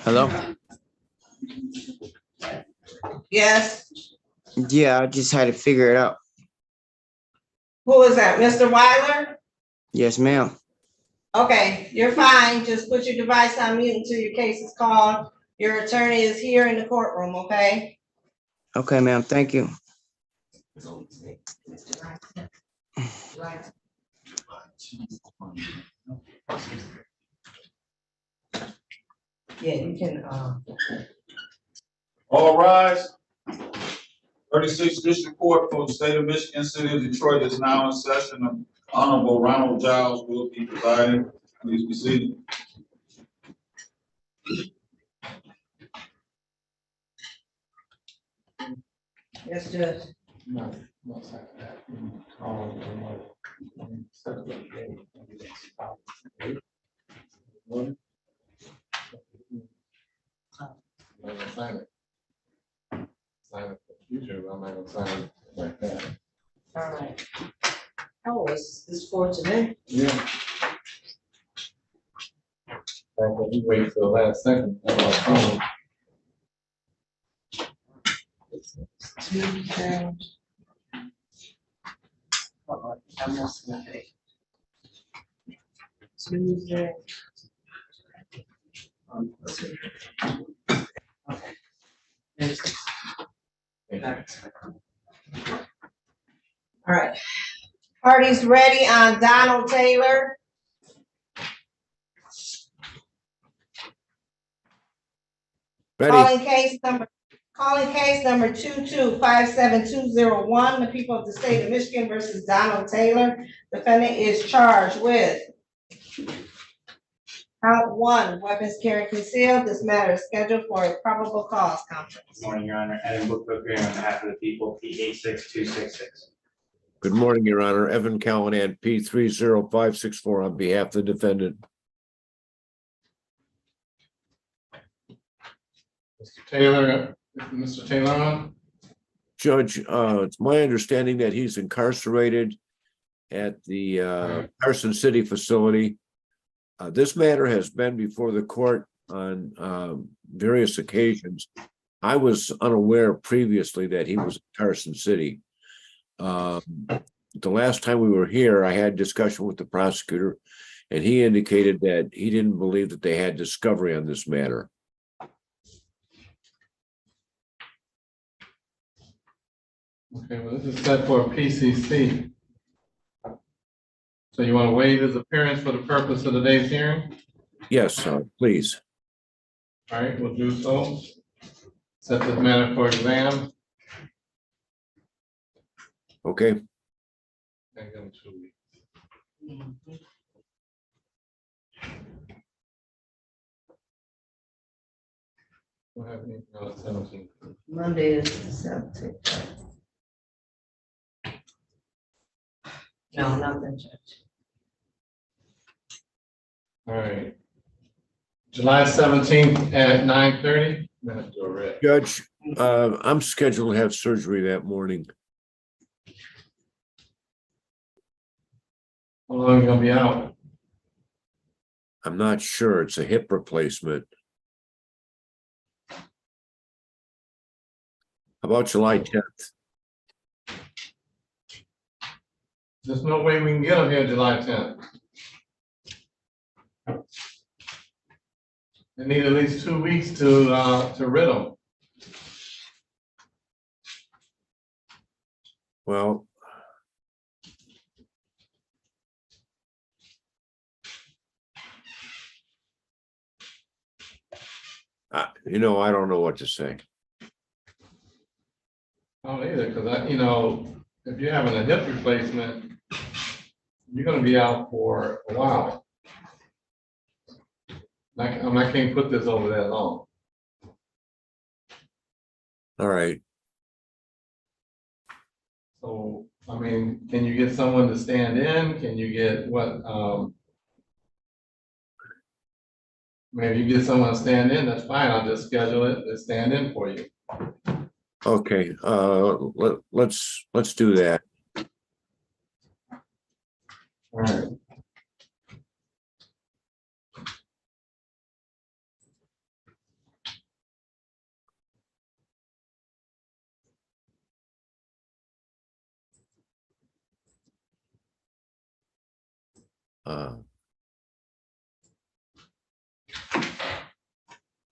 Hello? Yes. Yeah, I just had to figure it out. Who is that? Mr. Weiler? Yes, ma'am. Okay, you're fine. Just put your device on mute until your case is called. Your attorney is here in the courtroom, okay? Okay, ma'am. Thank you. Yeah, you can, All rise. 36th District Court for the State of Michigan, City of Detroit is now in session. Honorable Ronald Giles will be presiding. Please be seated. yes, Judge. All right. Oh, it's for today. Yeah. You wait till the last second. Tuesday. I'm missing a day. Tuesday. All right. Parties ready on Donald Taylor? Ready? Calling case number 2257201, the people of the state of Michigan versus Donald Taylor. Defendant is charged with count 1, weapons carried concealed. This matter is scheduled for a probable cause conference. Good morning, Your Honor. Evan Bookbook here on behalf of the people, P86266. Good morning, Your Honor. Evan Callahan, P30564 on behalf of the defendant. Mr. Taylor on? Judge, it's my understanding that he's incarcerated at the Carson City facility. This matter has been before the court on various occasions. I was unaware previously that he was in Carson City. The last time we were here, I had discussion with the prosecutor, and he indicated that he didn't believe that they had discovery on this matter. Okay, well, this is set for a PCC. So you want to waive his appearance for the purpose of today's hearing? Yes, please. All right, we'll do so. Set this matter for exam. Okay. And give him 2 weeks. What happened on the 17th? Monday is the 17th. No, nothing, Judge. All right. July 17th at 9:30. Judge, I'm scheduled to have surgery that morning. How long are you gonna be out? I'm not sure. It's a hip replacement. How about July 10th? There's no way we can get him here July 10th. They need at least 2 weeks to rid him. Well, I don't know what to say. I don't either, because if you're having a hip replacement, you're gonna be out for a while. I can't put this over that long. All right. So, I mean, can you get someone to stand in? Can you get what, maybe you get someone to stand in, that's fine. I'll just schedule it to stand in for you. Okay, let's do that. All right.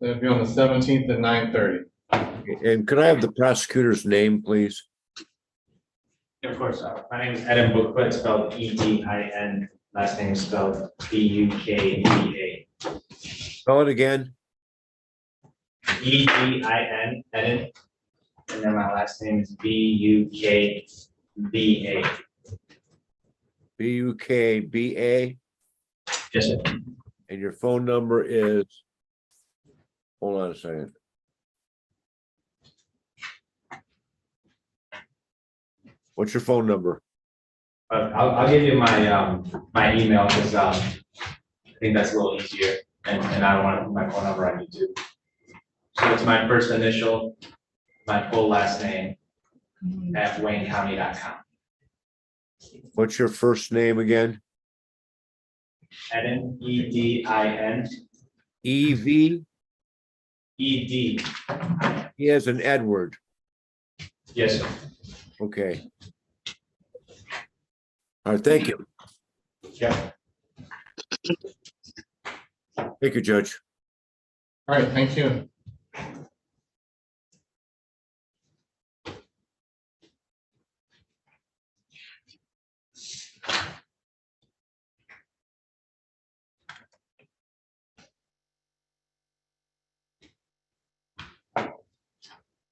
It'll be on the 17th at 9:30. And could I have the prosecutor's name, please? Yeah, of course, my name is Edin Bookfoot, spelled Edin, last name is spelled Bukva. Spell it again. Edin, Edin, and then my last name is Bukva. Bukba. Yes, sir. And your phone number is, hold on a second. What's your phone number? I'll give you my, my email, because, I think that's a little easier, and I don't want to put my phone number on YouTube. So it's my first initial, my full last name, at waynecounty.com. What's your first name again? Edin, Edin, EV? Ed. He has an Edward. Yes, sir. Okay. All right, thank you. Yeah. Thank you, Judge. All right, thank you.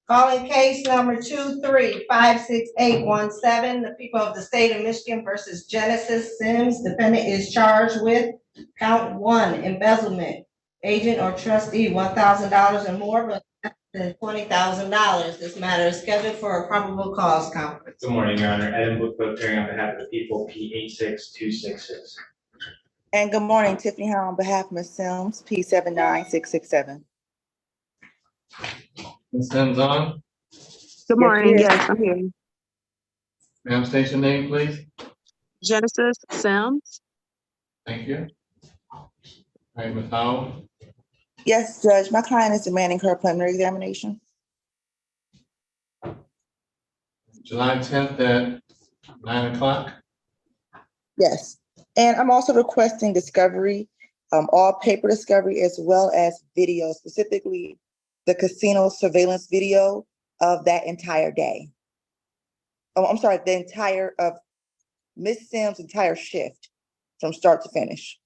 Calling case number 2356817, the people of the state of Michigan versus Genesis Sims. Defendant is charged with count 1, embezzlement. Agent or trustee, $1,000 or more, but less than $20,000. This matter is scheduled for a probable cause conference. Good morning, Your Honor. Edin Bookfoot, appearing on behalf of the people, P86266. And good morning, Tiffany Howe on behalf of Ms. Sims, P79667. Ms. Sims on, Good morning. yes. Yes, I'm here. ma'am, station name, please. Genesis Sims. Thank you. All right, Ms. Howell, Yes, Judge, my client is demanding her preliminary examination. July 10th at 9 o'clock. Yes, and I'm also requesting discovery, all paper discovery as well as video, specifically the casino surveillance video of that entire day. Oh, I'm sorry, the entire of Ms. Sims' entire shift from start to finish.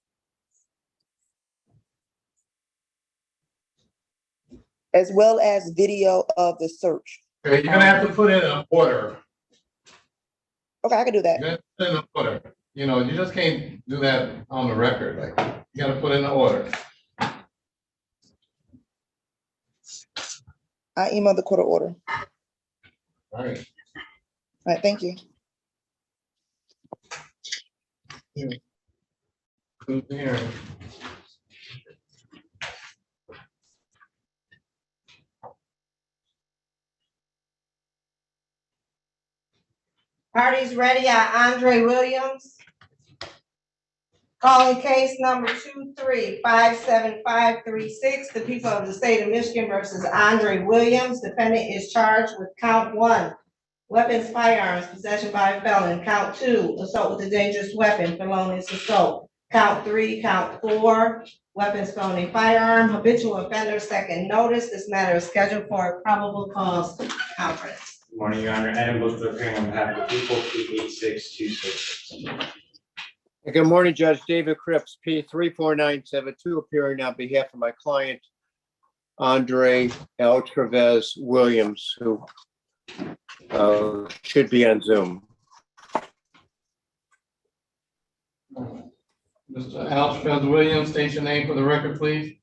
As well as video of the search. Okay, you're gonna have to put in an order. Okay, I can do that. You're gonna put in an order. You know, you just can't do that on the record. Like, you gotta put in the order. I emailed the court of order. All right. All right, thank you. Who's here? Parties ready at Andre Williams. Calling case number 2357536, the people of the state of Michigan versus Andre Williams. Defendant is charged with count 1, weapons, firearms, possession by a felon. Count 2, assault with a dangerous weapon, felonious assault. Count 3, count 4, weapons, felony, firearm, habitual offender, second notice. This matter is scheduled for a probable cause conference. Good morning, Your Honor. Edin Bookfoot, appearing on behalf of the people, P86266. Good morning, Judge David Cripps, P34972, appearing on behalf of my client, Andre L. Trevez Williams, who should be on Zoom. Mr. Alfred Williams, station name for the record, please.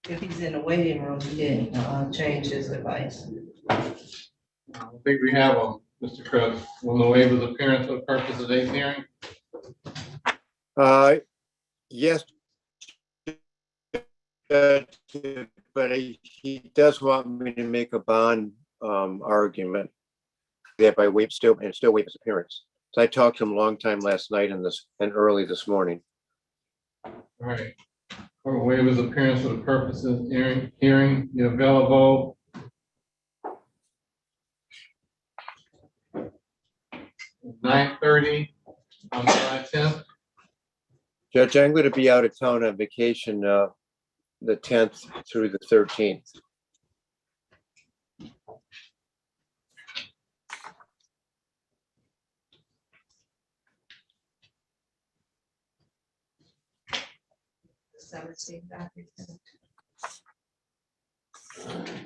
if he's in the waiting room, he didn't, change his advice. I think we have them, Mr. Cripps. Will no waiver's appearance for the purpose of today's hearing? Yes. But he does want me to make a bond argument that by waive still waive his appearance. So I talked to him a long time last night and early this morning. All right. Or waiver's appearance for the purpose of hearing, you're available. 9:30 on July 10th. Judge, I'm going to be out of town on vacation the 10th through the 13th.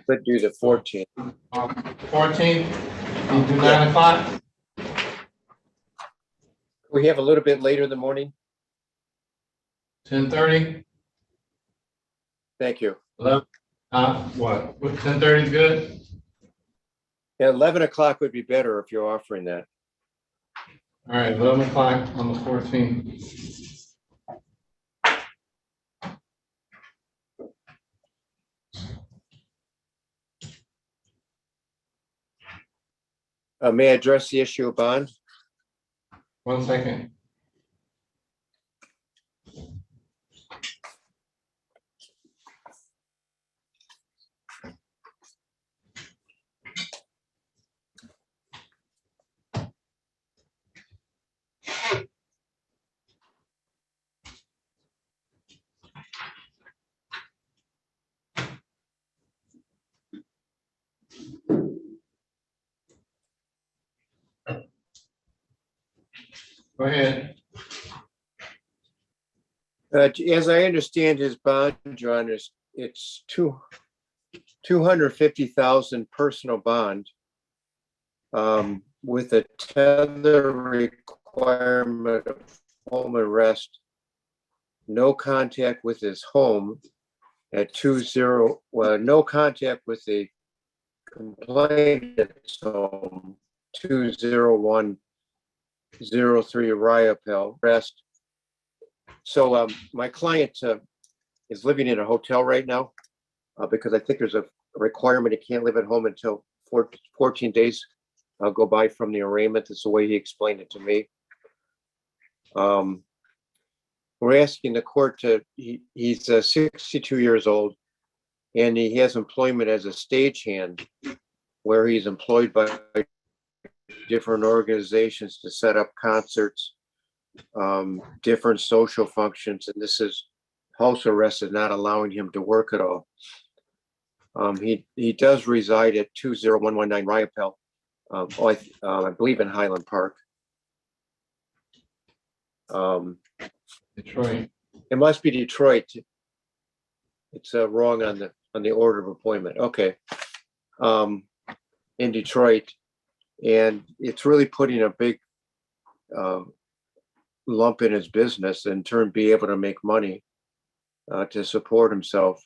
Could do the 14th. 14th, you do 9 o'clock. We have a little bit later in the morning. 10:30. Thank you. 11. What? 10:30 is good. Yeah, 11 o'clock would be better if you're offering that. All right, 11 o'clock on the 14th. May I address the issue of bond? 1 second. Go ahead. As I understand his bond, John, it's 250,000 personal bond with a tether requirement of home arrest, no contact with his home at no contact with the complainant's home, 20103 Ryapel Rest. So my client is living in a hotel right now because I think there's a requirement he can't live at home until 14 days go by from the arraignment. That's the way he explained it to me. We're asking the court he's 62 years old and he has employment as a stagehand where he's employed by different organizations to set up concerts, different social functions, and house arrest is not allowing him to work at all. He does reside at 20119 Ryapel, I believe in Highland Park. Detroit. It must be Detroit. It's wrong on the order of appointment. Okay. In Detroit, and it's really putting a big lump in his business and be able to make money to support himself.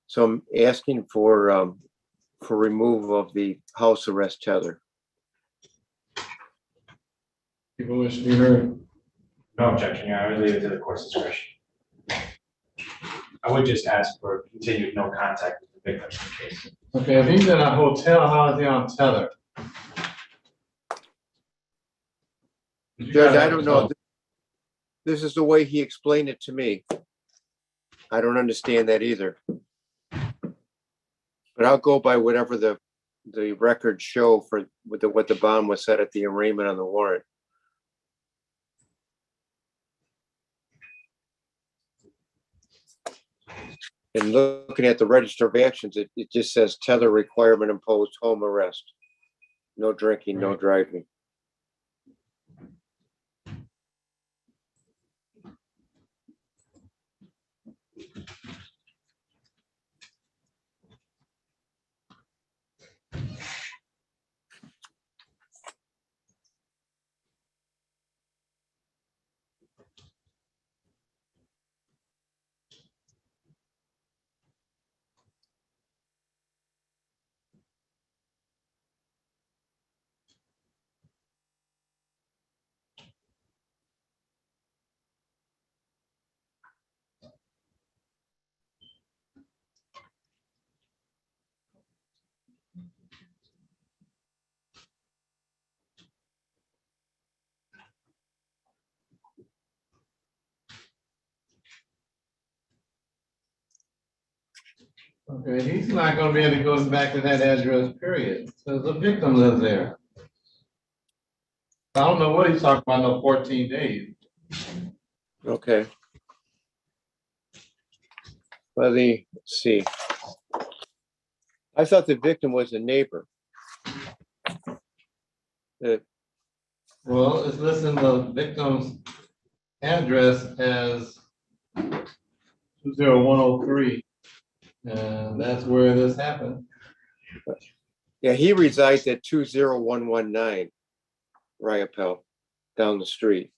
So I'm asking for removal of the house arrest tether. People wish to be heard. No objection, yeah, I would leave it to the court's discretion. I would just ask for continued no contact with the victim in the case. Okay, if he's in a hotel, how is he on tether? Judge, I don't know. This is the way he explained it to me. I don't understand that either. But I'll go by whatever the records show for what the bond was set at the arraignment on the warrant. And looking at the register of actions, it just says tether requirement imposed, home arrest. No drinking, no driving. Okay, he's not gonna be able to go back to that address, period, because the victim lives there. I don't know what he's talking about, no 14 days. Okay. Let me see. I thought the victim was a neighbor. Well, it's listing the victim's address as 20103, and that's where this happened. Yeah, he resides at 20119 Ryapel, down the street.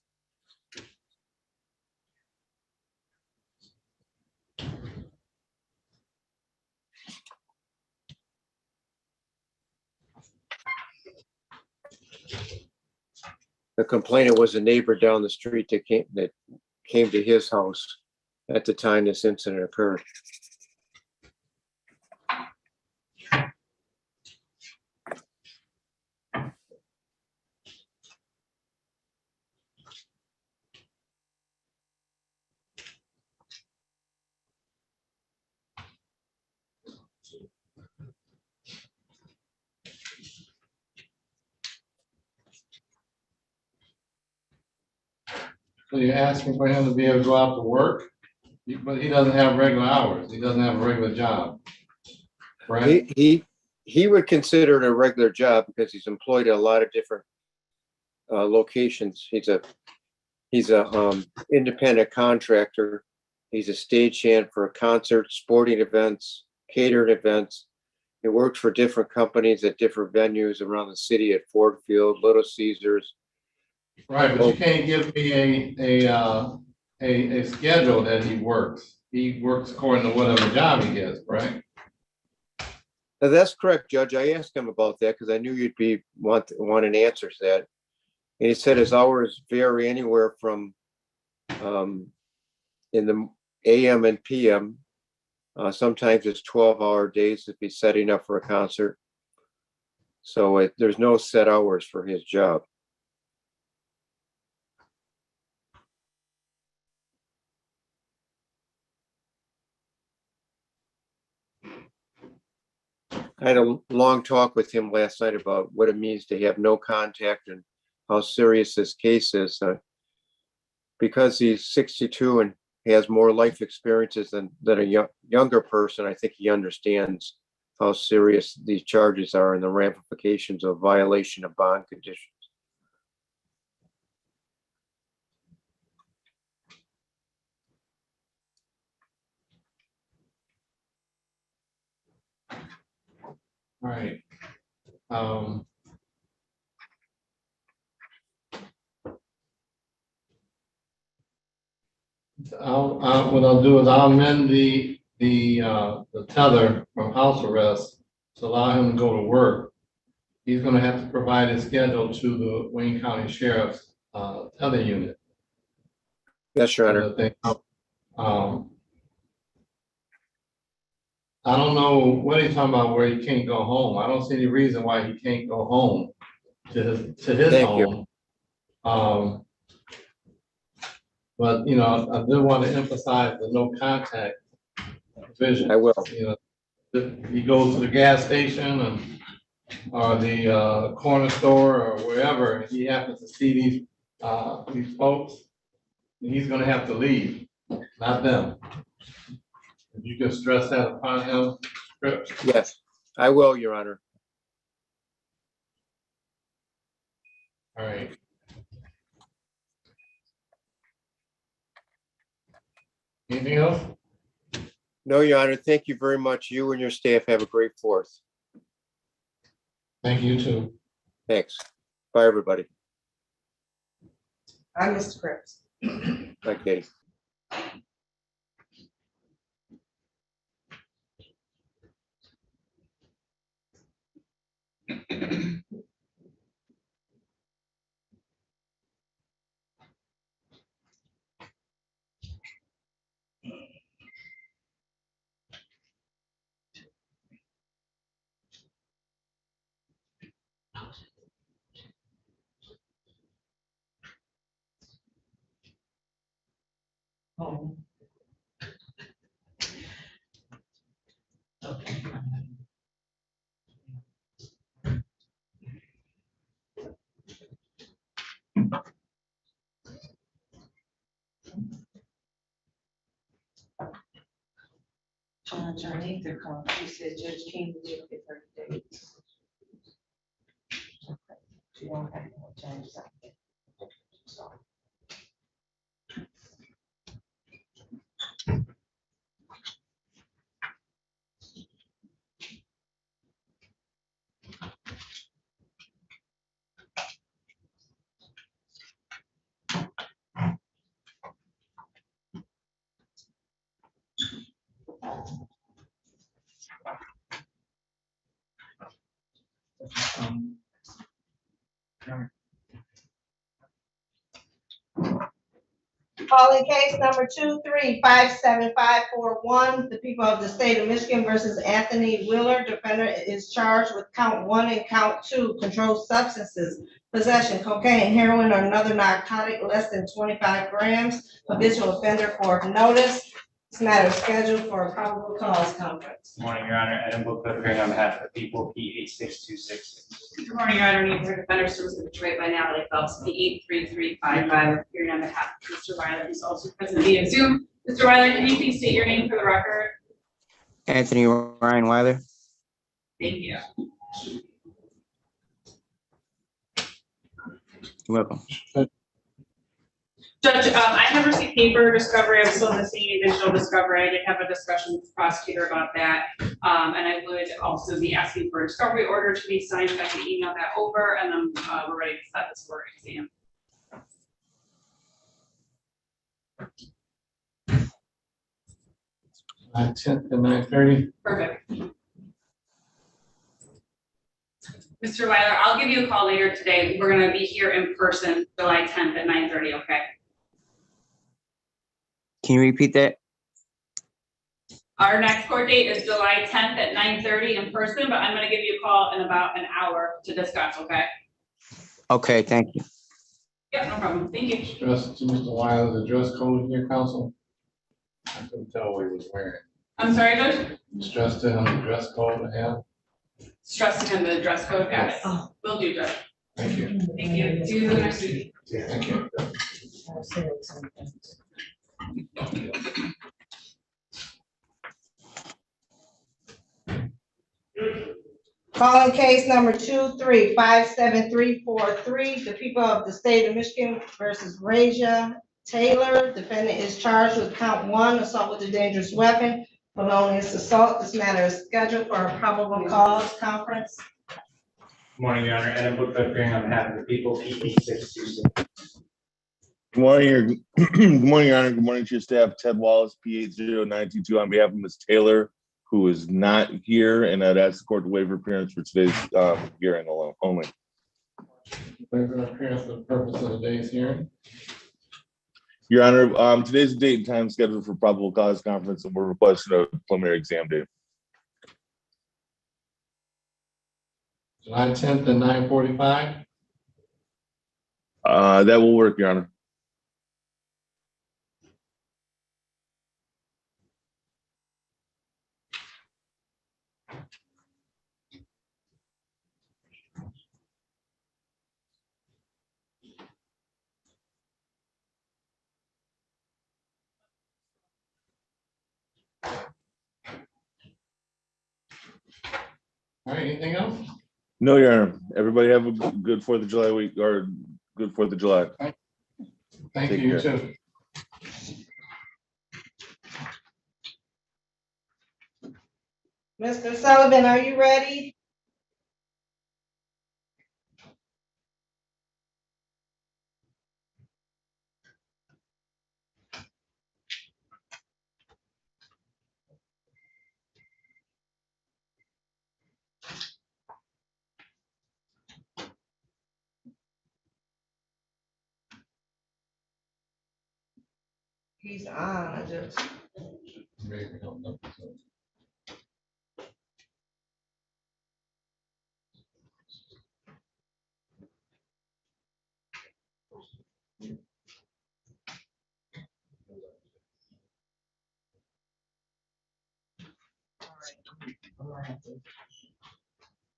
The complainant was a neighbor down the street that came to his house at the time this incident occurred. So you're asking for him to be able to go out to work, but he doesn't have regular hours. He doesn't have a regular job. Right? He would consider it a regular job because he's employed at a lot of different locations. He's a independent contractor. He's a stagehand for concerts, sporting events, catered events. He works for different companies at different venues around the city, at Ford Field, Little Caesars. Right, but you can't give me a schedule that he works. He works according to whatever job he gets, right? Now, that's correct, Judge. I asked him about that because I knew you'd wanting answers to that. And he said his hours vary anywhere from in the AM and PM. Sometimes it's 12-hour days if he's setting up for a concert. So there's no set hours for his job. I had a long talk with him last night about what it means to have no contact and how serious this case is. Because he's 62 and has more life experiences than a younger person, I think he understands how serious these charges are and the ramifications of violation of bond conditions. Right. What I'll do is I'll amend the tether from house arrest to allow him to go to work. He's gonna have to provide his schedule to the Wayne County Sheriff's tether unit. Yes, Your Honor. So that they, I don't know what he's talking about where he can't go home. I don't see any reason why he can't go home to his Thank you. home. But, you know, I do want to emphasize the no contact provision. I will. You know, if he goes to the gas station or the corner store or wherever, and he happens to see these folks, he's gonna have to leave, not them. If you can stress that upon him, Scripps. Yes, I will, Your Honor. All right. Anything else? No, Your Honor. Thank you very much. You and your staff have a great Fourth. Thank you too. Thanks. Bye, everybody. I'm Mr. Cripps. Bye, Katie. Oh. attorney to come, she said Judge King will give it 30 days. She don't have no changes. Calling case number 2357541, the people of the state of Michigan versus Anthony Wheeler. Defendant is charged with count 1 and count 2, controlled substances, possession, cocaine, heroin, or another narcotic less than 25 grams, habitual offender for notice. This matter is scheduled for a probable cause conference. Good morning, Your Honor. Adam Booklet appearing on behalf of the people, P 86266. Good morning, Your Honor. Neighborhood Defender Service of Detroit by Natalie Phelps, P 83355, appearing on behalf of Mr. Weiler, who's also present via Zoom. Mr. Weiler, can you please state your name for the record? Anthony Ryan Weiler. Thank you. You're welcome. Judge, I have received paper discovery. I'm still missing additional discovery. I did have a discussion with the prosecutor about that. And I would also be asking for a discovery order to be signed, so I can email that over, and then we're ready to set this for exam. July 10th at 9:30. Perfect. Mr. Weiler, I'll give you a call later today. We're gonna be here in person July 10th at 9:30, okay? Can you repeat that? Our next court date is July 10th at 9:30 in person, but I'm gonna give you a call in about an hour to discuss, okay? Okay, thank you. Yeah, no problem. Thank you. Stress to Mr. Weiler, the dress code here, counsel. I couldn't tell what he was wearing. I'm sorry, Judge? Stress to him the dress code to have. Stressing him the dress code, got it. Oh. Will do, Judge. Thank you. Thank you. See you next week. Thank you. Calling case number 2357343, the people of the state of Michigan versus Raja Taylor. Defendant is charged with count 1, assault with a dangerous weapon, felonious assault. This matter is scheduled for a probable cause conference. Good morning, Your Honor. Adam Booklet appearing on behalf of the people, P 8626. Good morning, good morning, Your Honor. Good morning to your staff. Ted Wallace, P 80922, on behalf of Ms. Taylor, who is not here, and I'd ask the court to waive her appearance for today's hearing alone only. Waiver of appearance for the purpose of today's hearing. Your Honor, today's the date and time scheduled for probable cause conference, and we're requesting a preliminary exam date. July 10th at 9:45. That will work, Your Honor. All right, anything else? No, Your Honor. Everybody have a good 4th of July week, or good 4th of July. Thank Take you, you care. too. Mr. Sullivan, are you ready? He's on, I just. Maybe, no, no. I'm gonna have to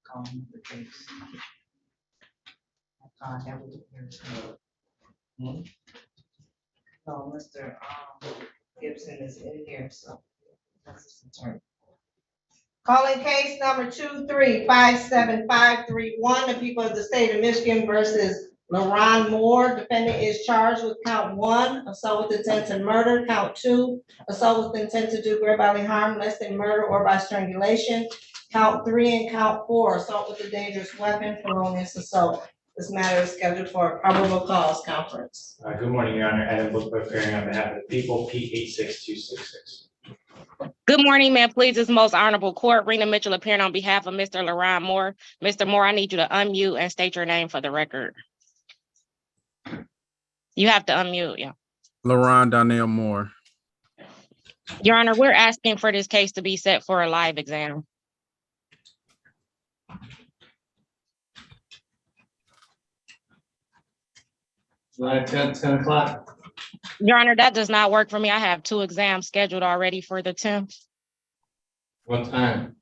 call him the case. I can't have it here. No, Mr. Gibson is in here, so that's his attorney. Calling case number 2357531, the people of the state of Michigan versus LaRon Moore. Defendant is charged with count 1, assault with intent to murder, count 2, assault with intent to do great bodily harm less than murder or by strangulation, count 3, and count 4, assault with a dangerous weapon, felonious assault. This matter is scheduled for a probable cause conference. Good morning, Your Honor. Adam Bookler appearing on behalf of the people, P86266. Good morning, ma'am. Please, this most honorable court. Rena Mitchell appearing on behalf of Mr. LaRon Moore. Mr. Moore, I need you to unmute and state your name for the record. You have to unmute, yeah. LaRon Donnell Moore. Your Honor, we're asking for this case to be set for a live exam. July 10 o'clock. Your Honor, that does not work for me. I have 2 exams scheduled already for the 10th. What time?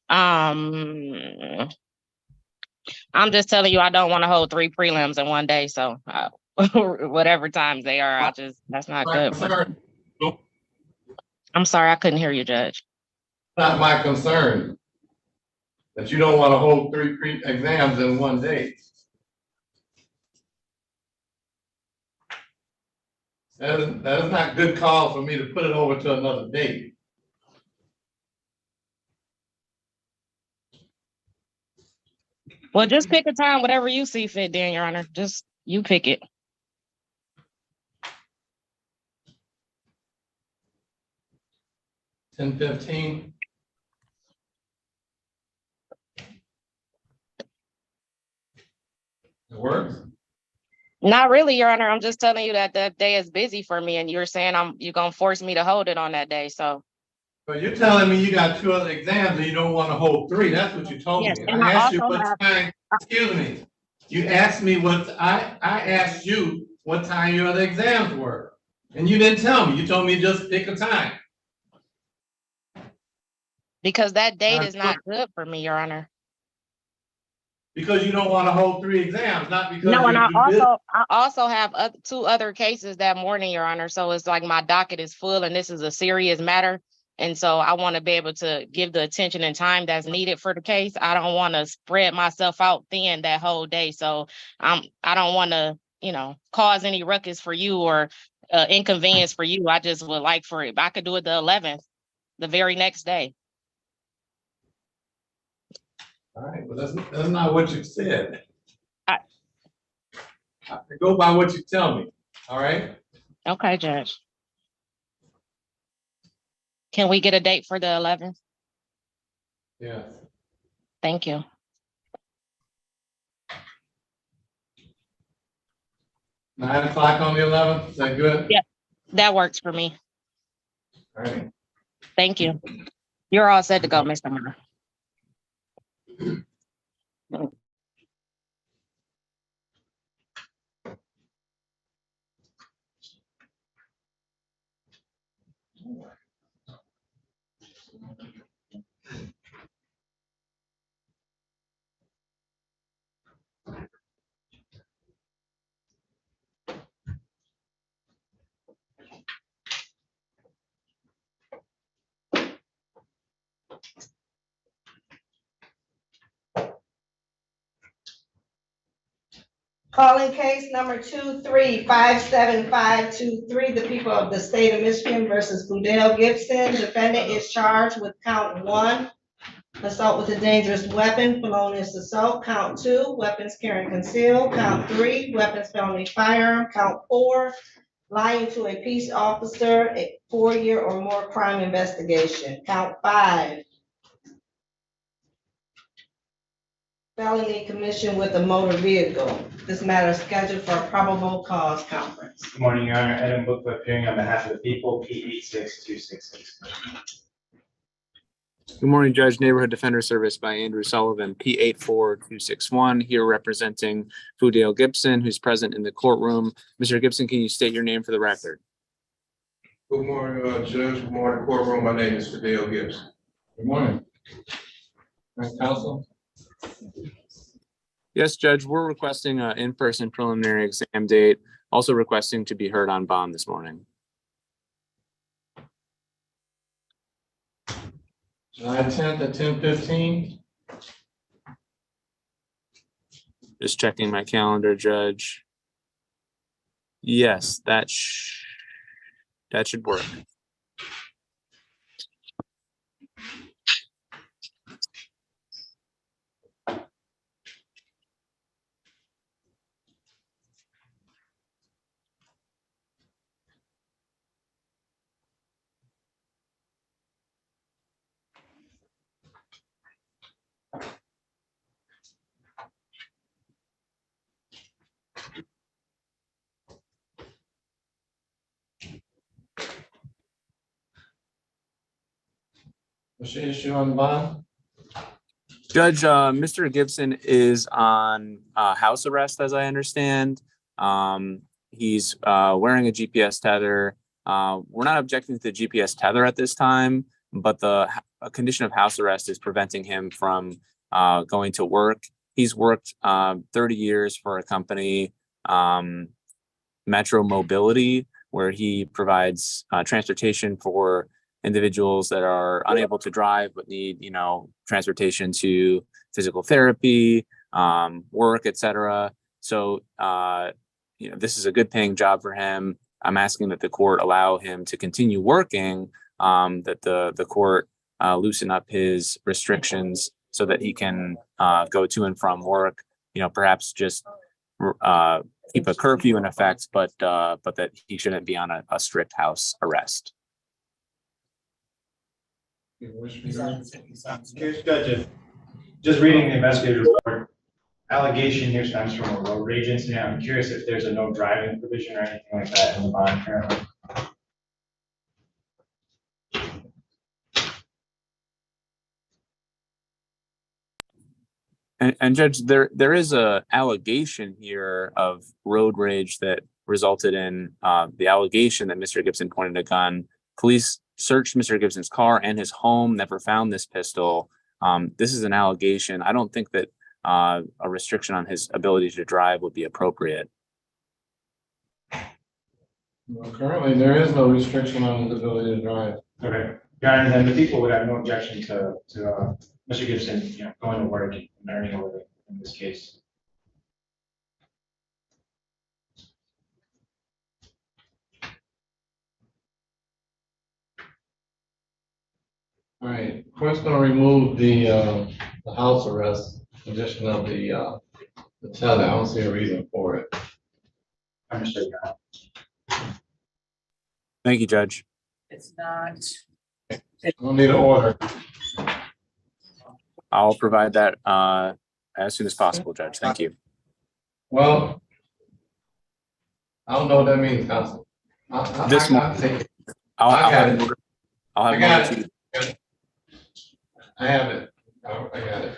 I'm just telling you, I don't want to hold 3 prelims in one day, so whatever times they are, that's not good. I'm sorry, I couldn't hear you, Judge. Not my concern that you don't want to hold 3 exams in one day. That is not good call for me to put it over to another date. Well, just pick a time, whatever you see fit, then, Your Honor. Just you pick it. $10:15. It works. Not really, Your Honor. I'm just telling you that that day is busy for me, and you're saying you're gonna force me to hold it on that day. So. But you're telling me you got 2 other exams and you don't want to hold 3. That's what you told Yes, me. and I I asked you also what time. Excuse me. You asked me I asked you what time your other exams were, and you didn't tell me. You told me just pick a time. Because that date is not good for me, Your Honor. Because you don't want to hold 3 exams, not because No, and you're I also have 2 other cases that morning, Your Honor. So it's like my docket is full, and this is a serious matter. And so I want to be able to give the attention and time that's needed for the case. I don't want to spread myself out thin that whole day. So I don't want to, cause any ruckus for you or inconvenience for you. I just would like for it. If I could do it the 11th, the very next day. All right, well, that's not what you said. I go by what you tell me, all right? Okay, Judge. Can we get a date for the 11th? Yeah. Thank you. Nine o'clock on the 11th, is that good? Yeah, that works for me. All right. Thank you. You're all set to go, Mr. Moore. Calling case number 2357523, the people of the state of Michigan versus Budell Gibson. Defendant is charged with count 1, assault with a dangerous weapon, felonious assault, count 2, weapons carrying concealed, count 3, weapons felony firearm, count 4, lying to a peace officer, a 4-year or more crime investigation, count 5, felony commission with a motor vehicle. This matter is scheduled for a probable cause conference. Good morning, Your Honor. Adam Bookler appearing on behalf of the people, P86266. Good morning, Judge. Neighborhood Defender Service by Andrew Sullivan, P84261, here representing Fudale Gibson, who's present in the courtroom. Mr. Gibson, can you state your name for the record? Good morning, Judge. Good morning, courtroom. My name is Fidel Gibson. Good morning. Counsel? Yes, Judge, we're requesting an in-person preliminary exam date, also requesting to be heard on bond this morning. July 10th at 10:15. Just checking my calendar, Judge. Yes, that should work. What's the issue on the bond? Judge, Mr. Gibson is on house arrest, as I understand. He's wearing a GPS tether. We're not objecting to the GPS tether at this time, but a condition of house arrest is preventing him from going to work. He's worked 30 years for a company, Metro Mobility, where he provides transportation for individuals that are unable to drive but need, transportation to physical therapy, work, etc. So, this is a good paying job for him. I'm asking that the court allow him to continue working, that the court loosen up his restrictions so that he can go to and from work, perhaps just keep a curfew in effect, but that he shouldn't be on a strict house arrest. Here's Judge, just reading the investigator's report, allegation here stems from a road rage incident. I'm curious if there's a no driving provision or anything like that in the bond currently. And Judge, there is a allegation here of road rage that resulted in the allegation that Mr. Gibson pointed a gun. Police searched Mr. Gibson's car and his home, never found this pistol. This is an allegation. I don't think that a restriction on his ability to drive would be appropriate. Well, currently, there is no restriction on his ability to drive. Okay. And then the people would have no objection to Mr. Gibson, going to work and earning a living in this case. All right, court's gonna remove the house arrest condition of the tether. I don't see a reason for it. Understood. Thank you, Judge. It's not. We'll need an order. I'll provide that as soon as possible, Judge. Thank you. Well, I don't know what that means, Counsel. This morning, I'll have an order. I got it. I have it. I got it.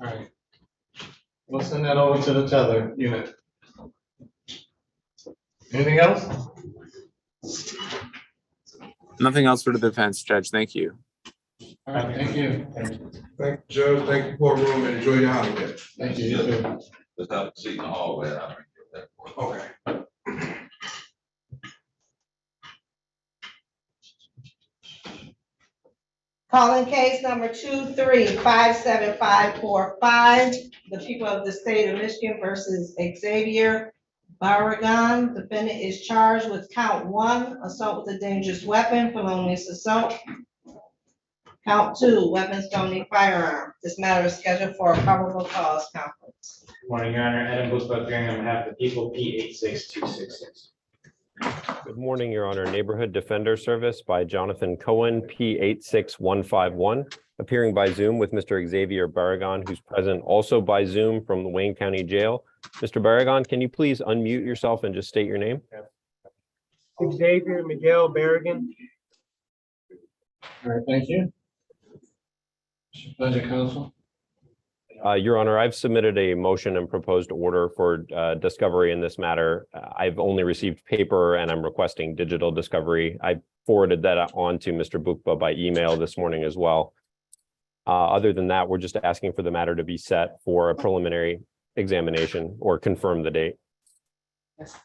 All right. We'll send that over to the tether unit. Anything else? Nothing else for the defense, Judge. Thank you. All right, thank you. Thank you, Judge. Thank you, courtroom, and enjoy your holiday. Thank you. You too. Let's have a seat in the hallway. Okay. Calling case number 2357545, the people of the state of Michigan versus Xavier Barragan. Defendant is charged with count 1, assault with a dangerous weapon, felonious assault. Count 2, weapons, felony firearm. This matter is scheduled for a probable cause conference. Good morning, Your Honor. Adam Busbach appearing on behalf of the people, P86266. Good morning, Your Honor. Neighborhood Defender Service by Jonathan Cohen, P86151, appearing by Zoom with Mr. Xavier Barragan, who's present also by Zoom from the Wayne County Jail. Mr. Barragan, can you please unmute yourself and just state your name? Xavier Miguel Barragan. All right, thank you. Pleasure, counsel. Your Honor, I've submitted a motion and proposed order for discovery in this matter. I've only received paper and I'm requesting digital discovery. I forwarded that on to Mr. Bukba by email this morning as well. Other than that, we're just asking for the matter to be set for a preliminary examination or confirm the date. Yes.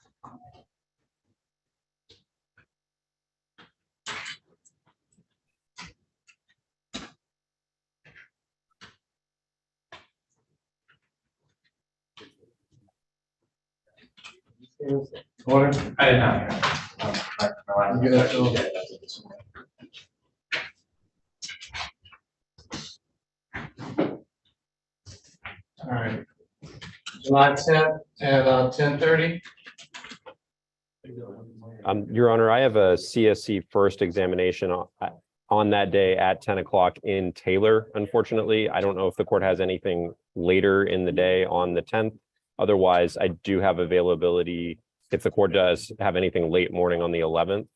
Order. I did not. You get that, Joe? All right. July 10th at 10:30. Your Honor, I have a CSC first examination on that day at 10 o'clock in Taylor. Unfortunately, I don't know if the court has anything later in the day on the 10th. Otherwise, I do have availability if the court does have anything late morning on the 11th.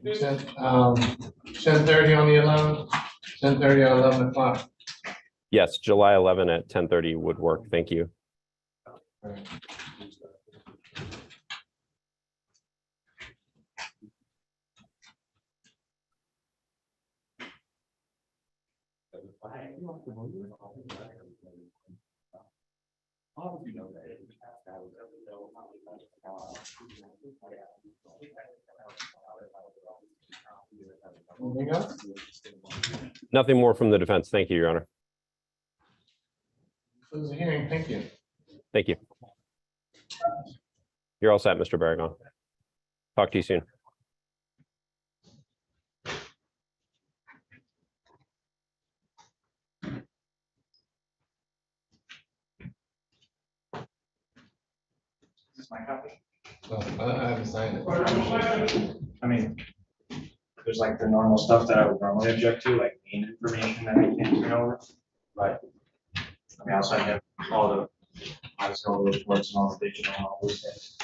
Ten, 10:30 on the 11th, 10:30 or 11 o'clock. Yes, July 11 at 10:30 would work. Thank you. Anything else? Nothing more from the defense. Thank you, Your Honor. Close the hearing. Thank you. Thank you. You're all set, Mr. Barragan. Talk to you soon. Is this my copy? I haven't signed it. I mean, there's like the normal stuff that I would normally object to, like main information that I can't turn over. But I mean, also I have all the, obviously all the reports and all the digital and all those things.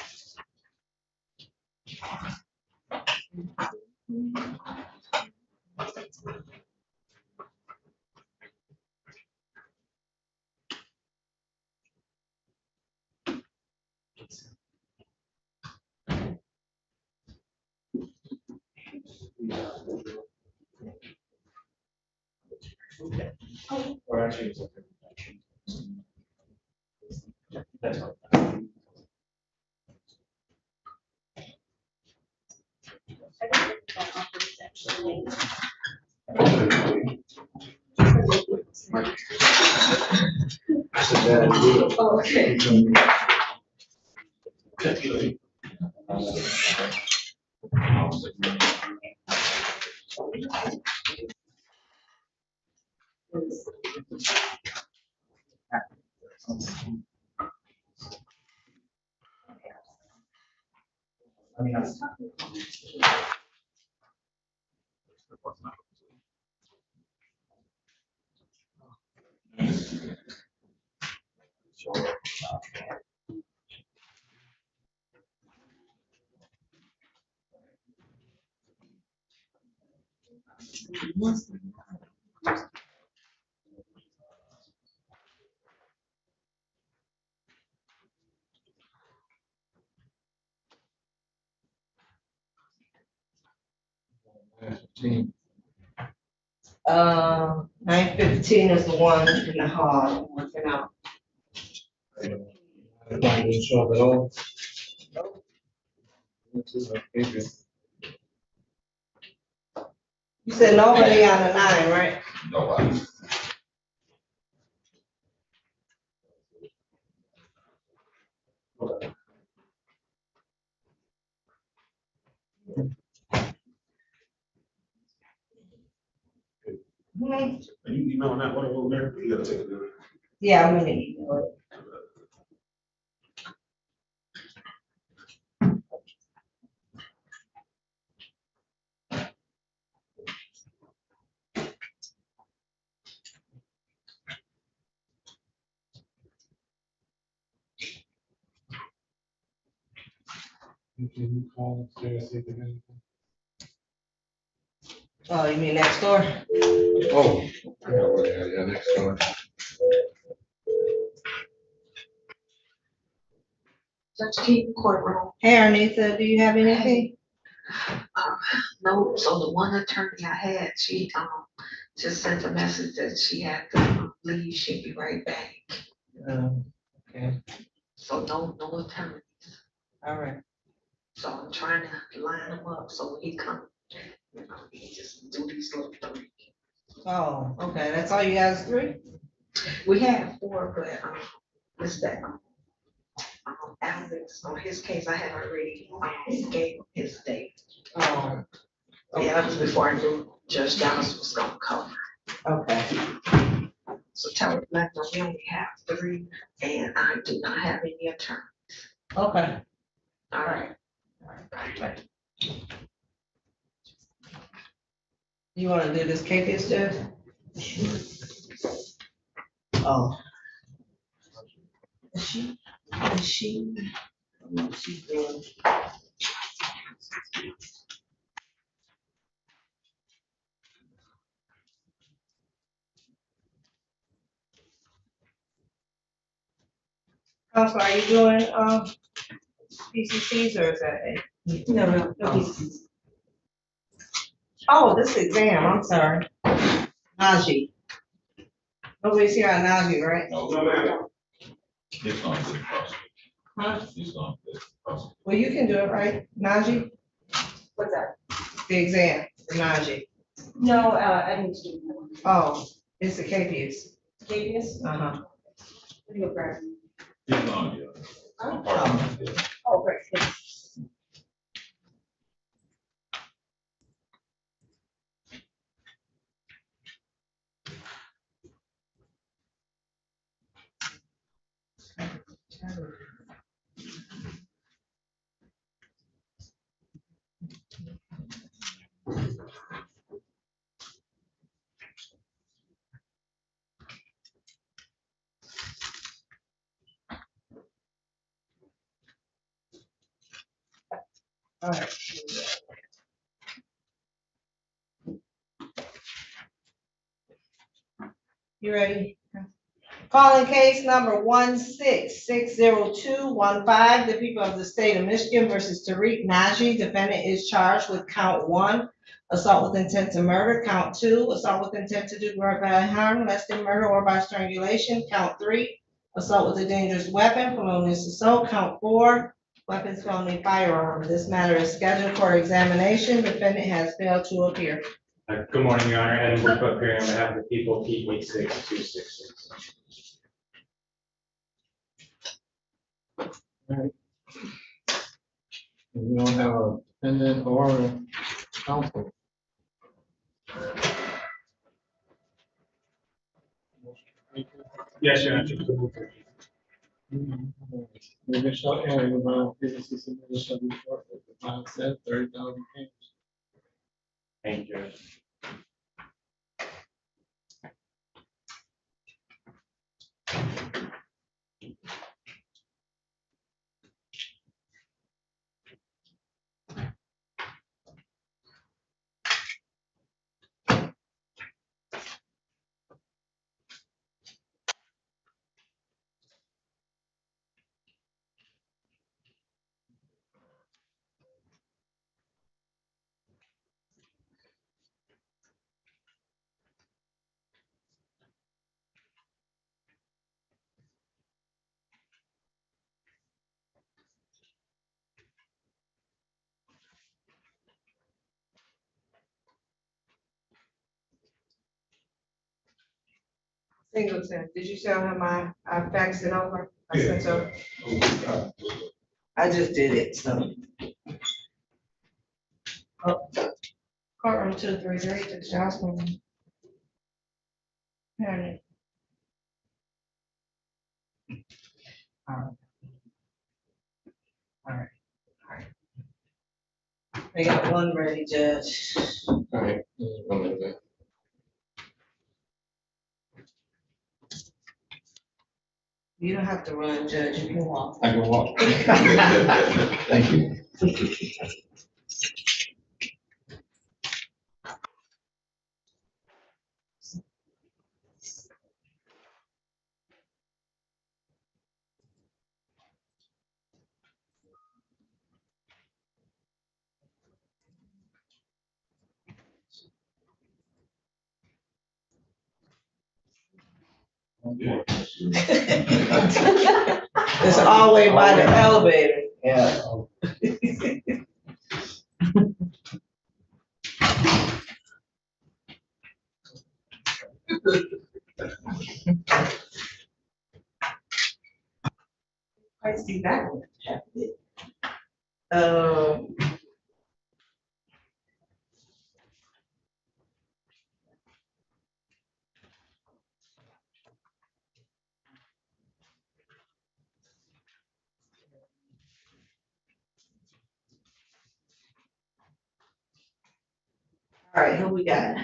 Or actually, it's okay. That's fine. Okay. I mean, that's. Uh, 9:15 is the one in the hall, working out. Everybody didn't show up at all. This is a figure. You said nobody on the 9, right? Nobody. Mhm. Are you emailing that one over there? You gotta take it. Yeah, I'm gonna email it. Oh, you mean next door? Oh, yeah, next door. Judge King courtroom. Hey, Arnita, do you have anything? No, so the one attorney I had, she just sent a message that she had to leave, she'd be right back. Okay, So no attorney. all right. So I'm trying to line him up so when he come, you know, he just do these little three. Oh, okay, that's all you guys three? We have four, but it's that Alex, on his case, I had already gave him his date. Oh, Yeah, that was before I knew Judge Giles was gonna come. okay. So tell him, let them, we only have three, and I do not have any attorney. Okay. All right. Right. You wanna do this KP stuff? Oh. Is she? What she's doing? Counselor, are you doing, PCCs or is that it? No, PCCs. Oh, this exam, I'm sorry. Najee. Nobody's here on Najee, right? No, ma'am. It's on the process. Huh? It's on the process. Well, you can do it, right, Najee? What's that? The exam for Najee. No, I need to do more. Oh, it's the KPS. KPS? Uh-huh. What do you grab? It's on, yeah. Oh, great. All right. You ready? Calling case number 1660215, the people of the state of Michigan versus Tariq Najee. Defendant is charged with count 1, assault with intent to murder, count 2, assault with intent to do great bodily harm, less than murder or by strangulation, count 3, assault with a dangerous weapon, felonious assault, count 4, weapons, felony, firearm. This matter is scheduled for examination. Defendant has failed to appear. Good morning, Your Honor. Adam Woodcock here on behalf of the people, Pete Wait 6266. We don't have a defendant or a counsel. Yes, Your Honor. The initial hearing about previously submitted shall be short, as the file said, 30,000 pages. Thank you. Singleton, did you tell him I faxed it over? I sent over. I just did it, so. Oh, courtroom 233, the Giles. Attorney. All right. I got one ready, Judge. All right. One minute. You don't have to run, Judge, you can walk. I can walk. Thank you. It's always by the elevator. Yeah. I see that one. All right, who we got?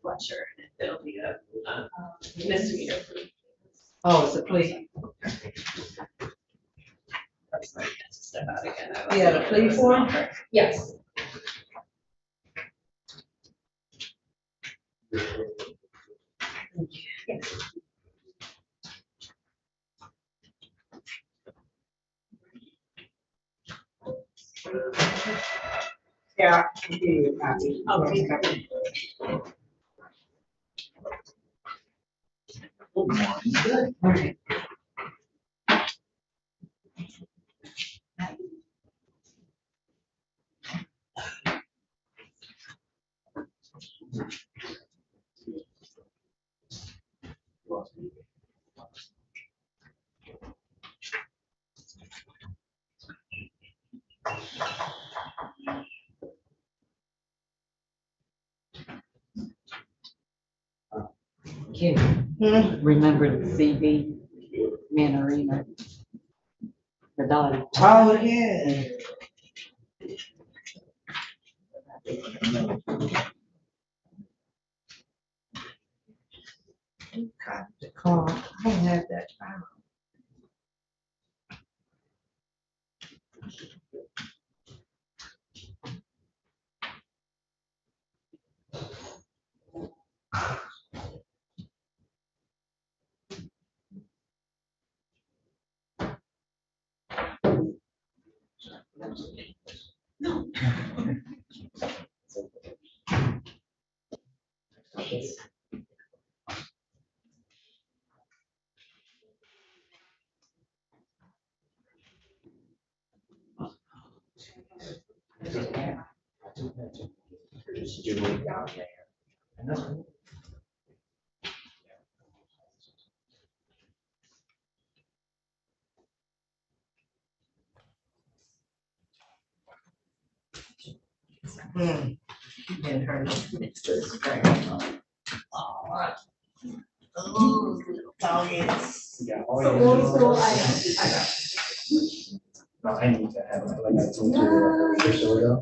Fletcher, it'll be a misdemeanor. Oh, it's a plea. Step out again. Yeah, the plea form? Yes. Yeah. I'll give you a copy. Okay. Good. All right. Can you remember the CD, Manarino? The daughter. Oh, yeah. Copy the call. I don't have that file. And her next to the spring. All right. Oh, doggies. Yeah. So old school, I know. No, I need to have, like I told you a year or so ago.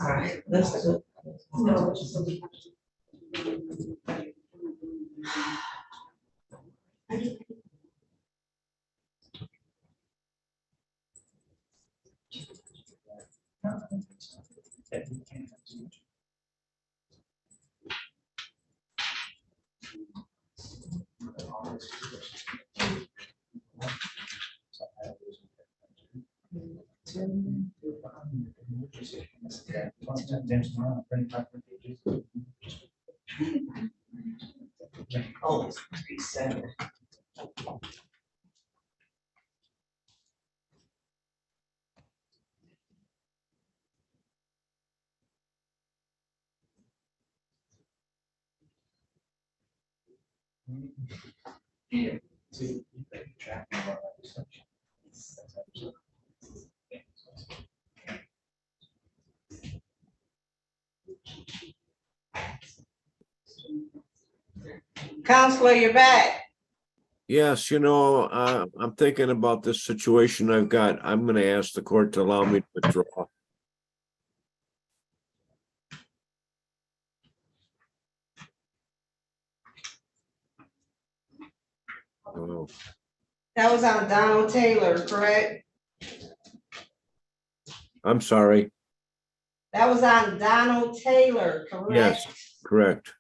All right, let's do. No. Oh, it's 37. Counselor, you're back. Yes, I'm thinking about this situation I've got. I'm gonna ask the court to allow me to withdraw. Oh, That was on Donald Taylor, correct? I'm sorry. That was on Donald Taylor, correct? Yes, correct.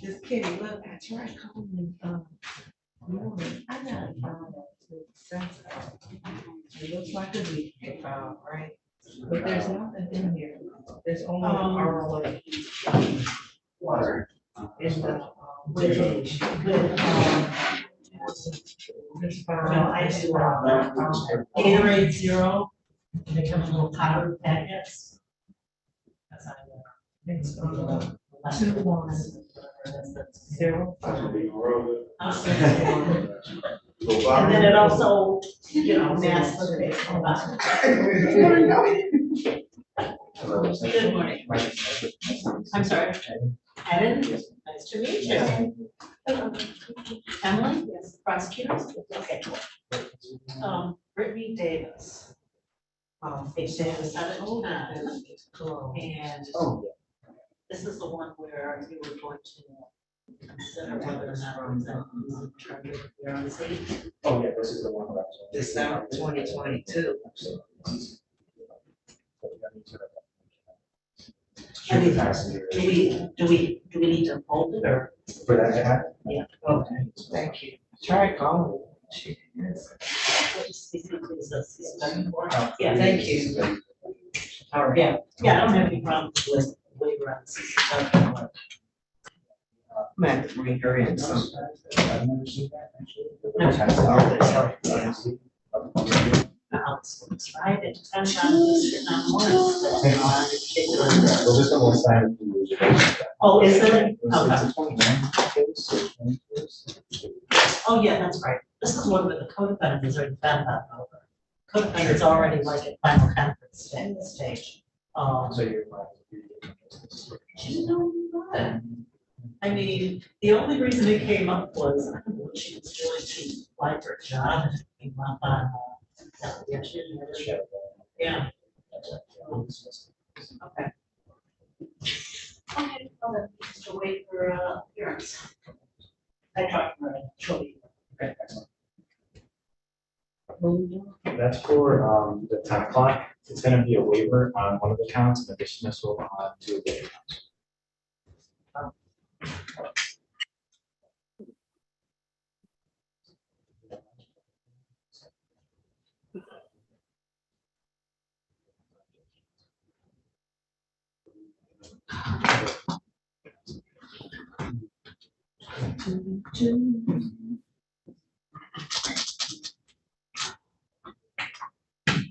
This kitty, look, I tried calling him, I got it looks like a week, right? But there's nothing in here. There's only ROA. Water. And with this I do Gatorade Zero. And they come in little powder packets. It's 210. And then it also, masks the face. Good morning. I'm sorry. Evan, nice to meet you. Emily? Yes. Prosecutors? Okay. Brittany Davis. Page Davis, and this is the one where you were going to consider whether or not you're on the seat. Oh, yeah, this is the one. December 2022. I mean, do we need to hold it or? For that to happen? Yeah, okay, thank you. Try calling. Yeah, thank you. All right, yeah, I don't have any problems with waiver on the I'm gonna have to bring her in. Right, it depends on what's Oh, is it? Okay. Oh, yeah, that's right. This is one where the codefendant is already found out over. Codefendant's already like at final conference stage. So you're. Do you know what? I mean, the only reason it came up was, I don't know what she was doing, she applied for a job and it came up on, yeah, she didn't have a show. Yeah. Okay. Okay, I'll have to wait for appearance. I talked to her, she'll be. Okay. That's for the 10 o'clock. It's gonna be a waiver on one of the counts and a dismissal on 2 of the other counts.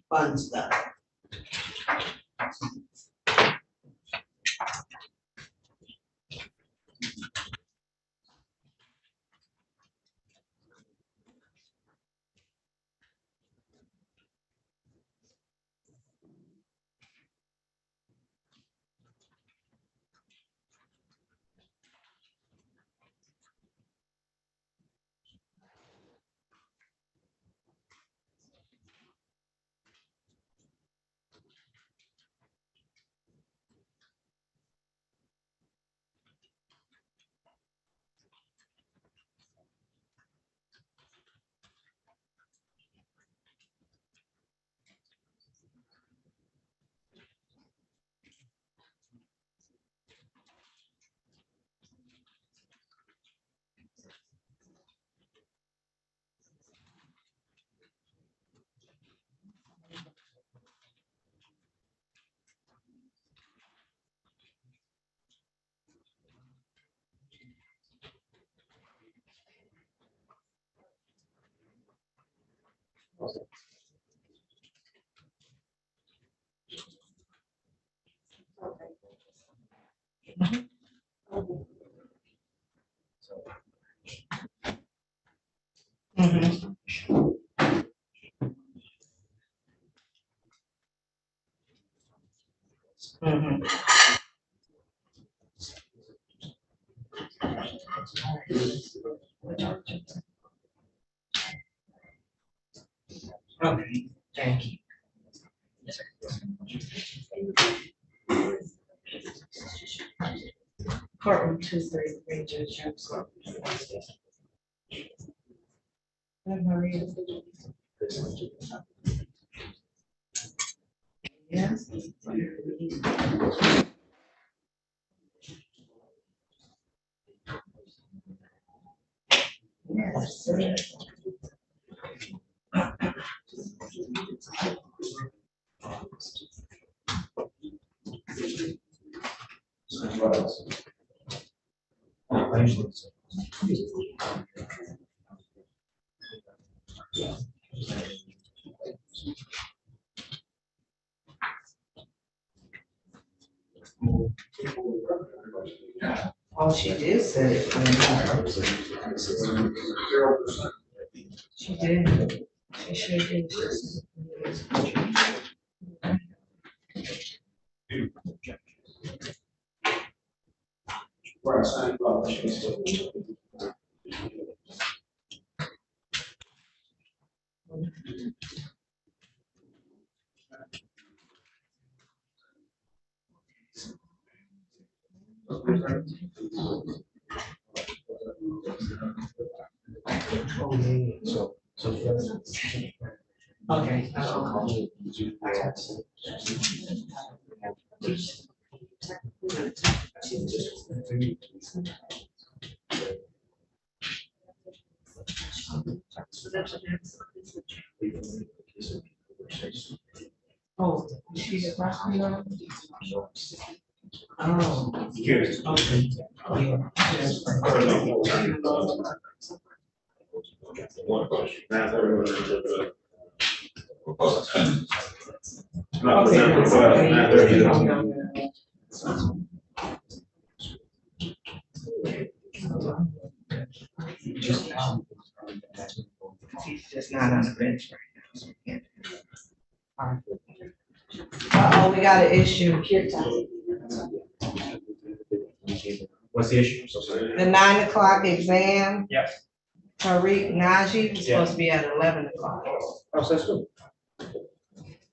Fun stuff. Mhm. Mhm. Okay, thank you. Courtroom 233, Judge Johnson. Maria. Yes. Yes. Oh, she did say it. She did. She sure did. Okay. Oh, she's a freshman. Oh. Okay. He's just not on the bench right now. Uh-oh, we got an issue. What's the issue? So sorry. The 9 o'clock exam, Yes. Tariq Najee was supposed to be at 11 o'clock. Oh, so that's good.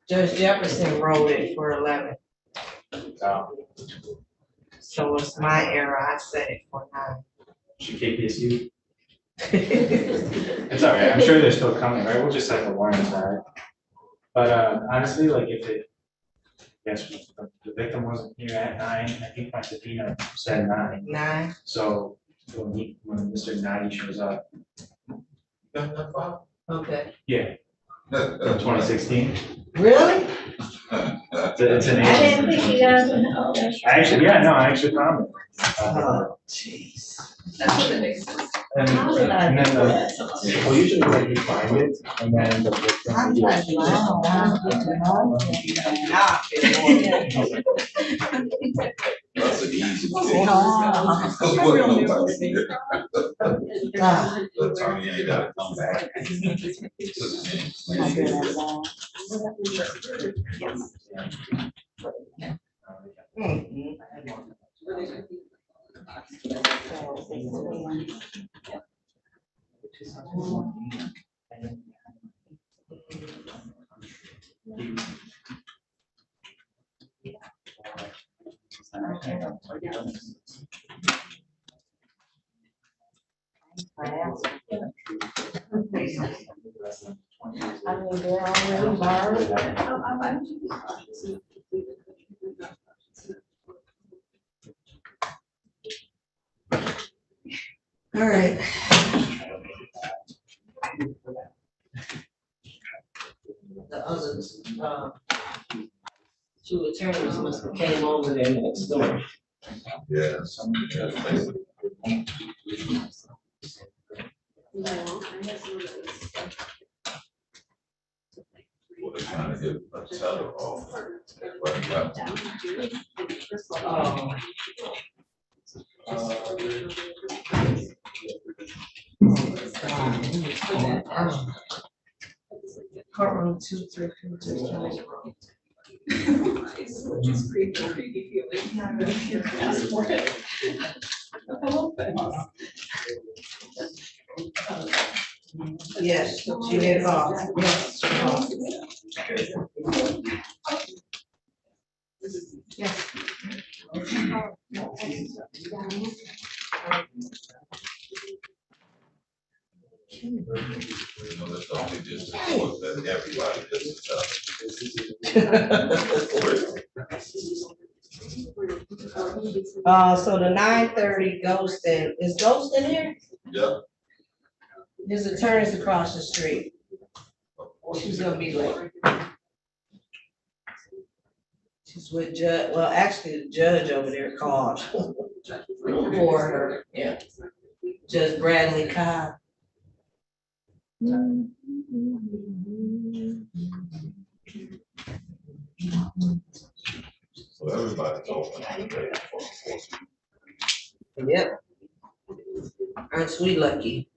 Judge Jefferson wrote it for 11. So it's my error, I set it for 9. Should KPSU? It's all right, I'm sure they're still coming, right? We'll just have to warn them, right? But honestly, like if it, yes, the victim wasn't here at 9, I think my subpoena said 9. 9. So when Mr. Nadi shows up. Okay. Yeah. In 2016. Really? It's an. I didn't think you guys would know that. Actually, yeah, no, I actually found it. Oh, jeez. That's what it makes sense. And How did I then do that? well, usually like you find it, and then the victim. I'm like, wow, now I feel more. That's an easy Oh, thing. wow. That's what nobody's here. Ah. The attorney ain't gotta come back. Mhm. I mean, they're already borrowed. All right. The others, two attorneys must have came over there next door. Yeah. Well, they're trying to get a teller off. What do you got? Courtroom 233. Yes, she did call. Yes, she called. You know, that's the only district court that everybody gets a teller. So the 9:30 Ghostin, is Ghostin here? Yeah. His attorney's across the street. She's gonna be late. She's with Judge, well, actually, the judge over there called for her, yeah. Judge Bradley Cobb. So everybody's open. Yep. Aren't we lucky?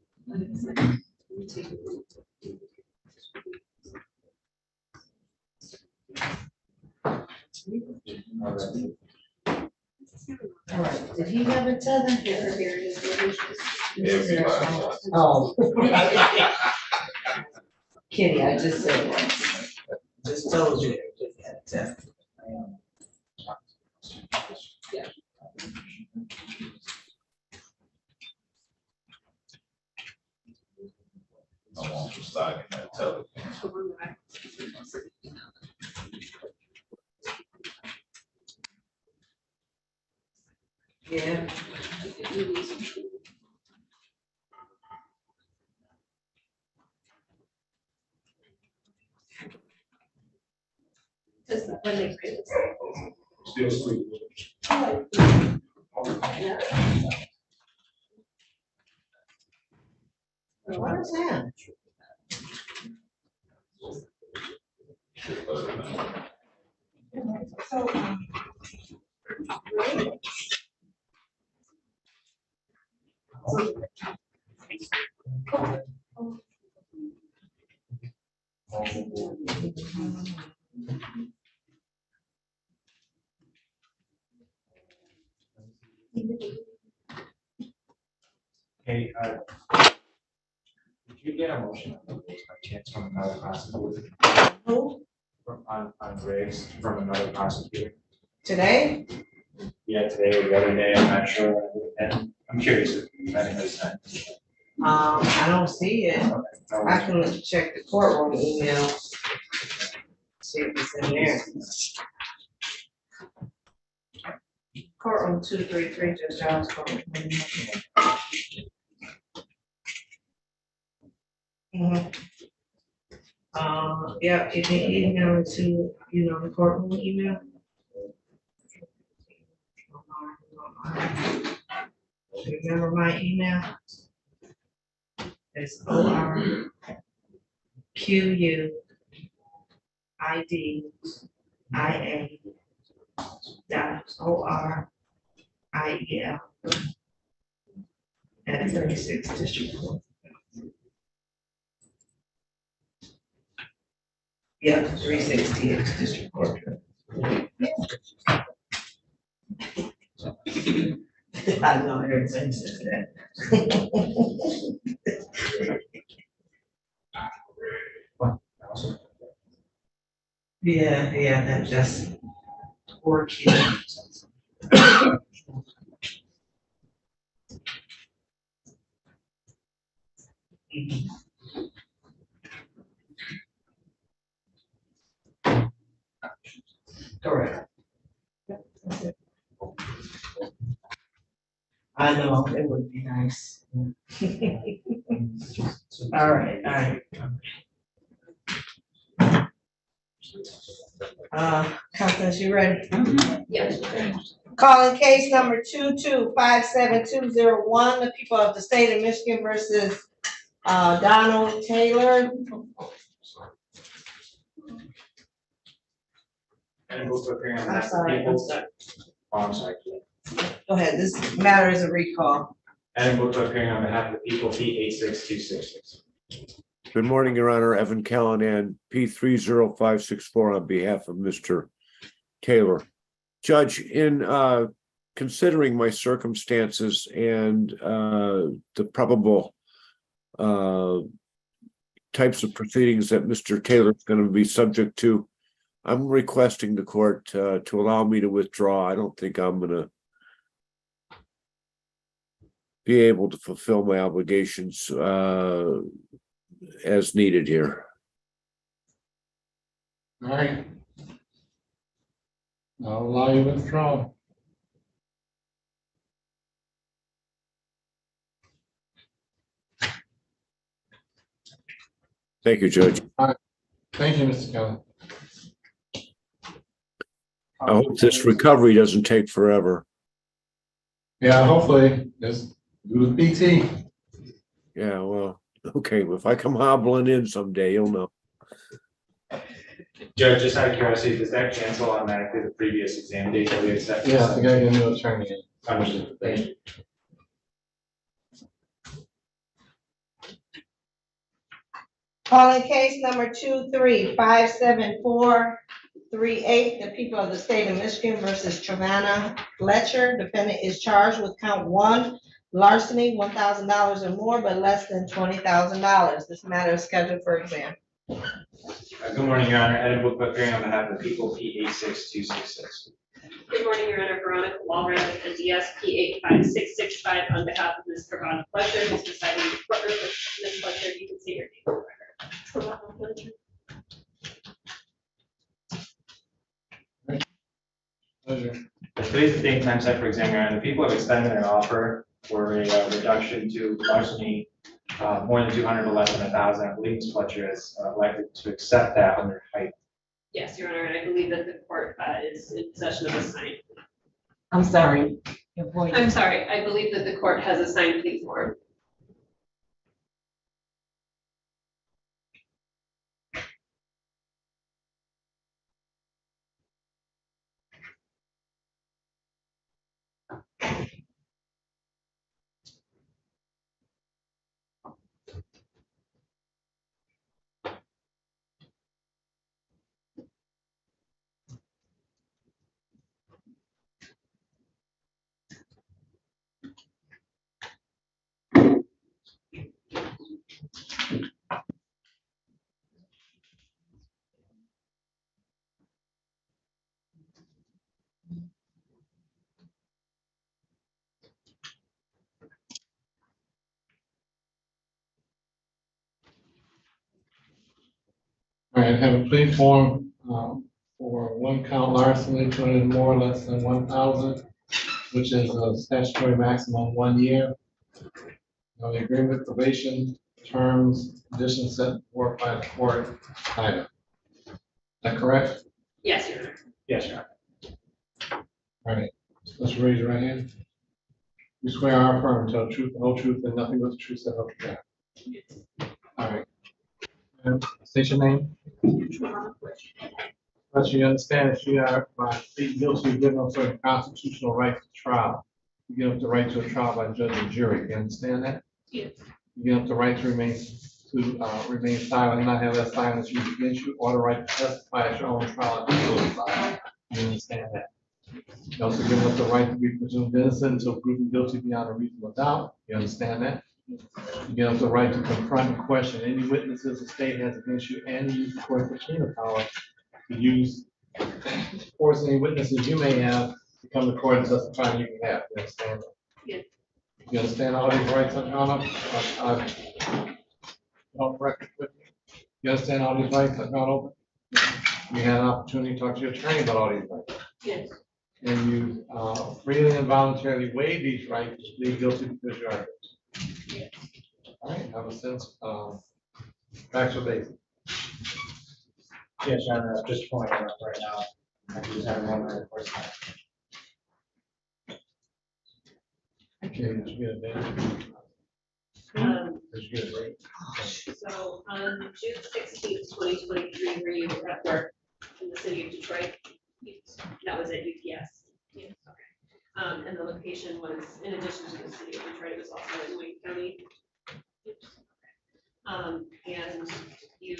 All right, did he have a tether? Oh. Kitty, I just said that. Just told you. I want to start in that teller. Yeah. Still sweet. What is that? Hey, did you get a motion by chance from another prosecutor? Who? On Griggs from another prosecutor? Today? Yeah, today or the other day, I'm not sure, and I'm curious if anybody's sent. I don't see it. I can check the courtroom email. See if it's in there. Courtroom 233, Judge Giles. Yeah, you can email it to, the courtroom email. Remember my email? It's ORQUIDIA.ORIEL at 36 District Court. Yeah, 368 District Court. I know everybody says that. Yeah, that just works here. Correct. I know, it would be nice. All right. Constance, you ready? Yes. Calling case number 2257201, the people of the state of Michigan versus Donald Taylor. And move to appearing on I'm behalf of the sorry, people. I'm sorry. Oh, I'm sorry. Go ahead, this matter is a recall. And move to appearing on behalf of the people, P 86266. Good morning, Your Honor. Evan Callahan, P 30564 on behalf of Mr. Taylor. Judge, in considering my circumstances and the probable types of proceedings that Mr. Taylor is going to be subject to, I'm requesting the court to allow me to withdraw. I don't think I'm going to be able to fulfill my obligations as needed here. All right. I'll allow you to withdraw. Thank you, Judge. Thank you, Mr. Kelly. I hope this recovery doesn't take forever. Yeah, hopefully, just do the PT. Yeah, well, okay. If I come hobbling in someday, you'll know. Judge, just out of curiosity, does that cancel automatically the previous exam date that we accepted? Yeah, I think I get a new attorney in. Understood. Thank you. Calling case number 2357438, the people of the state of Michigan versus Trevana Fletcher. Defendant is charged with count 1, larceny, $1,000 or more, but less than $20,000. This matter is scheduled for exam. Good morning, Your Honor. Ed Book appearing on behalf of the people, P 86266. Good morning, Your Honor. Veronica Walrath, and DSP 85665 on behalf of Ms. Trevana Fletcher, who's deciding to partner with Ms. Fletcher. You can see your name on the record. Trevana Fletcher. Pleasure. Today's the date and time set for exam, Your Honor. The people have extended an offer for a reduction to larceny more than 200 but less than 1,000. I believe Ms. Fletcher is elected to accept that under height. Yes, Your Honor, and I believe that the court is in possession of a sign. I'm sorry. Your voice. I'm sorry, I believe that the court has a signed plea form. All right, have a plea form for 1 count larceny, 200 more, less than 1,000, which is a statutory maximum 1 year. The agreement, probation, terms, conditions set forth by the court item. Is that correct? Yes, Your Honor. Yes, Your Honor. All right, let's raise your right hand. You swear or affirm to tell the truth, the whole truth, and nothing but the truth, so help you God. All right. And state your name. But you understand that you are by pleading guilty, you give up certain constitutional rights to trial. You give up the right to a trial by judge and jury. You understand that? Yes. You give up the right to remain silent and not have that silence used against you, or the right to testify at your own trial and be silent. You understand that? You also give up the right to be presumed innocent until proven guilty beyond a reasonable doubt. You understand that? You give up the right to confront and question any witnesses the state has against you, and use the court subpoena power to use force any witnesses you may have to come to court and testify on your behalf. You understand that? Yes. You understand all these rights, Your Honor? On record with me. You understand all these rights I've gone over? You had an opportunity to talk to your attorney about all these rights. Yes. And you freely and voluntarily waive these rights to plead guilty because you are guilty. All right, have a sense of factual basis. Yes, Your Honor. Just pulling it up right now. I can just have one right first. Okay, let's get it there. So on June 16th, 2023, were you at work in the city of Detroit? Yes. That was at UPS? Yes. Okay. And the location was, in addition to the city of Detroit, it was also in Wayne County? Yes. Okay. And you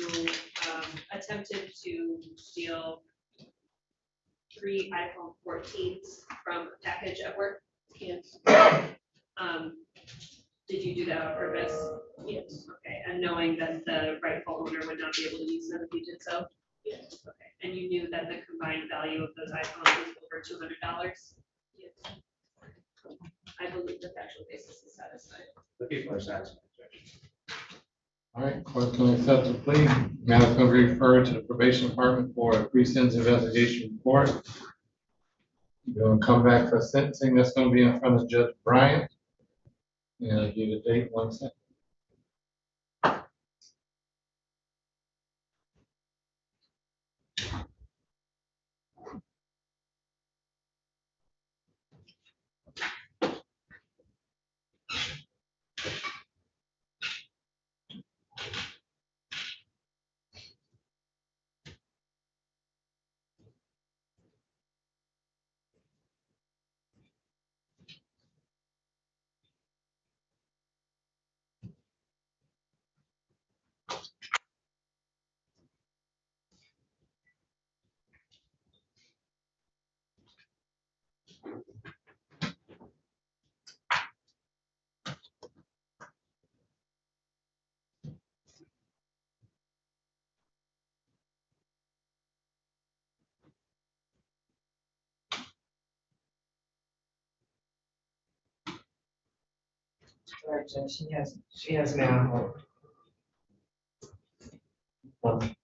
attempted to steal 3 iPhone 14s from a package at work? Yes. Did you do that on purpose? Yes. Okay, and knowing that the rightful owner would not be able to use them if you did so? Yes. Okay, and you knew that the combined value of those iPhones was over $200? Yes. I believe the factual basis is satisfied. The people are satisfied. All right, court's going to accept the plea. Now it's going to be referred to the probation department for a pre-sentence investigation report. You're going to come back for sentencing. That's going to be in front of Judge Bryant. And I'll give you the date 1 second. Right, Judge, she has now. Okay.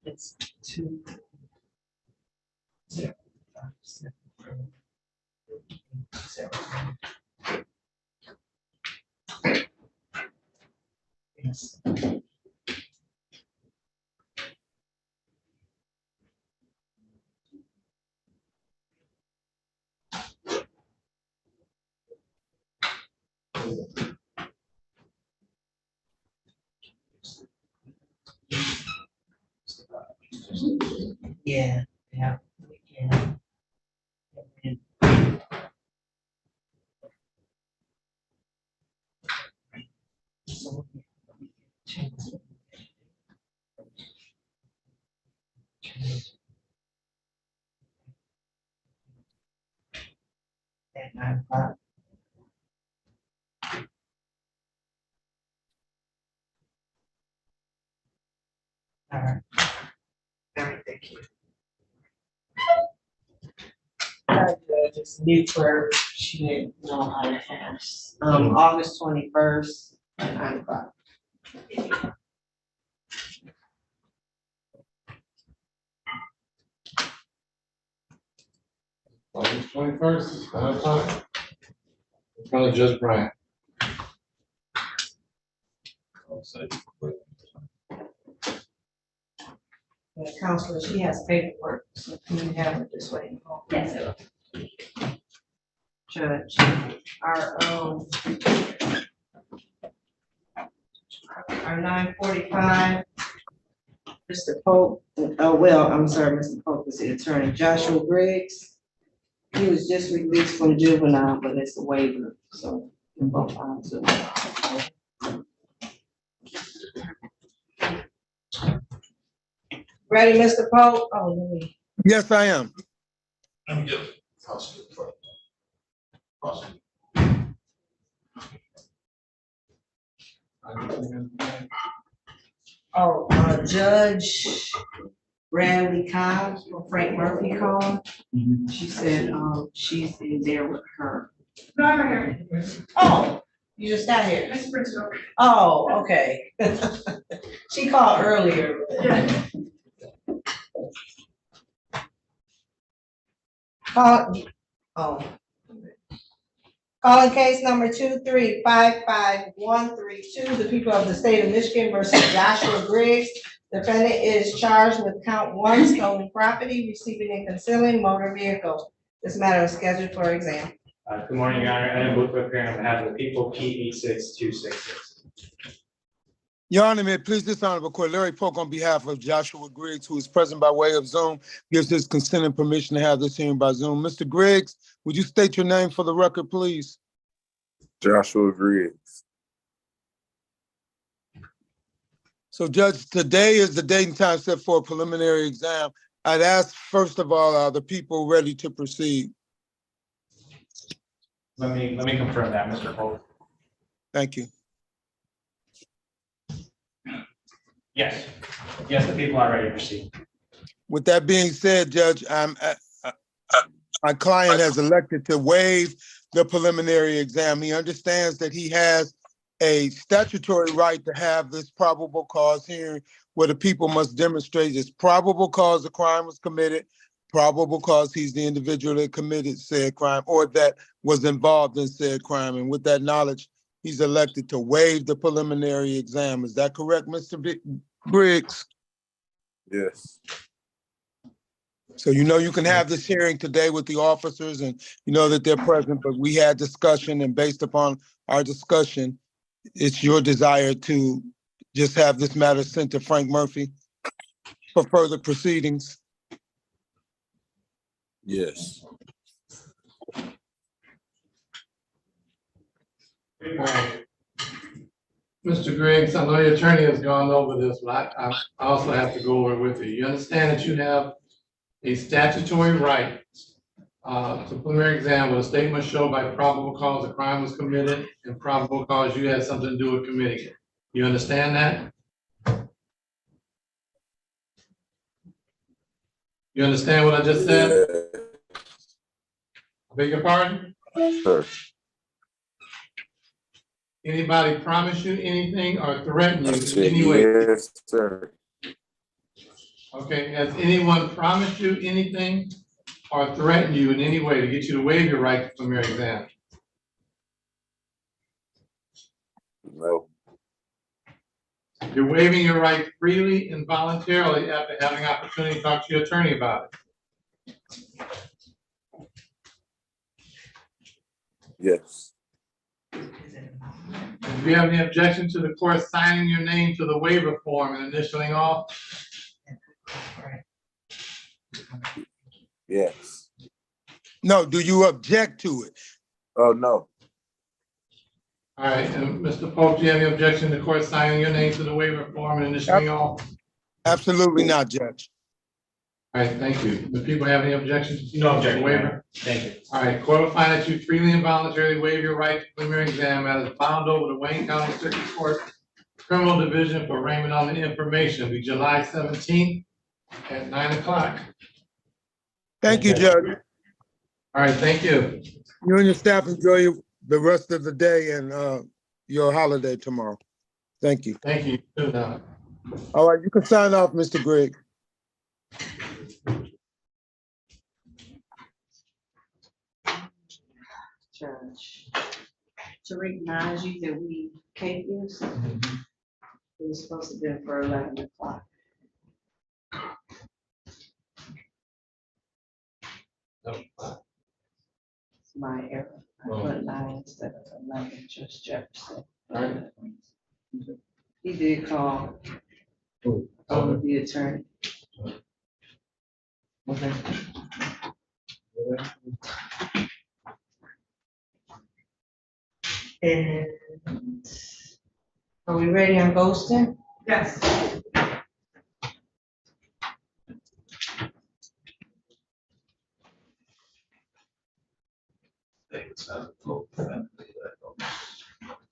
It's 2-0-5-7. Yes. Yeah, yeah, yeah. So, change at 9 o'clock. All right. All right, thank you. Just new clerk, she didn't know how to pass. August 21st at 9 o'clock. August 21st, 9 o'clock. In front of Judge Bryant. The counselor, she has paperwork, so can you have it this way? Yes, it will. Judge. Our 9:45. Mr. Pope, I'm sorry, Mr. Pope is the attorney. Joshua Griggs. He was just released from juvenile, but it's a waiver, so we're both on to. Ready, Mr. Pope? Oh, let me. Yes, I am. Let me get it. Prosecutor. Judge Bradley Cobbs from Frank Murphy called. She said, she's in there with her. No, I'm right here. Oh, you just got here. Miss Bristol. Oh, okay. She called earlier. Yeah. Calling case number 2355132, the people of the state of Michigan versus Joshua Griggs. Defendant is charged with count 1, stolen property, receiving and concealing motor vehicle. This matter is scheduled for exam. Good morning, Your Honor. I am Luke appearing on behalf of the people, P86266. Your Honor, may it please this honorable court, Larry Polk on behalf of Joshua Griggs, who is present by way of Zoom, gives his consent and permission to have this hearing by Zoom. Mr. Griggs, would you state your name for the record, please? Joshua Griggs. So, Judge, today is the date and time set for a preliminary exam. I'd ask, first of all, are the people ready to proceed? Let me confirm that, Mr. Polk. Thank you. Yes. Yes, the people are ready to proceed. With that being said, Judge, my client has elected to waive the preliminary exam. He understands that he has a statutory right to have this probable cause hearing where the people must demonstrate it's probable cause the crime was committed, probable cause he's the individual that committed said crime or that was involved in said crime. And with that knowledge, he's elected to waive the preliminary exam. Is that correct, Mr. Griggs? Yes. So you know you can have this hearing today with the officers and you know that they're present, but we had discussion and based upon our discussion, it's your desire to just have this matter sent to Frank Murphy for further proceedings. Yes. Mr. Griggs, I know your attorney has gone over this, but I also have to go over it with you. You understand that you have a statutory right to preliminary exam with a statement show by probable cause a crime was committed and probable cause you had something to do with committing it. You understand that? You understand what I just said? I beg your pardon? Sir. Anybody promise you anything or threaten you in any way? Yes, sir. Okay, has anyone promised you anything or threatened you in any way to get you to waive your right to preliminary exam? No. You're waiving your right freely and voluntarily after having opportunity to talk to your attorney about it. Yes. Do you have any objection to the court signing your name to the waiver form and initialing off? Yes. No, do you object to it? Oh, no. All right, and Mr. Pope, do you have any objection to the court signing your name to the waiver form and initialing off? Absolutely not, Judge. All right, thank you. Do people have any objections? No objection, to the waiver? Waiver. Thank you. All right, court will find that you freely and voluntarily waive your right to preliminary exam as bound over the Wayne County Circuit Court Criminal Division for arraignment on the information, be July 17th at 9 o'clock. Thank you, Judge. All right, thank you. You and your staff enjoy the rest of the day and your holiday tomorrow. Thank you. Thank you. All right, you can sign off, Mr. Griggs. Judge, to recognize you that we can't use, it was supposed to be for 11 o'clock. It's my error. I put 9 instead of 11, just Jefferson. Alright. He did call Who? the attorney. Okay. And are we ready on Ghostin? Yes.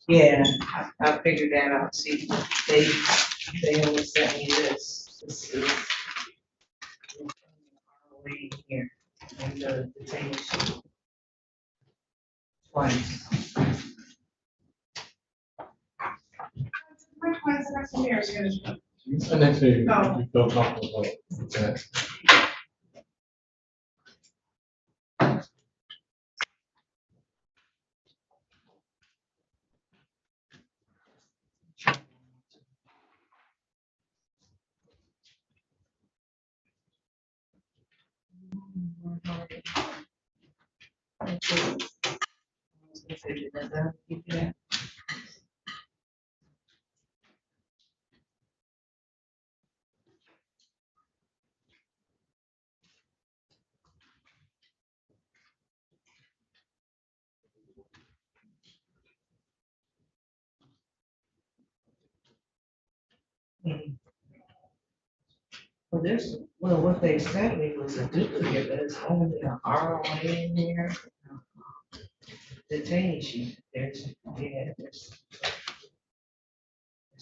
Yeah, I figured that out. See, they only sent me this. This is way here in the detention. Twice. My client's the next year is gonna. And next week, No. you feel comfortable with that. Well, what they sent me was a duplicate, but it's only an ROA in here. Detainee sheet, there's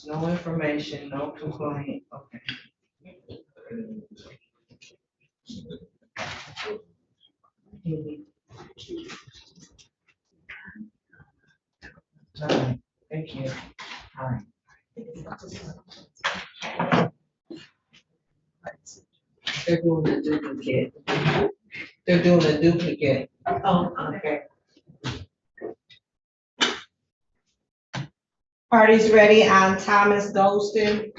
no information, no complaint, okay. All right, thank you. All right. They're doing a duplicate. They're doing a duplicate. Oh, okay. Parties ready on Thomas Golston.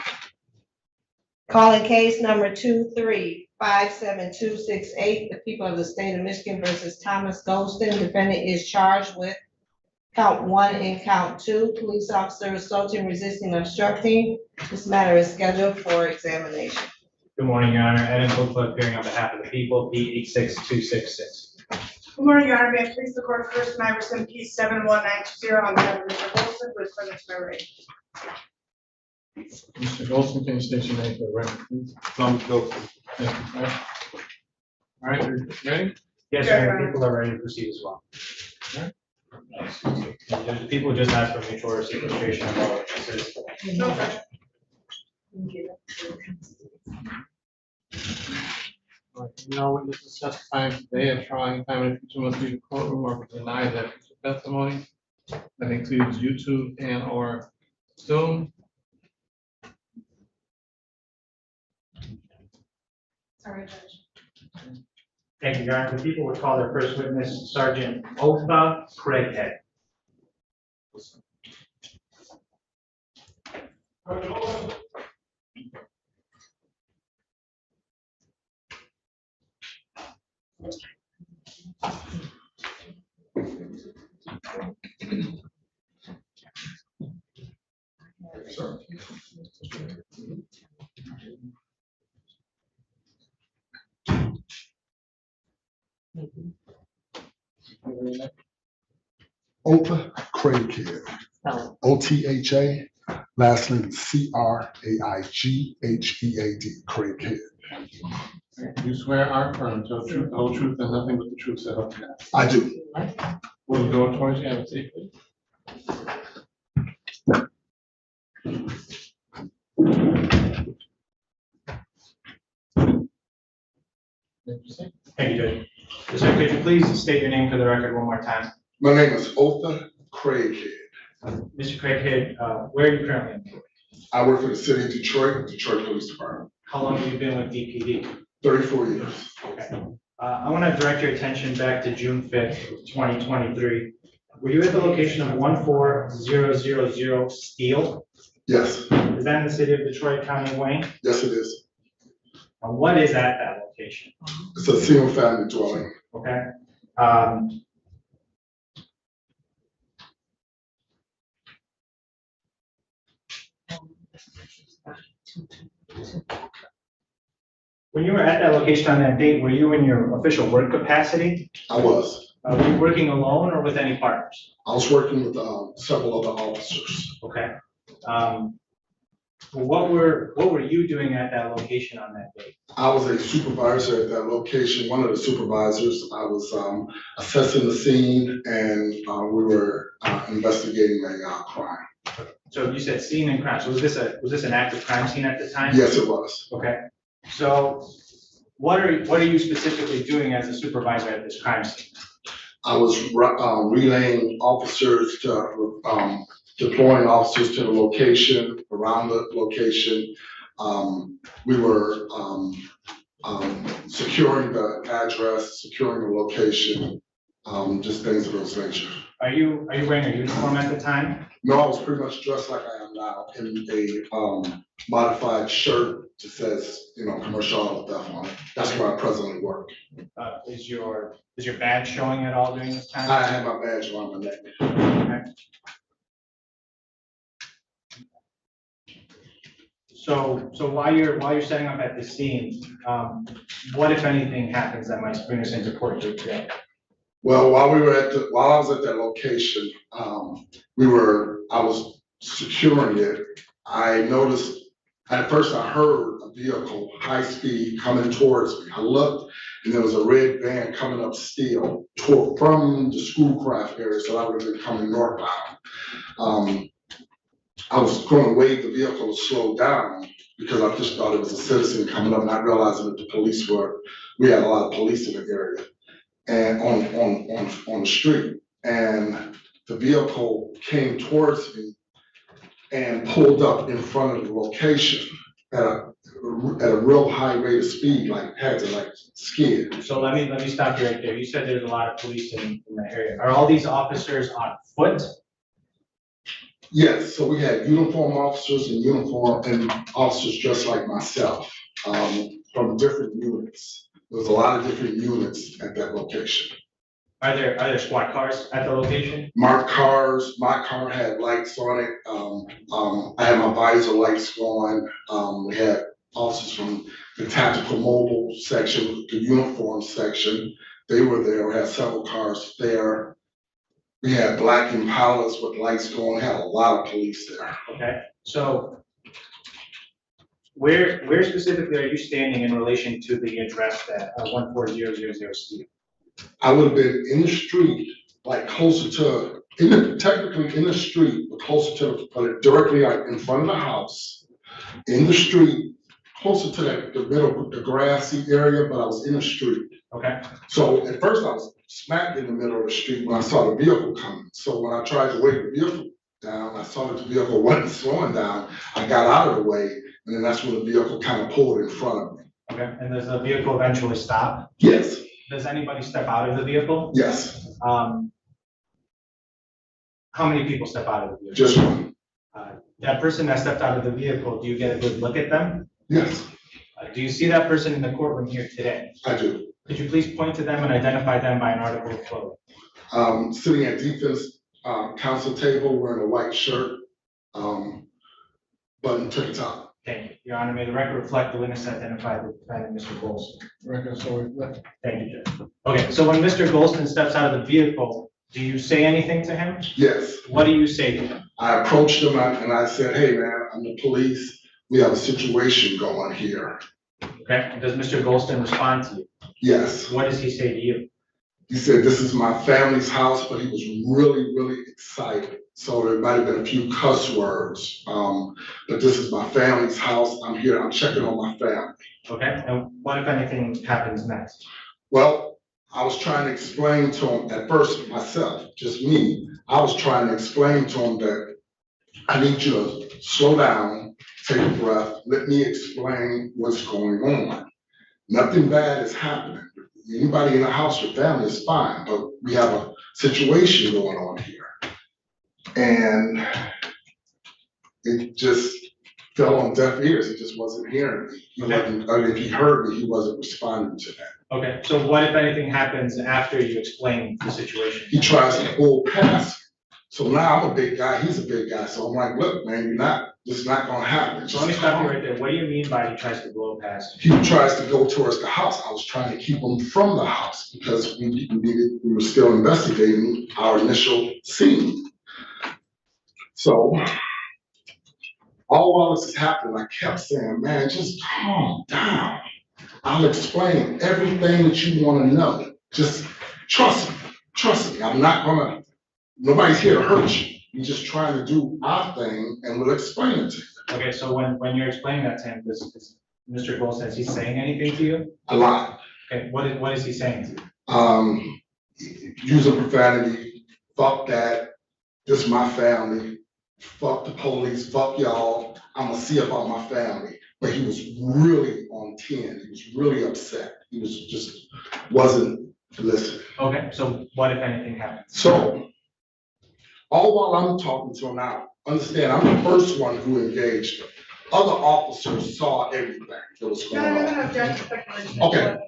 Calling case number 2357268, the people of the state of Michigan versus Thomas Golston. Defendant is charged with count 1 and count 2. Police officer assaulting, resisting, obstructing. This matter is scheduled for examination. Good morning, Your Honor. Adam Copeland appearing on behalf of the people, P 86266. Good morning, Your Honor. May I please the court first, Iverson, P 71920 on behalf of Mr. Wilson, who is present to my right. Mr. Golson, can you state your name for the record, please? Thomas Golson. Thank you, sir. All right, you ready? Yes, Your Honor. People are ready to proceed as well. The people just asked for mutual sequestration of all witnesses. All right, no witnesses testifying today at trial anytime in the future must leave the courtroom or deny that testimony. That includes YouTube and or Zoom. Sorry, Judge. Thank you, Your Honor. The people would call their first witness, Sergeant Otha Craighead. Otha Craighead, OTHA, last name CRAIGHEAD, Craighead. You swear or affirm to tell the truth, the whole truth, and nothing but the truth, so help you God. I do. Will you go towards you, have a seat, please? Thank you, Judge. Sir, could you please state your name for the record one more time? My name is Otha Craighead. Mr. Craighead, where are you currently employed? I work for the city of Detroit, Detroit Police Department. How long have you been with DPD? 34 years. Okay. I want to direct your attention back to June 5th, 2023. Were you at the location of 14000 Steel? Yes. Is that in the city of Detroit, County of Wayne? Yes, it is. What is at that location? It's a single family dwelling. Okay. When you were at that location on that date, were you in your official work capacity? I was. Were you working alone or with any partners? I was working with several other officers. Okay. What were you doing at that location on that date? I was a supervisor at that location, one of the supervisors. I was assessing the scene and we were investigating a crime. So you said scene and crime. So was this an active crime scene at the time? Yes, it was. Okay. So what are you specifically doing as a supervisor at this crime scene? I was relaying officers to deploying officers to the location, around the location. We were securing the address, securing the location, just things of those nature. Are you wearing a uniform at the time? No, I was pretty much dressed like I am now in a modified shirt that says, commercial auto theft on it. That's where I presently work. Is your badge showing at all during this time? I have my badge around my neck. Okay. So while you're setting up at the scene, what if anything happens that might bring us into court here today? Well, while I was at that location, I was securing it. I noticed, at first I heard a vehicle, high speed, coming towards me. I looked and there was a red van coming up still from the Schoolcraft area, so I would have been coming northbound. I was going to wave the vehicle to slow down because I just thought it was a citizen coming up, not realizing that we had a lot of police in the area and on the street. And the vehicle came towards me and pulled up in front of the location at a real high rate of speed, had to skid. So let me stop you right there. You said there's a lot of police in the area. Are all these officers on foot? Yes, so we had uniform officers and officers just like myself, from different units. There was a lot of different units at that location. Are there SWAT cars at the location? Marked cars, my car had lights on it. I had my visor lights going. We had officers from the tactical mobile section, the uniform section. They were there. We had several cars there. We had black Impalas with lights going, had a lot of police there. Okay, so where specifically are you standing in relation to the address that 14000 Steve? I would have been in the street, closer to, technically in the street, but closer to, but directly in front of the house, in the street, closer to the middle, the grassy area, but I was in the street. Okay. So at first I was smack in the middle of the street when I saw the vehicle coming. So when I tried to wave the vehicle down, I saw that the vehicle wasn't slowing down. I got out of the way, and then that's when the vehicle kind of pulled in front of me. Okay, and does the vehicle eventually stop? Yes. Does anybody step out of the vehicle? Yes. How many people step out of the vehicle? Just one. That person that stepped out of the vehicle, do you get a good look at them? Yes. Do you see that person in the courtroom here today? I do. Could you please point to them and identify them by an article of clothing? Sitting at defense counsel table, wearing a white shirt, button to the top. Thank you. Your Honor, may the record reflect the witness identified the defendant, Mr. Golston. Record so reflect. Thank you, Judge. Okay, so when Mr. Golston steps out of the vehicle, do you say anything to him? Yes. What do you say to him? I approached him and I said, hey man, I'm the police. We have a situation going here. Okay, does Mr. Golston respond to you? Yes. What does he say to you? He said, this is my family's house, but he was really, really excited. So there might have been a few cuss words, but this is my family's house. I'm here, I'm checking on my family. Okay, and what if anything happens next? Well, I was trying to explain to him at first myself, just me. I was trying to explain to him that I need you to slow down, take a breath, let me explain what's going on. Nothing bad is happening. Anybody in the house or family is fine, but we have a situation going on here. And it just fell on deaf ears. He just wasn't hearing me. He wasn't, or if he heard me, he wasn't responding to that. Okay, so what if anything happens after you explain the situation? He tries to pull past So now I'm a big guy, he's a big guy, so I'm like, look, man, this is not gonna happen. So let me stop you right there. What do you mean by he tries to blow past? He tries to go towards the house. I was trying to keep him from the house because we were still investigating our initial scene. So all while this is happening, I kept saying, man, just calm down. I'll explain everything that you want to know. Just trust me. Trust me. Nobody's here to hurt you. We're just trying to do our thing and we'll explain it to you. Okay, so when you're explaining that to him, does Mr. Gold says he's saying anything to you? A lot. Okay, what is he saying to you? Using profanity, fuck that, this is my family, fuck the police, fuck y'all, I'm gonna see about my family. But he was really on 10, he was really upset. He was wasn't listening. Okay, so what if anything happened? So, all while I'm talking to him now, understand, I'm the first one who engaged him. Other officers saw everything that was going on. Okay.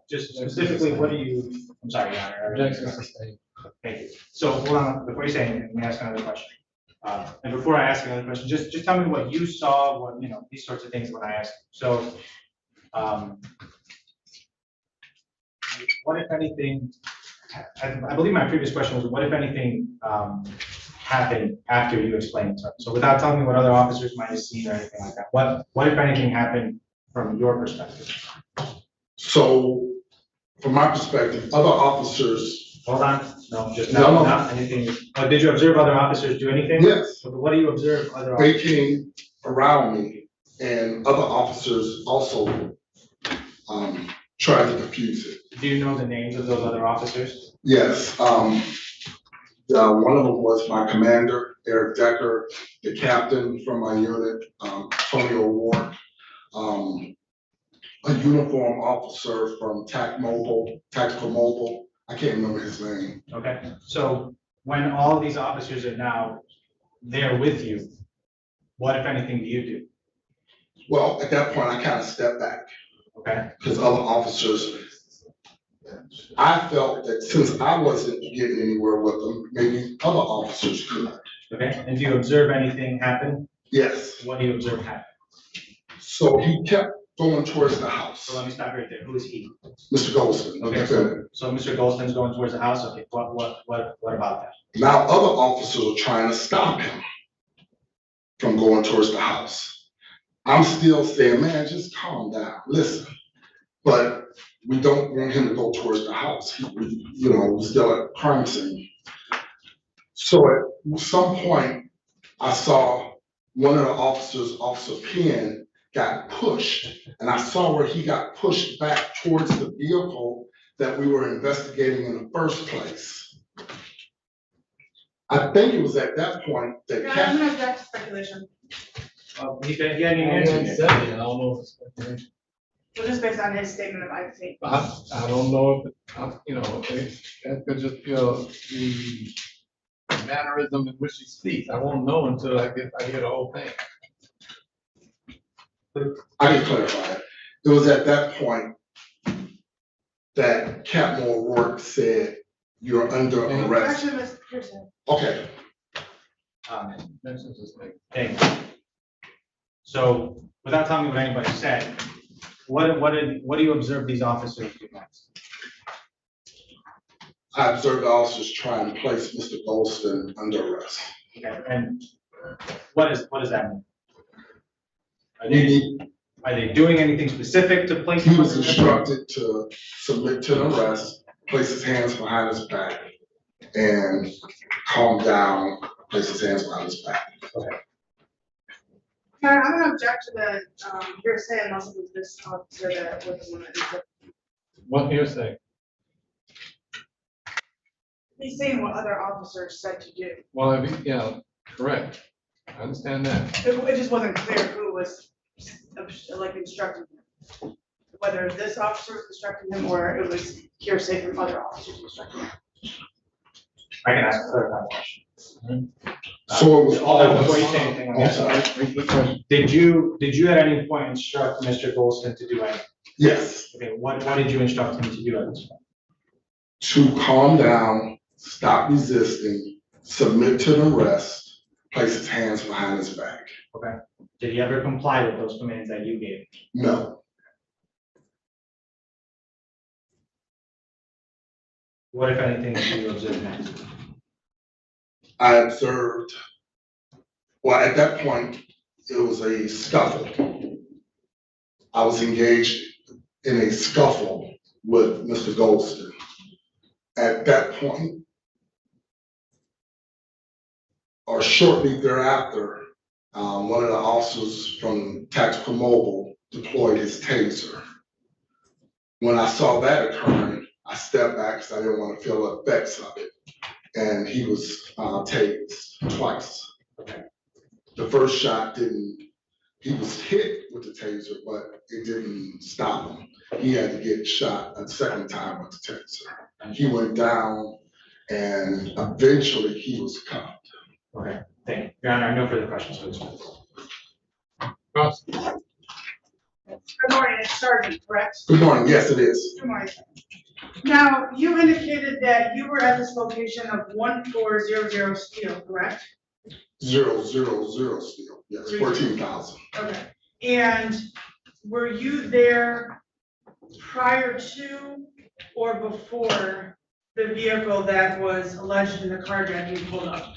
Just specifically, what do you, I'm sorry, Your Honor. Objection sustained. Thank you. So hold on, before you say anything, let me ask another question. And before I ask another question, just tell me what you saw, what, these sorts of things when I ask. So, what if anything, I believe my previous question was, what if anything happened after you explained it? So without telling me what other officers might have seen or anything like that, what if anything happened from your perspective? So, from my perspective, other officers. Hold on, no, just not anything. Did you observe other officers do anything? Yes. What do you observe other They officers? came around me and other officers also tried to defuse it. Do you know the names of those other officers? Yes, one of them was my commander, Eric Decker, the captain from my unit, Tony O'Rourke, a uniform officer from Tactical Mobile, I can't remember his name. Okay, so when all of these officers are now there with you, what if anything do you do? Well, at that point, I kind of stepped back. Okay. Because other officers, I felt that since I wasn't getting anywhere with them, maybe other officers could. Okay, and do you observe anything happen? Yes. What do you observe happen? So he kept going towards the house. So let me stop right there. Who is he? Mr. Goldston. Okay, so Mr. Goldston's going towards the house. Okay, what about that? Now other officers are trying to stop him from going towards the house. I'm still saying, man, just calm down, listen. But we don't want him to go towards the house. We're still at crime scene. So at some point, I saw one of the officers, Officer Penn, got pushed. And I saw where he got pushed back towards the vehicle that we were investigating in the first place. I think it was at that point that I'm gonna object to speculation. He hadn't even answered yet. I don't know. So just based on his statement of I think. I don't know if, that could just be the mannerism in which he speaks. I won't know until I hear the whole thing. I can clarify it. It was at that point that Captain O'Rourke said, "You're under arrest." Okay. Thank you. So without telling me what anybody said, what do you observe these officers do next? I observed the officers trying to place Mr. Goldston under arrest. Okay, and what does that mean? Are they doing anything specific to place him? He was instructed to submit to the arrest, place his hands behind his back, and calm down, place his hands behind his back. Okay. Karen, I'm gonna object to the hearsay unless it was this officer that was the one that did it. What hearsay? He's saying what other officers said to do. Well, yeah, correct. I understand that. It just wasn't clear who was like instructing him. Whether this officer was instructing him or it was hearsay from other officers instructing him. I can ask a clarifying question. So it was all before you say anything. I'm sorry. Did you at any point instruct Mr. Goldston to do anything? Yes. Okay, what did you instruct him to do at this point? To calm down, stop resisting, submit to the arrest, place his hands behind his back. Okay. Did he ever comply with those commands that you gave? No. What, if anything, did you observe next? I observed, well, at that point, it was a scuffle. I was engaged in a scuffle with Mr. Goldston. At that point, or shortly thereafter, one of the officers from Tactical Mobile deployed his taser. When I saw that occurring, I stepped back because I didn't want to feel the effects of it. And he was tased twice. The first shot he was hit with the taser, but it didn't stop him. He had to get shot a second time with the taser. He went down and eventually he was cuffed. Okay, thank you. Your Honor, I have no further questions for this witness. Good morning, it's Sergeant, correct? Good morning, yes, it is. Good morning. Now, you indicated that you were at this location of 1400 Steel, correct? 000 still, yes, 14,000. Okay, and were you there prior to or before the vehicle that was alleged in the carjacking pulled up?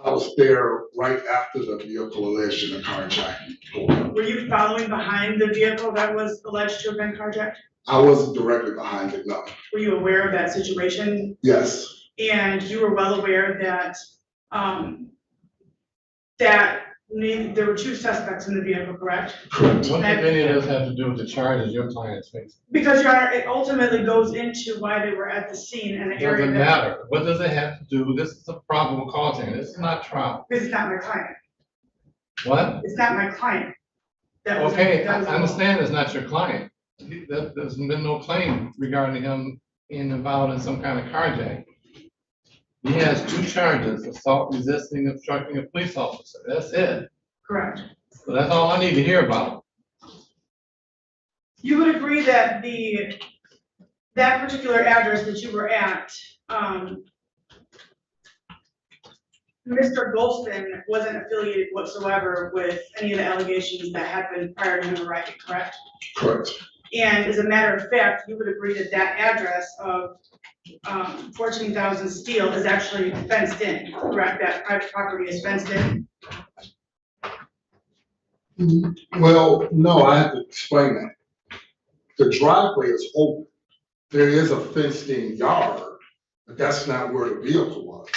I was there right after the vehicle alleged in the carjacking. Were you following behind the vehicle that was alleged to have been carjacked? I wasn't directly behind it, no. Were you aware of that situation? Yes. And you were well aware that there were two suspects in the vehicle, correct? Correct. What if any of this has to do with the charges your client's facing? Because, Your Honor, it ultimately goes into why they were at the scene and the area. Doesn't matter. What does it have to do? This is a probable cause hearing. This is not trial. This is not my client. What? It's not my client. Okay, I understand it's not your client. There's been no claim regarding him being involved in some kind of carjacking. He has two charges: assault, resisting, obstructing a police officer. That's it. Correct. So that's all I need to hear about. You would agree that that particular address that you were at, Mr. Golston wasn't affiliated whatsoever with any of the allegations that happened prior to him arriving, correct? Correct. And as a matter of fact, you would agree that that address of 14,000 Steel is actually fenced in, correct? That private property is fenced in? Well, no, I have to explain that. The driveway is open. There is a fenced-in yard, but that's not where the vehicle was.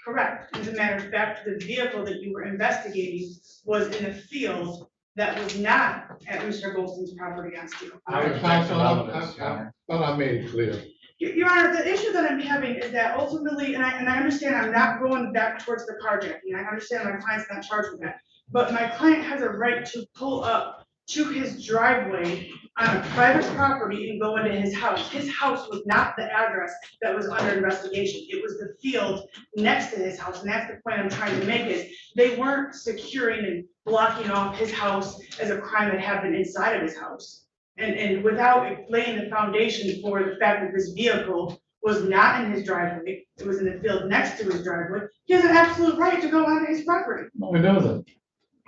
Correct. As a matter of fact, the vehicle that you were investigating was in a field that was not at Mr. Golston's property on Steel. I thought I made it clear. Your Honor, the issue that I'm having is that ultimately, and I understand I'm not going back towards the carjacking. I understand my client's not charged with that. But my client has a right to pull up to his driveway on a private property and go into his house. His house was not the address that was under investigation. It was the field next to his house. And that's the point I'm trying to make is they weren't securing and blocking off his house as a crime that happened inside of his house. And without laying the foundation for the fact that this vehicle was not in his driveway, it was in the field next to his driveway, he has an absolute right to go onto his property. No, he doesn't.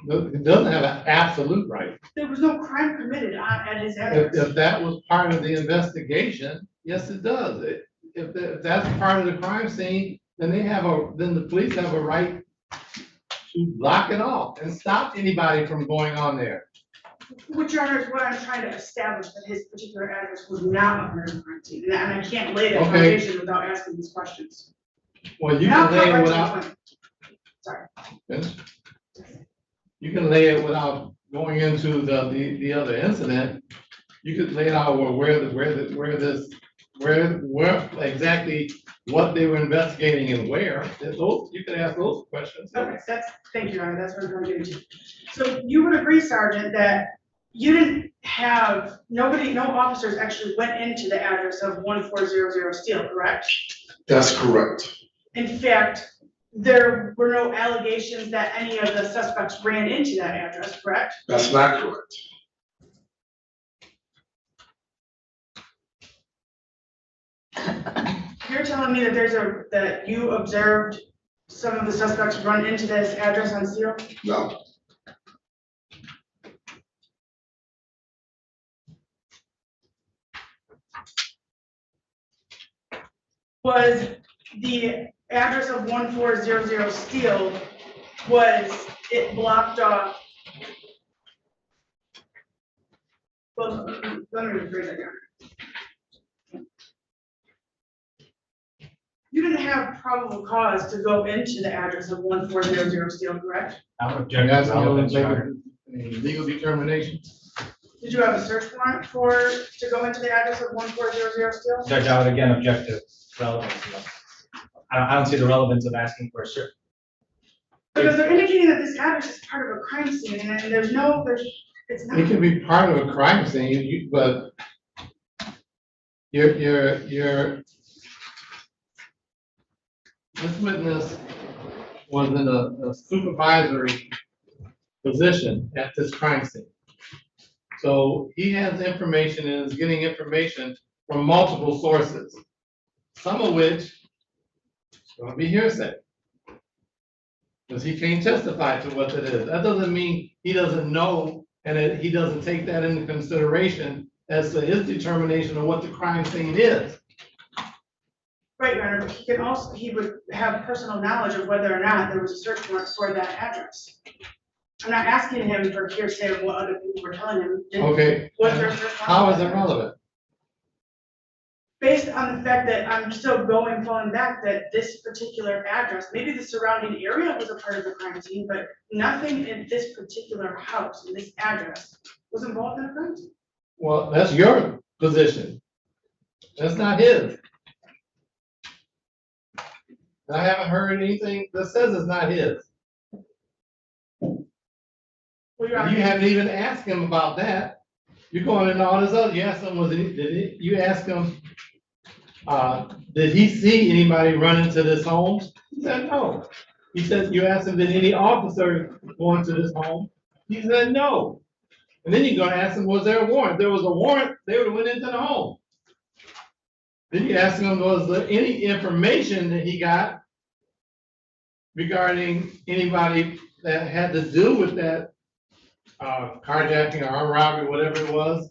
It doesn't have an absolute right. There was no crime committed at his address. If that was part of the investigation, yes, it does. If that's part of the crime scene, then the police have a right to block it off and stop anybody from going on there. Which, Your Honor, is what I'm trying to establish, that his particular address was not a murder crime scene. And I can't lay that foundation without asking these questions. Well, you Now, can lay come it back to without. the point. Sorry. Finish. You can lay it without going into the other incident. You could lay it out where exactly what they were investigating and where. You could ask those questions. Okay, thank you, Your Honor, that's what I'm trying to get into. So you would agree, Sergeant, that you didn't have, no officers actually went into the address of 1400 Steel, correct? That's correct. In fact, there were no allegations that any of the suspects ran into that address, correct? That's not correct. you're telling me that that you observed some of the suspects run into this address on Steel? No, Was the address of 1400 Steel, was it blocked off? Well, let me rephrase that again. You didn't have probable cause to go into the address of 1400 Steel, correct? I would You object guys to want relevance, to Your make Honor. a legal determination? Did you have a search warrant to go into the address of 1400 Steel? Judge, I would again object to relevance. I don't see the relevance of asking for a search. Because they're indicating that this address is part of a crime scene, and it's not. It can be part of a crime scene, but this witness was in a supervisory position at this crime scene. So he has information and is getting information from multiple sources, some of which is going to be hearsay. Because he can't testify to what it is. That doesn't mean he doesn't know and that he doesn't take that into consideration as to his determination of what the crime scene is. Right, Your Honor, but he would have personal knowledge of whether or not there was a search warrant for that address. I'm not asking him for hearsay of what other people were telling him. Okay, Was there a search warrant? how is it relevant? Based on the fact that I'm still falling back, that this particular address, maybe the surrounding area was a part of the crime scene, but nothing in this particular house, in this address, was involved in a crime scene. Well, that's your position. That's not his. I haven't heard anything that says it's not his. Well, Your Honor, You haven't even asked him about that. You're going into all this other, you asked him, you asked him, did he see anybody run into this home? He said no. He said, you asked him, did any officer go into this home? He said no. And then you're gonna ask him, was there a warrant? If there was a warrant, they would have went into the home. Then you ask him, was there any information that he got regarding anybody that had to do with that carjacking or armed robbery, whatever it was,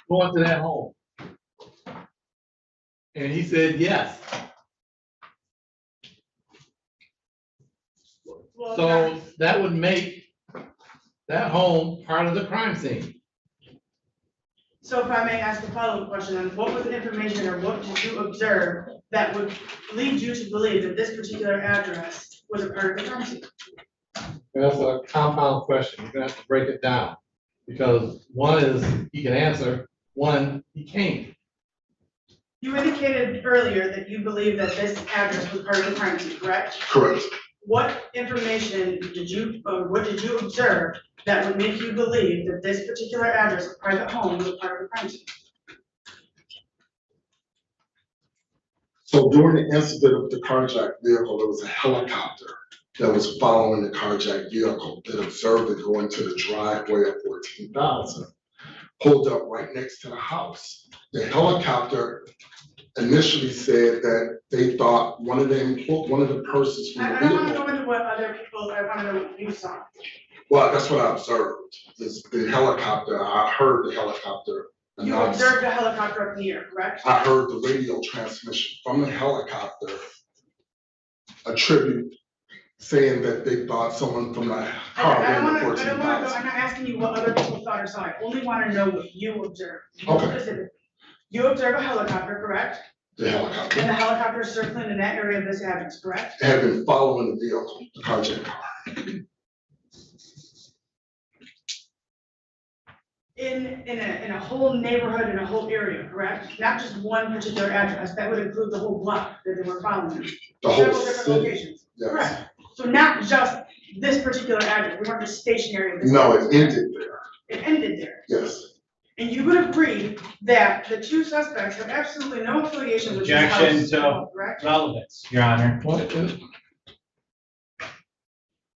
going to that home? And he said yes. well, So that would make that home part of the crime scene. So if I may ask a follow-up question, then what was the information or what did you observe that would lead you to believe that this particular address was a part of the crime scene? That's a compound question. You're gonna have to break it down. Because one is he can answer, one he can't. You indicated earlier that you believe that this address was part of the crime scene, correct? correct. What information did you, or what did you observe that would make you believe that this particular address, a private home, was part of the crime scene? So during the incident of the carjacked vehicle, there was a helicopter that was following the carjacked vehicle that observed it go into the driveway of 14,000, pulled up right next to the house. The helicopter initially said that they thought one of the persons from the I don't want to vehicle. go into what other people, I want to know what you saw. Well, that's what I observed, is the helicopter, I heard the helicopter You announce. observed a helicopter up in the air, correct? I heard the radio transmission from the helicopter attribute saying that they thought someone from the car I ran don't the want to, I don't want to, 14,000. I'm not asking you what other people thought or saw, I only want to know what you observed. You Okay. specifically. You observed a helicopter, correct? The helicopter. And the helicopter is circling in that area of this address, correct? They had been following the vehicle, the carjacked car. In a whole neighborhood, in a whole area, correct? Not just one particular address, that would include the whole block that they were following. The whole Several different city, locations. yes. Correct. So not just this particular address, we weren't just stationary in this. No, address. it ended there, It ended there. yes. And you would agree that the two suspects have absolutely no affiliation with this Objection house, to correct? relevance, Your Honor.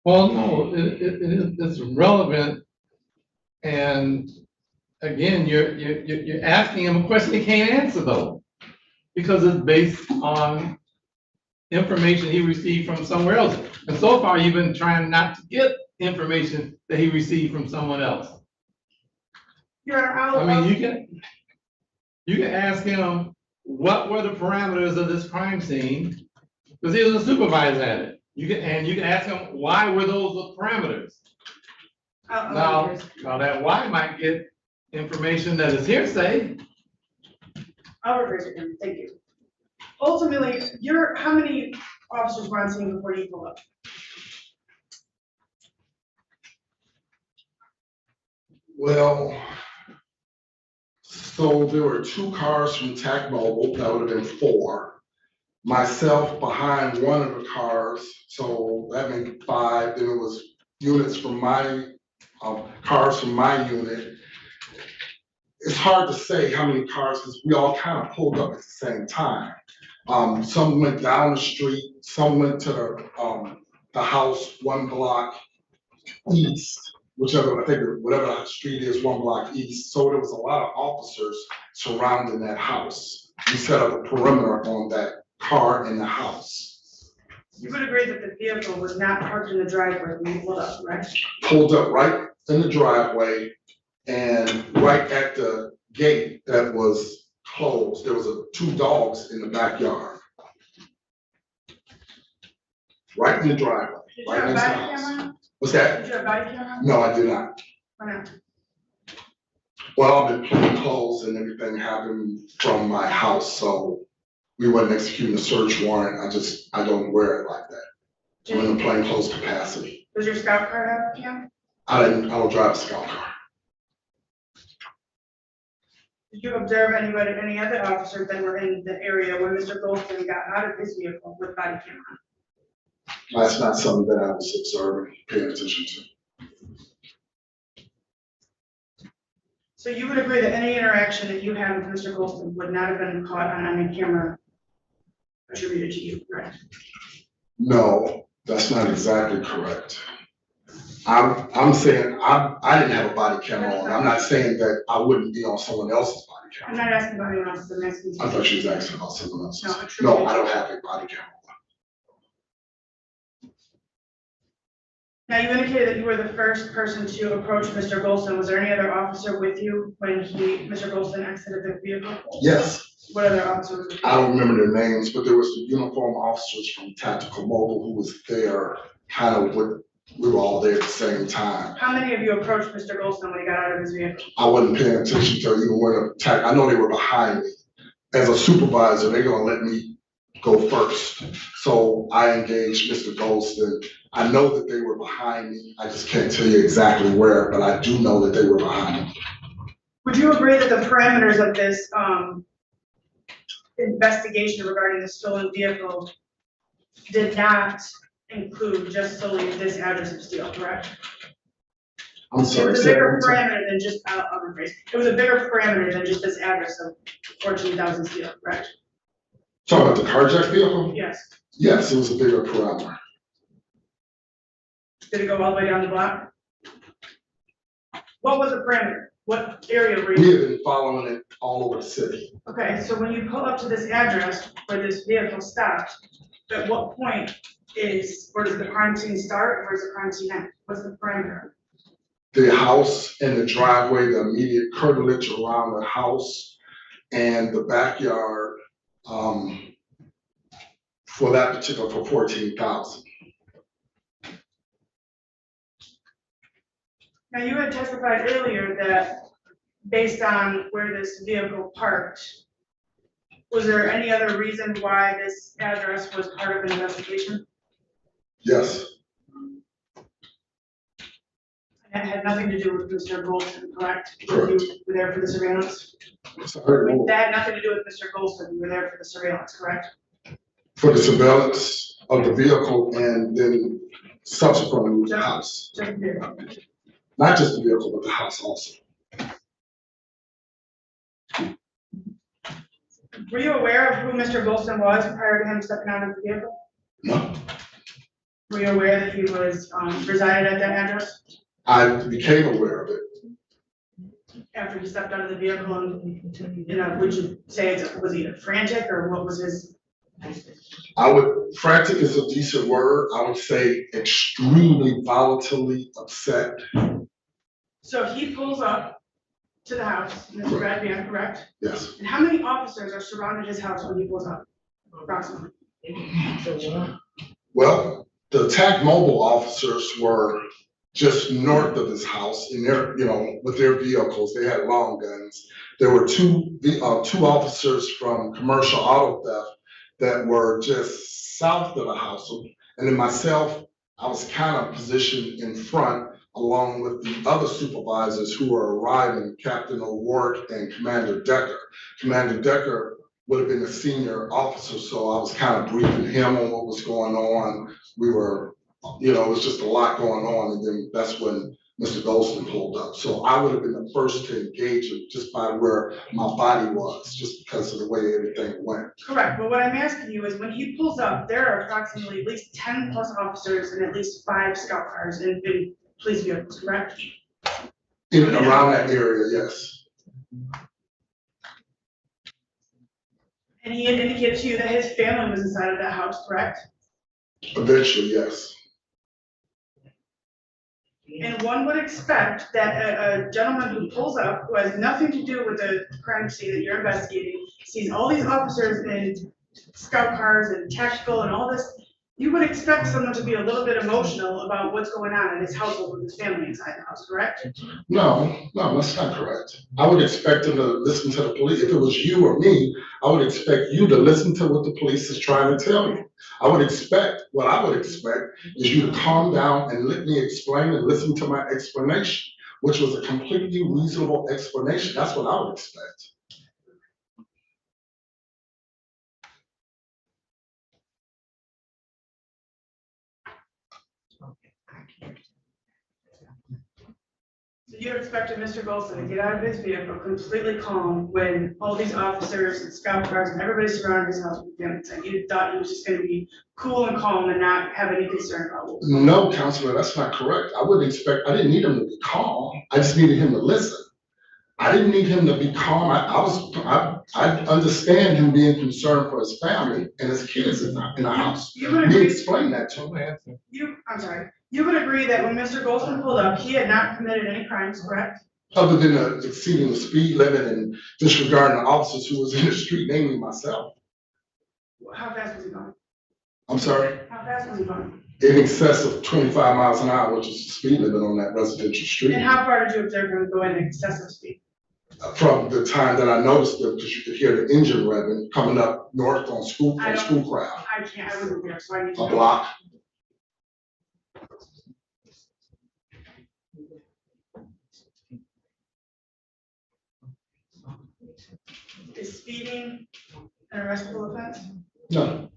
Well, no, it's relevant. And again, you're asking him a question he can't answer though. because it's based on information he received from somewhere else. And so far, you've been trying not to get information that he received from someone else. I mean, you can ask him, what were the parameters of this crime scene? Because he was a supervisor at it. You can ask him, why were those the parameters? Now that why might get information that is hearsay. I'll reverse it, then. Thank you. Ultimately, how many officers were on scene before you pull up? Well, so there were 2 cars from TAC Mobile, that would have been 4. Myself behind one of the cars, so that made 5. Then it was units from my, cars from my unit. It's hard to say how many cars, because we all kind of pulled up at the same time. Some went down the street, some went to the house 1 block east, whichever, I think whatever the street is, 1 block east. So there was a lot of officers surrounding that house. We set up a perimeter on that car in the house. You would agree that the vehicle was not parked in the driveway when you pulled up, right? Pulled up right in the driveway and right at the gate that was closed. There was 2 dogs in the backyard. Right in the driveway, Did you right have a next to the body house. camera? What's that? Did you have a body camera? No, I did not. Why not? Well, I've been putting clothes and everything happened from my house, so we wasn't executing a search warrant. I don't wear it like that. So I'm in a plain clothes capacity. Does your scout car have a cam? I don't drive a scout car. Did you observe any other officers that were in the area when Mr. Goldston got out of his vehicle with body camera? That's not something that I was observing, paying attention to. So you would agree that any interaction that you had with Mr. Goldston would not have been caught on any camera attributed to you, correct? No, that's not exactly correct. I'm saying I didn't have a body camera on. I'm not saying that I wouldn't be on someone else's body camera. I'm not asking about anyone else's, I'm asking you. I thought she was asking about someone else's. No, No, I don't have a body camera. Now, you indicated that you were the first person to approach Mr. Goldston. Was there any other officer with you when Mr. Goldston exited the vehicle? Yes. What other officers? I don't remember their names, but there was the uniform officers from Tactical Mobile who was there, kind of we were all there at the same time. How many of you approached Mr. Goldston when he got out of his vehicle? I wasn't paying attention to even when attack. I know they were behind me. As a supervisor, they're gonna let me go first. So I engaged Mr. Goldston. I know that they were behind me. I just can't tell you exactly where, but I do know that they were behind me. Would you agree that the parameters of this investigation regarding the stolen vehicle did not include just solely this address of Steele, correct? I'm sorry. It was a bigger parameter than just, I'll rephrase. It was a bigger parameter than just this address of 14,000 Steele, correct? Talking about the carjacked vehicle? Yes. Yes, it was a bigger parameter. Did it go all the way down the block? What was the parameter? What area were you? We have been following it all over the city. Okay, so when you pull up to this address where this vehicle stopped, at what point where does the crime scene start? Where's the crime scene end? What's the parameter? The house and the driveway, the immediate curtilage around the house and the backyard, for that particular, for 14,000. Now, you had testified earlier that based on where this vehicle parked, was there any other reason why this address was part of an investigation? Yes. And it had nothing to do with Mr. Goldston, correct? Correct. You were there for the surveillance? Sorry, That had nothing to do with Mr. Goldston, you were there for the surveillance, correct? for the surveillance of the vehicle and then subsequently the house. Just the vehicle. Not just the vehicle, but the house also. Were you aware of who Mr. Goldston was prior to him stepping out of the vehicle? No. Were you aware that he was resided at that address? I became aware of it after he stepped out of the vehicle and, would you say was he frantic or what was his? Frantic is a decent word. I would say extremely volatilely upset. So he pulls up to the house in his red van, correct? Yes. And how many officers are surrounded his house when he pulls up, approximately? Well, the attack mobile officers were just north of his house in their, with their vehicles. They had long guns. There were two officers from commercial auto theft that were just south of the house. And then myself, I was kind of positioned in front along with the other supervisors who were arriving, Captain O'Rourke and Commander Decker. Commander Decker would have been a senior officer, so I was kind of briefing him on what was going on. We were, it was just a lot going on, and then that's when Mr. Goldston pulled up. So I would have been the first to engage him just by where my body was, just because of the way everything went. Correct, but what I'm asking you is when he pulls up, there are approximately at least 10 plus officers and at least 5 scout cars and police vehicles, correct? In and around that area, yes. And he had indicated to you that his family was inside of that house, correct? Eventually, yes. And one would expect that a gentleman who pulls up, who has nothing to do with the crime scene that you're investigating, sees all these officers in scout cars and tactical and all this, you would expect someone to be a little bit emotional about what's going on in his household with his family inside the house, correct? No, that's not correct. I would expect him to listen to the police. If it was you or me, I would expect you to listen to what the police is trying to tell you. What I would expect is you to calm down and let me explain and listen to my explanation, which was a completely reasonable explanation. That's what I would expect. So you expected Mr. Golson to get out of his vehicle completely calm when all these officers and scout cars and everybody surrounded his house with him. And you thought he was just gonna be cool and calm and not have any concern about what was going on. No, Counselor, that's not correct. I didn't need him to be calm. I just needed him to listen. I didn't need him to be calm. I understand him being concerned for his family and his kids in the house. We explained that to him. I'm sorry. You would agree that when Mr. Golson pulled up, he had not committed any crimes, correct? Other than exceeding the speed limit and disregarding the officers who was in the street, namely myself. How fast was he going? I'm sorry? How fast was he going? In excess of 25 miles an hour, which is the speed limit on that residential street. And how far did you observe him going in excessive speed? From the time that I noticed it, because you could hear the engine revving coming up north on School Crowd. I wasn't there, so I need to know. A block. Is speeding an arrestable offense? No.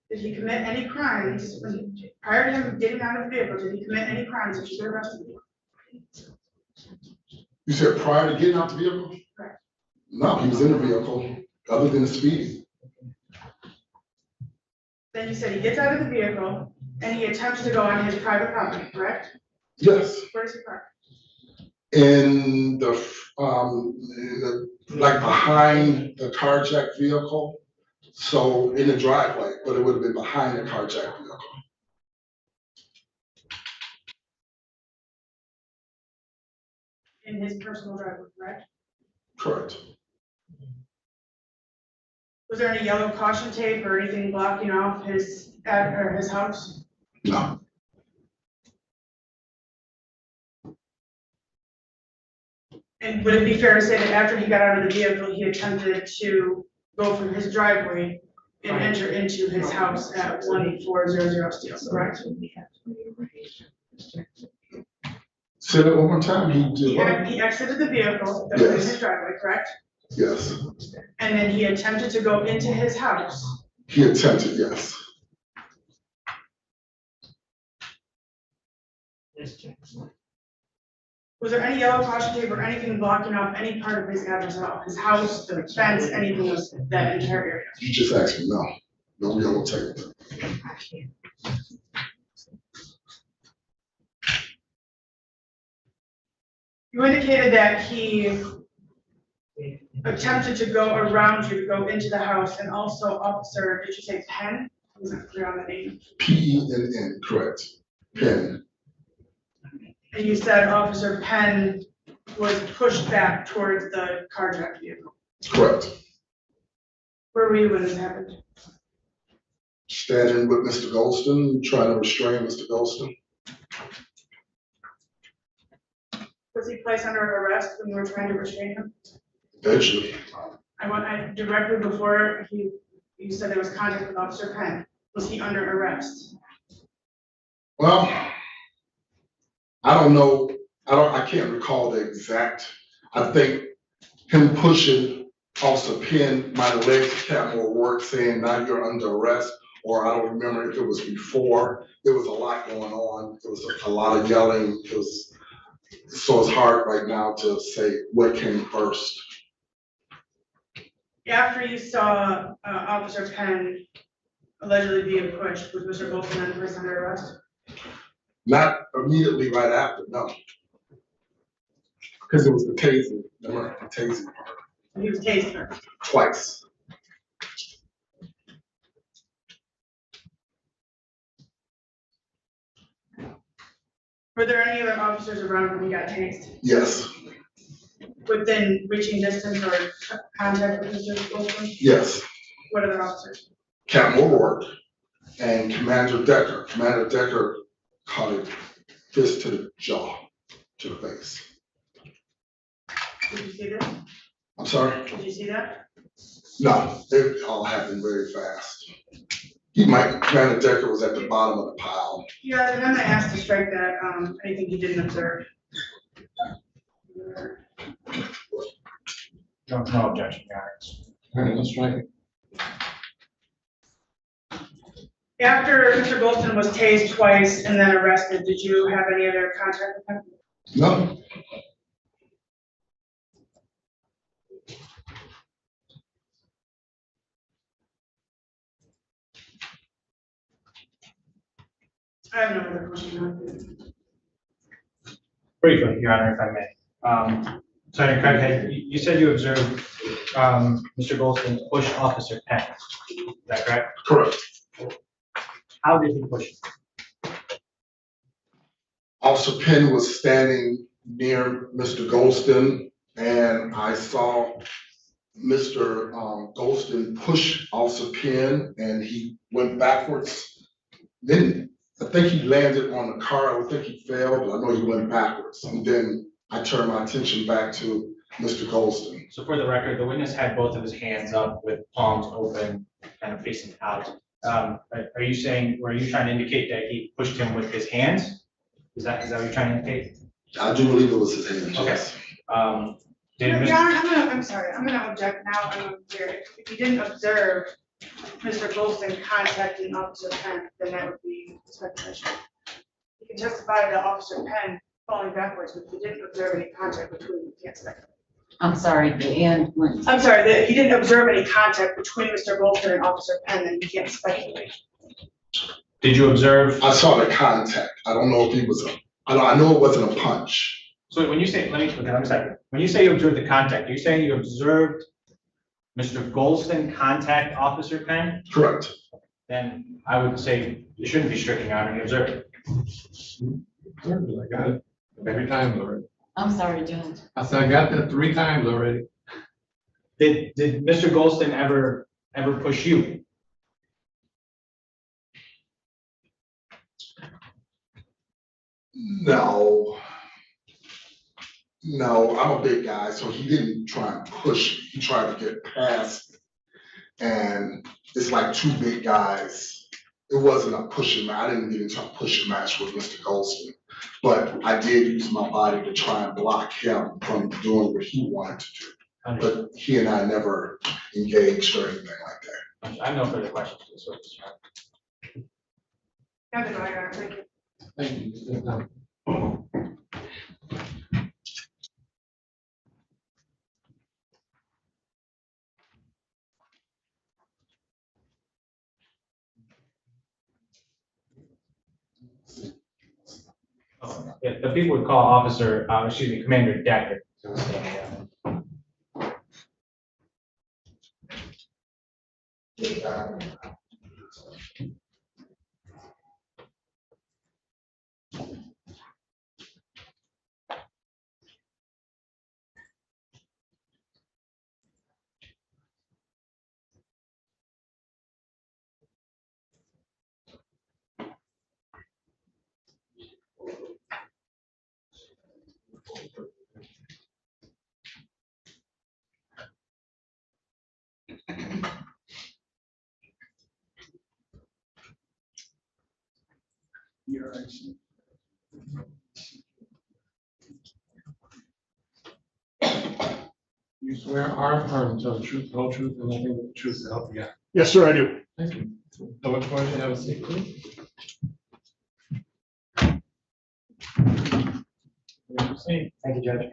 Did he commit any crimes prior to him getting out of the vehicle? Did he commit any crimes that you should arrest him for? You said prior to getting out the vehicle? Correct. No, he was in the vehicle, other than the speeding. Then you said he gets out of the vehicle and he attempts to go on his private property, correct? Yes. Where does he park? In the like behind the carjacked vehicle. So in the driveway, but it would have been behind the carjacked vehicle. In his personal driveway, correct? Correct. Was there any yellow caution tape or anything blocking off his house? No. And would it be fair to say that after he got out of the vehicle, he attempted to go from his driveway and enter into his house at 1400 Steel, correct? Say that one more time. He exited the vehicle that was in his driveway, correct? Yes. And then he attempted to go into his house. He attempted, yes. Was there any yellow caution tape or anything blocking off any part of his address at all? His house, the fence, anything of that entire area? You just asked me, no. No yellow tape. You indicated that he attempted to go around you to go into the house, and also Officer, did you say Penn? I wasn't clear on the name. Penn, correct. Penn, And you said Officer Penn was pushed back towards the carjacked vehicle. correct. Where were you when this happened? Standing with Mr. Golston, trying to restrain Mr. Golston. Was he placed under arrest when you were trying to restrain him? Eventually, I directly before you said there was contact with Officer Penn. Was he under arrest? well, I don't know, I can't recall the exact, I think him pushing Officer Penn might have led to Captain O'Rourke saying, now you're under arrest, or I don't remember if it was before. There was a lot going on. There was a lot of yelling. So it's hard right now to say what came first. After you saw Officer Penn allegedly being pushed, was Mr. Golston then placed under arrest? Not immediately right after, no. Because it was the tasing, remember, the tasing part, He was tased her. twice. Were there any other officers around when he got tased? Yes, Within reaching distance or contact with Mr. Golston? yes. What other officers? Captain O'Rourke and Commander Decker. Commander Decker caught a fist to the jaw, to the face. Did you see this? I'm sorry? Did you see that? No, it all happened very fast. Commander Decker was at the bottom of the pile. Yeah, and then I asked to strike that, anything he didn't observe. No objection, Your Honor. All right, let's try it. After Mr. Golston was tased twice and then arrested, did you have any other contact with him? No, I have no other question. Briefly, Your Honor, if I may. Sergeant Craighead, you said you observed Mr. Golston push Officer Penn. Is that correct? correct. How did he push him? Officer Penn was standing near Mr. Golston, and I saw Mr. Golston push Officer Penn, and he went backwards. Then I think he landed on the car. I think he fell, but I know he went backwards. And then I turned my attention back to Mr. Golston. So for the record, the witness had both of his hands up with palms open, kind of facing out. Were you trying to indicate that he pushed him with his hands? Is that what you're trying to indicate? I do believe it was his hand. Okay. Yes. Did Mr. Your Honor, I'm sorry, I'm gonna object now. I'm unclear. If you didn't observe Mr. Golston contacting Officer Penn, then that would be speculation. You can testify to Officer Penn falling backwards, but if you didn't observe any contact between them, you can't speculate. I'm sorry, the end when. I'm sorry, that he didn't observe any contact between Mr. Golston and Officer Penn, then you can't speculate. Did you observe? I saw the contact. I don't know if he was I know it wasn't a punch. So when you say, let me a second. When you say you observed the contact, you're saying you observed Mr. Golston contact Officer Penn? Correct. Then I would say you shouldn't be stricken, Your Honor, you observed it. I got it 3 times already. I'm sorry, Judge. I said, I got that 3 times already. Did Mr. Golston ever push you? No. No, I'm a big guy, so he didn't try and push me. He tried to get past me. And it's like 2 big guys. It wasn't a pushing match. I didn't get into a pushing match with Mr. Golston. But I did use my body to try and block him from doing what he wanted to do. But he and I never engaged or anything like that. I have no further questions. Nothing, Your Honor, thank you. Thank you. the people would call Officer, Commander Decker. to stand down. You swear or affirm to tell the truth, the whole truth, and nothing but the truth to help you God. Yes, sir, I do. Thank you. So what's going to have a seat, please? Thank you, Judge.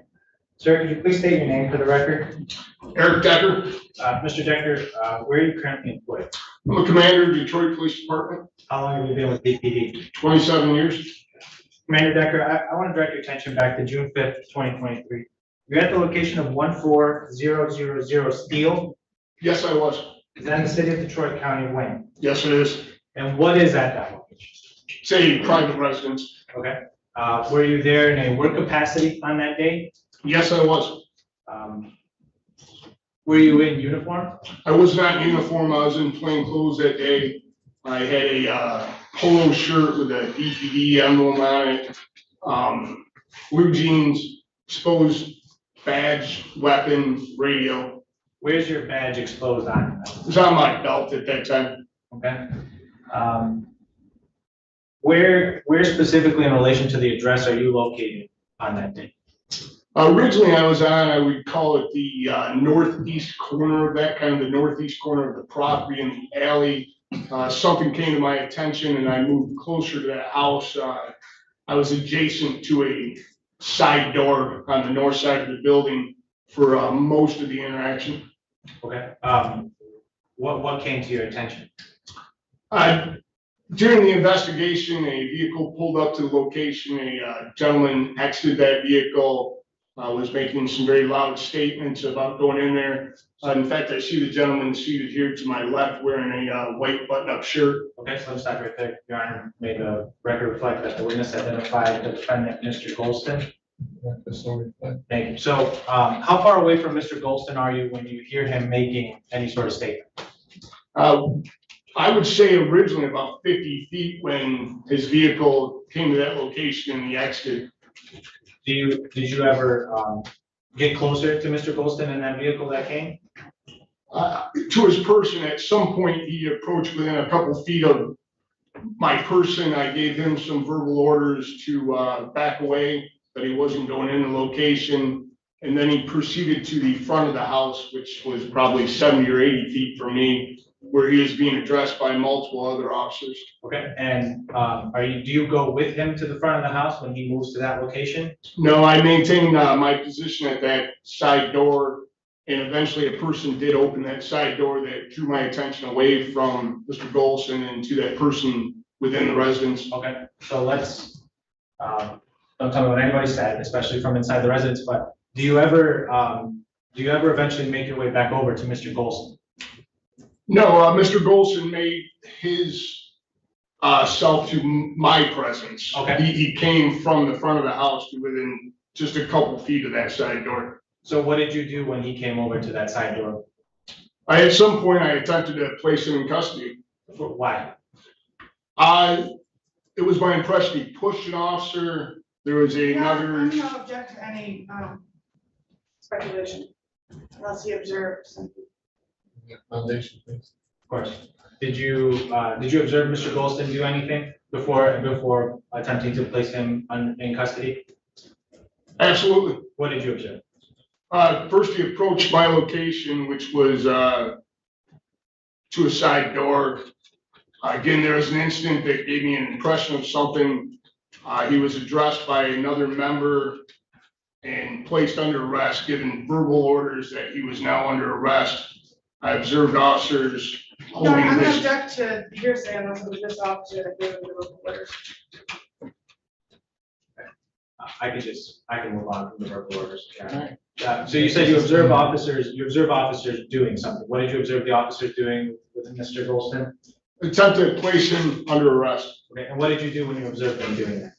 Sir, could you please state your name for the record? Eric Decker. Mr. Decker, where are you currently employed? I'm a commander of the Detroit Police Department, How long have you been with DPD? 27 years. Commander Decker, I want to direct your attention back to June 5th, 2023. You're at the location of 14000 Steel. Yes, I was. Is that in the city of Detroit, County of Wayne? Yes, it is. And what is at that location? It's a private residence. Okay. Were you there in a work capacity on that day? Yes, I was. Were you in uniform? I was not in uniform. I was in plain clothes that day. I had a polo shirt with a DPD emblem on it, blue jeans, exposed badge, weapon, radio. Where's your badge exposed on? It was on my belt at that time. Okay. Where specifically in relation to the address are you located on that day? Originally, I was on, I would call it the northeast corner of that, kind of the northeast corner of the property in the alley. Something came to my attention and I moved closer to that house. I was adjacent to a side door on the north side of the building for most of the interaction. Okay. What came to your attention? During the investigation, a vehicle pulled up to the location. A gentleman exited that vehicle, was making some very loud statements about going in there. In fact, I see the gentleman seated here to my left wearing a white button-up shirt. Okay, so let's stop right there. Your Honor, may the record reflect that the witness identified the defendant, Mr. Golston. Thank you. So how far away from Mr. Golston are you when you hear him making any sort of statement? I would say originally about 50 feet when his vehicle came to that location and he exited. Did you ever get closer to Mr. Golston in that vehicle that came? To his person, at some point, he approached within a couple feet of my person. I gave him some verbal orders to back away, that he wasn't going in the location. And then he proceeded to the front of the house, which was probably 70 or 80 feet from me, where he was being addressed by multiple other officers. Okay, and do you go with him to the front of the house when he moves to that location? No, I maintained my position at that side door, and eventually a person did open that side door that drew my attention away from Mr. Golson and to that person within the residence. Okay, so let's, don't tell me what anybody said, especially from inside the residence, but do you ever eventually make your way back over to Mr. Golson? No, Mr. Golson made his self to my presence. Okay. He came from the front of the house to within just a couple feet of that side door. So what did you do when he came over to that side door? At some point, I attempted to place him in custody. Why? It was my impression he pushed an officer. There was another. I'm not object to any speculation unless he observed something. Foundation, please. Of course. Did you observe Mr. Golston do anything before attempting to place him in custody? Absolutely. What did you observe? First, he approached my location, which was to a side door. Again, there was an incident that gave me an impression of something. He was addressed by another member and placed under arrest, given verbal orders that he was now under arrest. I observed officers No, holding I'm gonna his. object to hearsay unless it was this officer that gave the orders. I can move on from the verbal orders. So you said you observe officers doing something. What did you observe the officers doing with Mr. Golston? Attempted to place him under arrest. Okay, and what did you do when you observed them doing that?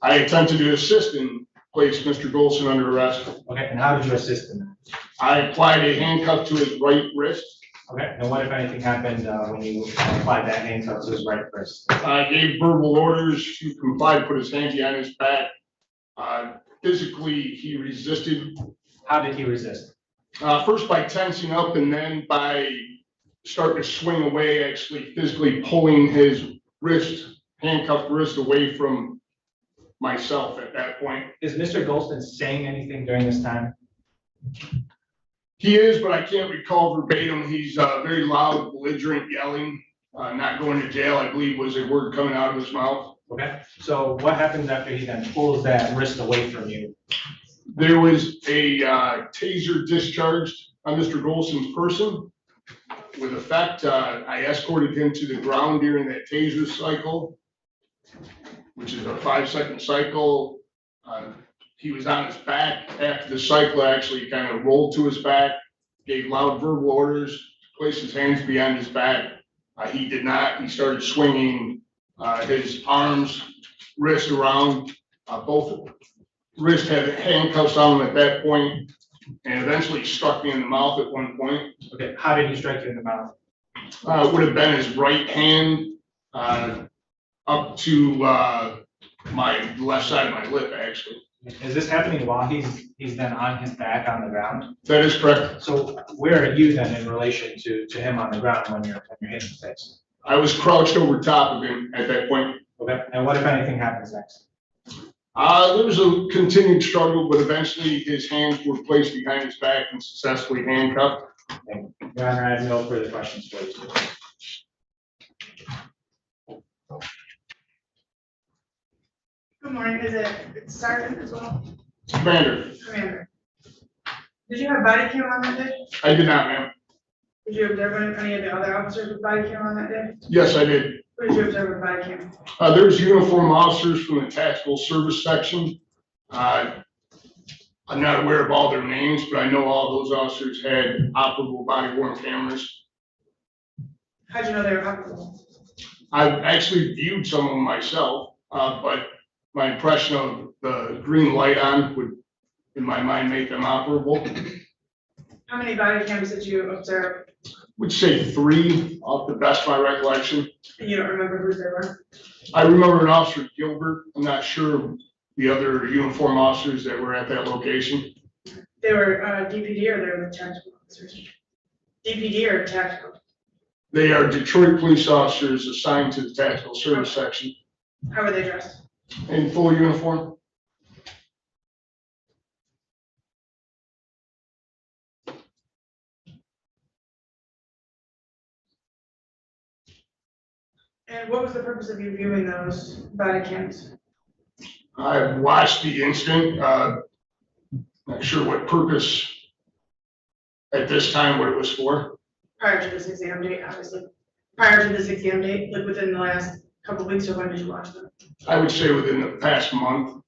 I attempted to assist and place Mr. Golson under arrest. Okay, and how did you assist in that? I applied a handcuff to his right wrist. Okay, and what if anything happened when you applied that handcuff to his right wrist? I gave verbal orders to comply, to put his hands behind his back. Physically, he resisted. How did he resist? First by tensing up and then by starting to swing away, actually physically pulling his wrist, handcuffed wrist away from myself at that point. Is Mr. Golston saying anything during this time? He is, but I can't recall verbatim. He's very loud, belligerent, yelling, not going to jail, I believe was a word coming out of his mouth. Okay, so what happens after he then pulls that wrist away from you? There was a taser discharged on Mr. Golson's person. With effect, I escorted him to the ground during that taser cycle, which is a 5-second cycle. He was on his back after the cycle. Actually kind of rolled to his back, gave loud verbal orders, placed his hands behind his back. He did not. He started swinging his arms, wrists around. Both wrists had handcuffs on them at that point, and eventually struck me in the mouth at one point. Okay, how did he strike you in the mouth? It would have been his right hand up to my left side of my lip, actually. Is this happening while he's then on his back on the ground? That is correct. So where are you then in relation to him on the ground when you're hitting his face? I was crouched over top of him at that point. Okay, and what if anything happens next? There was a continued struggle, but eventually his hands were placed behind his back and successfully handcuffed. Your Honor, I have no further questions for you. Good morning, it's Sergeant as well? Commander, Commander. Did you have body cam on that day? I did not, ma'am. Did you observe any of the other officers with body cam on that day? Yes, I did. Who did you observe with body cam? There's uniform officers from the tactical service section. I'm not aware of all their names, but I know all those officers had operable body worn cameras. How'd you know they were operable? I've actually viewed some of them myself, but my impression of the green light on would, in my mind, make them operable. How many body cams did you observe? Would say 3 off the best of my recollection. And you don't remember who they were? I remember an officer, Gilbert. I'm not sure the other uniform officers that were at that location. They were DPD or they were the tactical officers? DPD or tactical? They are Detroit police officers assigned to the tactical service section How were they dressed? in full uniform. And what was the purpose of you viewing those body cams? I watched the incident, not sure what purpose at this time, what it was for. Prior to this exam date, obviously. Prior to this exam date, like within the last couple of weeks, or when did you watch them? I would say within the past month.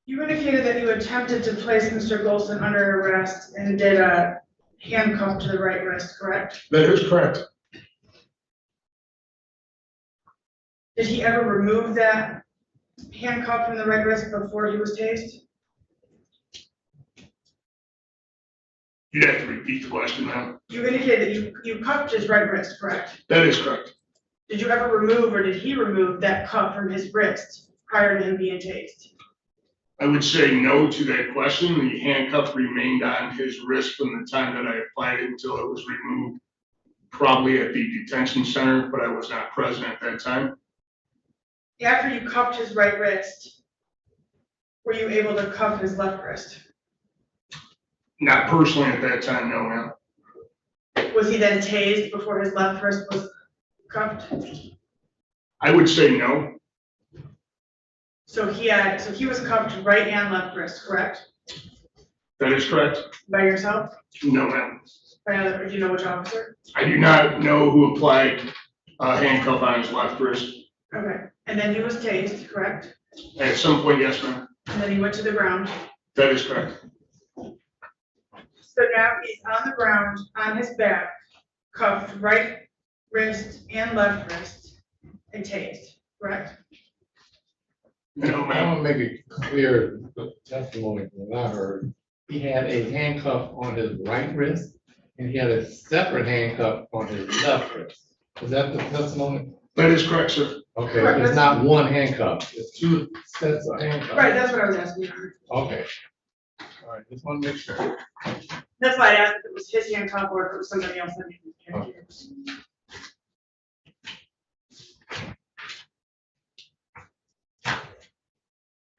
You indicated that you attempted to place Mr. Golson under arrest and did a handcuff to the right wrist, correct? That is correct. Did he ever remove that handcuff from the right wrist before he was tased? You'd have to repeat the question now. You indicated that you cuffed his right wrist, correct? That is correct. Did you ever remove or did he remove that cuff from his wrist prior to him being tased? I would say no to that question. The handcuff remained on his wrist from the time that I applied it until it was removed, probably at the detention center, but I was not present at that time. After you cuffed his right wrist, were you able to cuff his left wrist? Not personally at that time, no, ma'am. Was he then tased before his left wrist was cuffed? I would say no. So he was cuffed right and left wrist, correct? That is correct. By yourself? No, ma'am. By another, do you know which officer? I do not know who applied a handcuff on his left wrist. Okay, and then he was tased, correct? At some point, yes, ma'am. And then he went to the ground. That is correct. So now he's on the ground, on his back, cuffed right wrist and left wrist, and tased, correct? No, I ma'am. want to make it clear, the testimony from what I heard, he had a handcuff on his right wrist and he had a separate handcuff on his left wrist. Is that the testimony? That is correct, sir. Okay, Correct, it's that's- not one handcuff, it's two sets of handcuffs. Right, that's what I was asking. Okay. All right, just want to make sure. That's why I asked if it was his handcuff or if it was somebody else.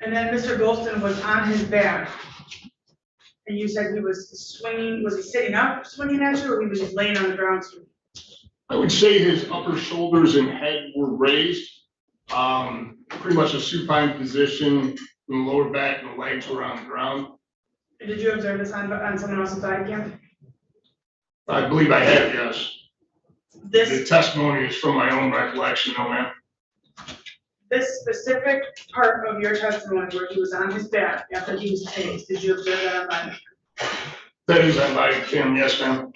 And then Mr. Golston was on his back. And you said he was swinging, was he sitting up swinging at you, or he was just laying on the ground swinging? I would say his upper shoulders and head were raised. Pretty much a supine position, the lower back and the legs were on the ground. And did you observe this on someone else's body cam? I believe I have, yes. The This, testimony is from my own recollection, no ma'am. this specific part of your testimony where he was on his back after he was tased, did you observe that on body? That is on body cam, yes, ma'am.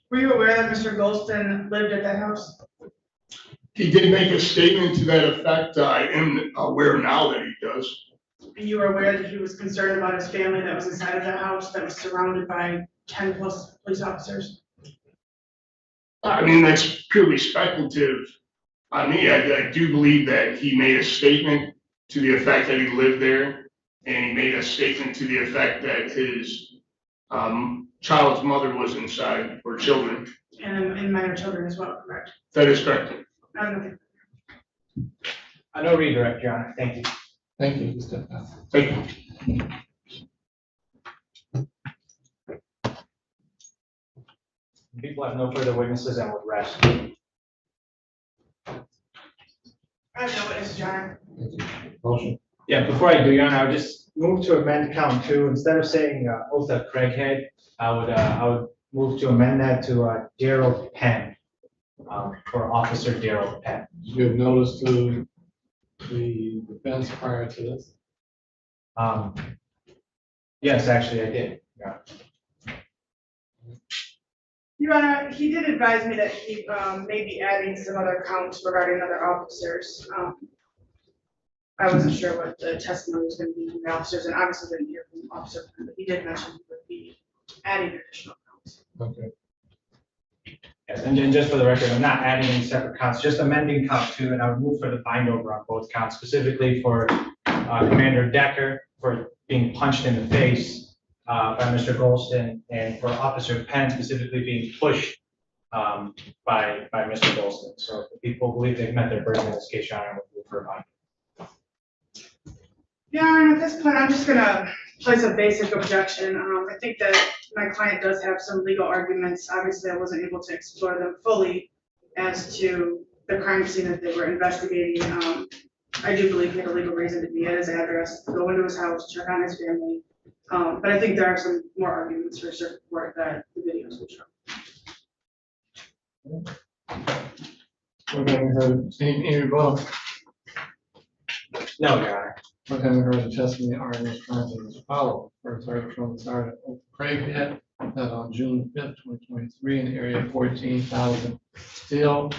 Were you aware that Mr. Golston lived at that house? He did make a statement to that effect. I am aware now that he does. And you were aware that he was concerned about his family that was inside of the house that was surrounded by 10 plus police officers? I mean, that's purely speculative on me. I do believe that he made a statement to the effect that he lived there. And he made a statement to the effect that his child's mother was inside, or children. And minor children as well, correct? That is correct. I don't think. No redirect, Your Honor. Thank you. Thank you, Mr. Pastor. Thank you. People have no further witnesses and would rest. I have no witness, John. Motion. Yeah, before I do, Your Honor, I would just move to amend count two. Instead of saying oath of Craighead, I would move to amend that to Daryl Penn, for Officer Daryl Penn. Did you have notice to the defense prior to this? Yes, actually, I did. Yeah. Your Honor, he did advise me that he may be adding some other counts regarding other officers. I wasn't sure what the testimony was going to be from the officers, and obviously didn't hear from the officer, but he did mention he would be adding additional counts. Okay. Yes, and then just for the record, I'm not adding any separate counts, just amending count two, and I would move for the bind over on both counts, specifically for Commander Decker for being punched in the face by Mr. Golston, and for Officer Penn specifically being pushed by Mr. Golston. So if the people believe they've met their burden in this case, Your Honor, I would move for a bind. Yeah, and at this point, I'm just gonna place a basic objection. I think that my client does have some legal arguments. Obviously, I wasn't able to explore them fully as to the crime scene that they were investigating. I do believe he had a legal reason to be at his address, go into his house, check on his family. But I think there are some more arguments for support that the videos will show. We're having heard, any rebuttal? No, Your Honor. We're having heard the testimony arguments as follows. First, heard from Sergeant Craighead that on June 5th, 2023, in area 14,000 still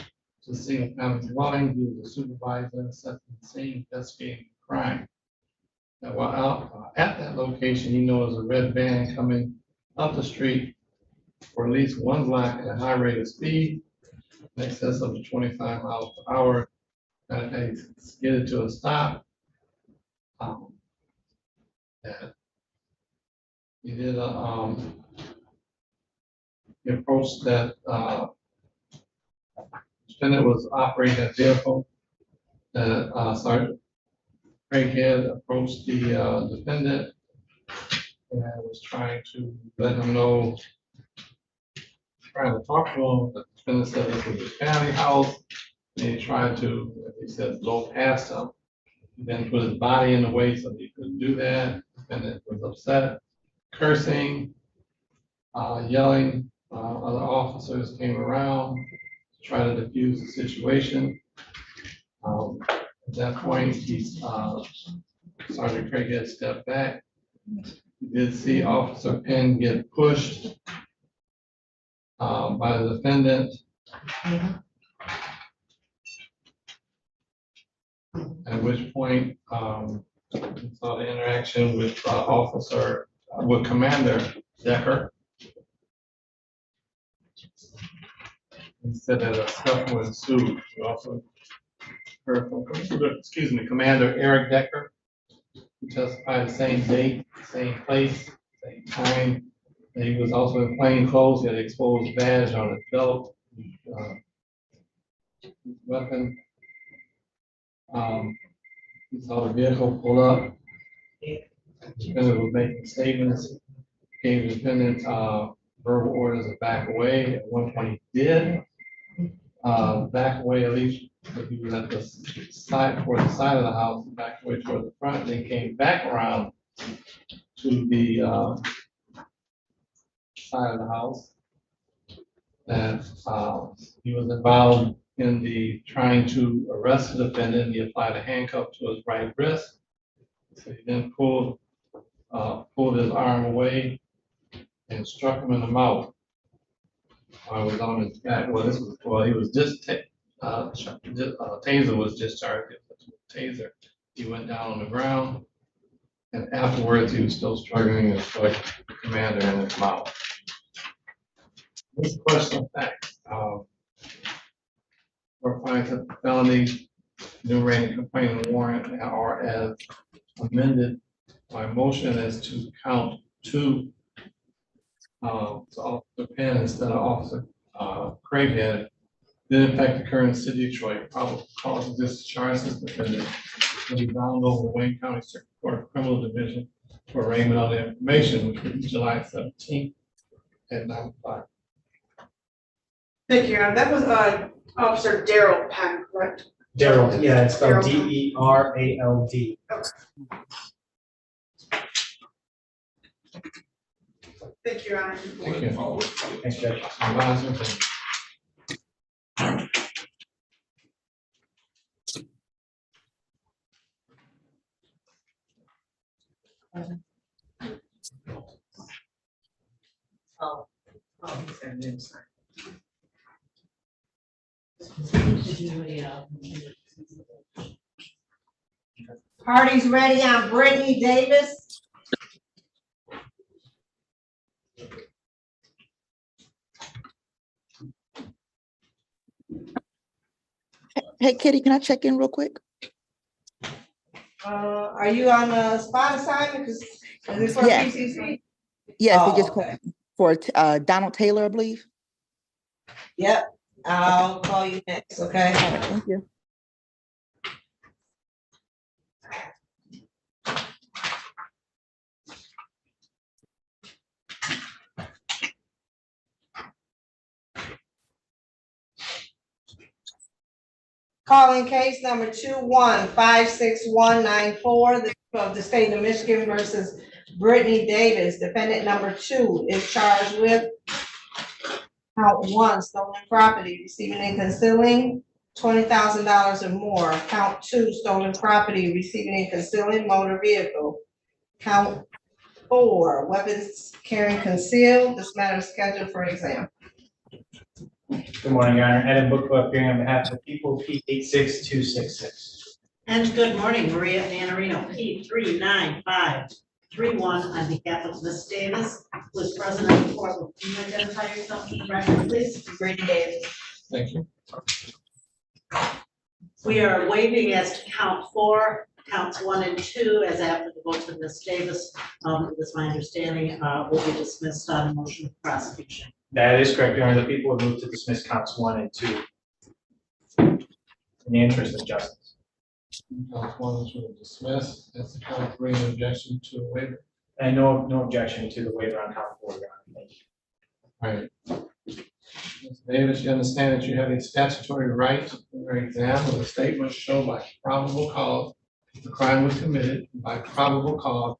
to single family dwelling, he was a supervisor assessing the scene investigating the crime. That while out at that location, he noticed a red van coming up the street for at least one block at a high rate of speed, in excess of 25 miles per hour. That they skidded to a stop. That he did he approached that defendant was operating a vehicle. Sergeant Craighead approached the defendant and I was trying to let him know, trying to talk to him, but the defendant said this was his family house. And he tried to, he said, blow past him. He then put his body in the way so he couldn't do that. The defendant was upset, cursing, yelling. Other officers came around to try to defuse the situation. At that point, Sergeant Craig had stepped back. He did see Officer Penn get pushed by the defendant. At which point, we saw the interaction with Commander Decker. He said that a scuffle ensued. We also heard from Commander Eric Decker, who testified the same date, same place, same time. And he was also in plain clothes. He had an exposed badge on his belt, weapon. He saw the vehicle pull up. The defendant was making statements, gave the defendant verbal orders to back away. At one point he did back away, at least if he was at the side, toward the side of the house, back away toward the front, and then came back around to the side of the house. And he was involved in the trying to arrest the defendant. He applied a handcuff to his right wrist. So he then pulled his arm away and struck him in the mouth. I was on his back. He was just taser was discharged. Taser. He went down on the ground, and afterwards he was still struggling and struck the commander in his mouth. This question of fact. For finding a felony enumerating complaint and warrant are as amended by motion as to count 2. So Officer Penn instead of Officer Craighead did in fact occur in the city of Detroit. Probable cause of discharge this defendant will be bound over Wayne County Circuit Court of Criminal Division for arraignment of the information, which will be July 17th at 9 o'clock. Thank you, that was Officer Daryl Penn, correct? Daryl, yeah, it's spelled Daryl. DERALD. Thank you, Your Honor. Thank you. Thanks, Judge. Parties ready on Brittany Davis? Hey, Kitty, can I check in real quick? Are you on a spot assignment? Is this for Yes. PCC? Yes, Oh, they just okay. called for Donald Taylor, I believe. Yep, I'll call you next, okay? All right, thank you. Calling case number 2156194 of the state of Michigan versus Brittany Davis. Defendant number 2 is charged with count 1, stolen property, receiving and concealing $20,000 or more. Count 2, stolen property, receiving and concealing motor vehicle. Count 4, weapons carrying concealed. This matter is scheduled for exam. Good morning, Your Honor. Adam Bookko appearing on behalf of the people, P86266. And good morning, Maria Manarino, P39531 on behalf of Ms. Davis, who is present on the court. Will you identify yourself in the record, please? Brittany Davis. Thank you. We are waiving as to count 4, counts 1 and 2, as after the vote of Ms. Davis, it is my understanding, will be dismissed on a motion of prosecution. That is correct, Your Honor. The people have moved to dismiss counts 1 and 2 in the interest of justice. Count 1 is dismissed. That's count 3, an objection to a waiver. And no objection to the waiver on count 4, Your Honor. Thank you. All right. Ms. Davis, you understand that you have a statutory right to your exam where the state must show by probable cause the crime was committed. By probable cause,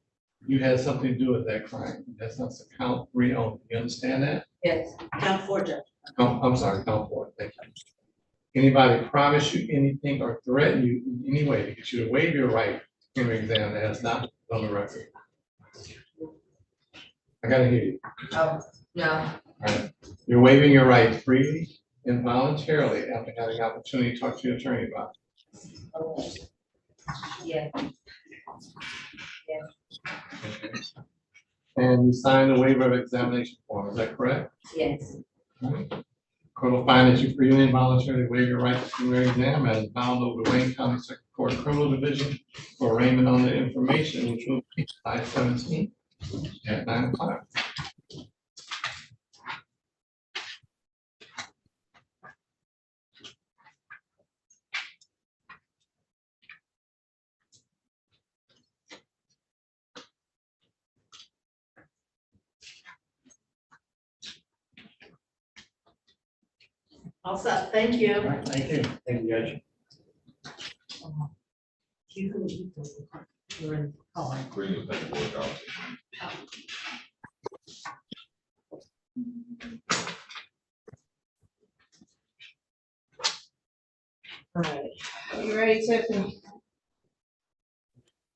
you had something to do with that crime. That's not the count 3 only. You understand that? Yes, count 4, Judge. Oh, I'm sorry, count 4. Thank you. Anybody promise you anything or threaten you in any way to get you to waive your right to your exam that has not been on the record? I gotta hear you. Oh, no. All right. You're waiving your right freely and voluntarily after having opportunity to talk to your attorney about it. Yeah. Okay. And you signed the waiver of examination form, is that correct? Yes. All right. Court will find that you freely and voluntarily waive your right to preliminary exam as bound over the Wayne County Circuit Court Criminal Division for arraignment on the information, which will be July 17th at 9 o'clock. All set, thank you. All right, thank you. Thank you, Judge. You're in. Oh, I Agree with that word out. All right, you ready, Tiffany?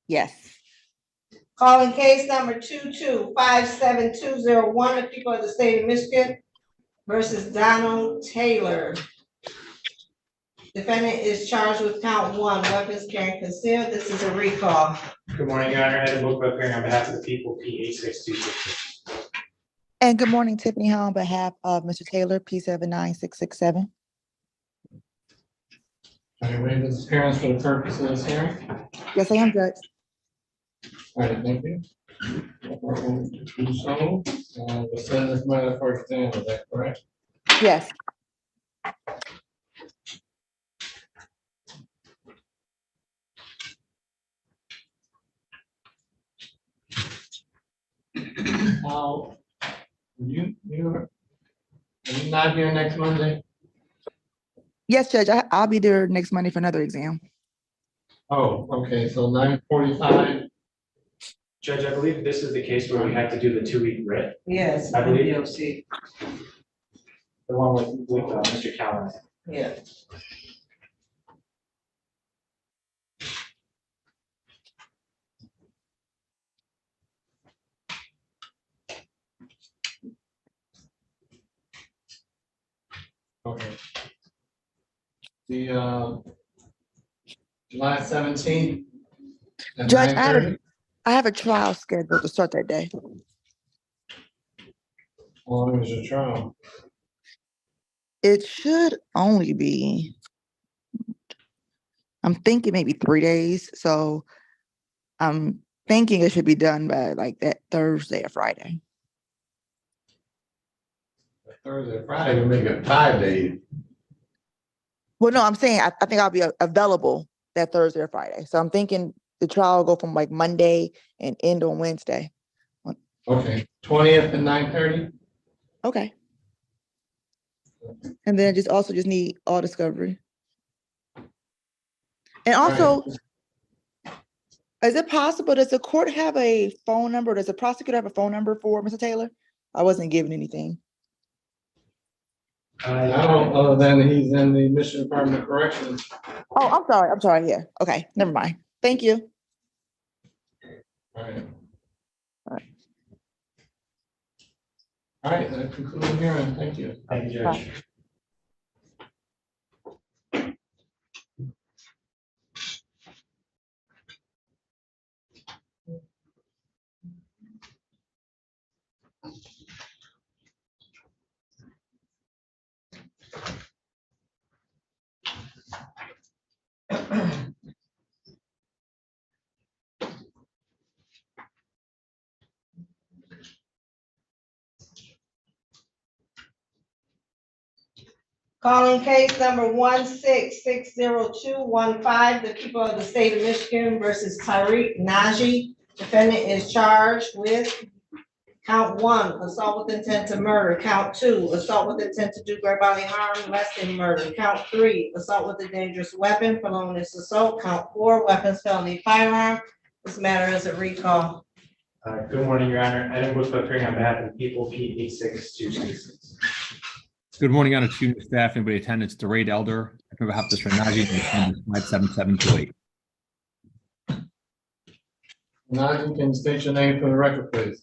Yes. Calling case number 2257201, the people of the state of Michigan versus Donald Taylor. Defendant is charged with count 1, weapons carrying concealed. This is a recall. Good morning, Your Honor. Ed Book appearing on behalf of the people, P86266. And good morning, Tiffany Hall, on behalf of Mr. Taylor, P79667. Are you waive this appearance for the purpose of this hearing? Yes, I am, Judge. All right, thank you. We're going to do so, and we'll send this matter for exam, is that correct? Yes. Are you not here next Monday? Yes, Judge, I'll be there next Monday for another exam. Oh, okay, so 9:45. Judge, I believe this is the case where we had to do the 2-week writ. Yes. I believe. DOC. The one with Mr. Callen. Yeah. Okay. The July 17th. at Judge, 9:30? I have a trial scheduled to start that day. How long is your trial? It should only be, I'm thinking maybe 3 days. So I'm thinking it should be done by like that Thursday or Friday. Thursday, Friday, we make it 5 days. Well, no, I'm saying I think I'll be available that Thursday or Friday. So I'm thinking the trial will go from like Monday and end on Wednesday. Okay, 20th at 9:30? Okay. And then just need all discovery. And also, is it possible, does the court have a phone number? Does the prosecutor have a phone number for Mr. Taylor? I wasn't given anything. I don't, other than he's in the Michigan Department of Corrections. Oh, I'm sorry, yeah. Okay, never mind. Thank you. All right. All right. All right, that concludes the hearing. Thank you. Thank you, Judge. Calling case number 1660215, the people of the state of Michigan versus Tariq Naji. Defendant is charged with count one, assault with intent to murder. Count two, assault with intent to do great bodily harm less than murder. Count three, assault with a dangerous weapon, felonious assault. Count four, weapons, felony, firearm. This matter is a recall. Good morning, Your Honor. Adam Bushwick appearing on behalf of the people, P 86226. Good morning, Honor, to your staff, anybody attendance, DeRay Elder, on behalf of Mr. Najee, 57728. Najee, can you state your name for the record, please?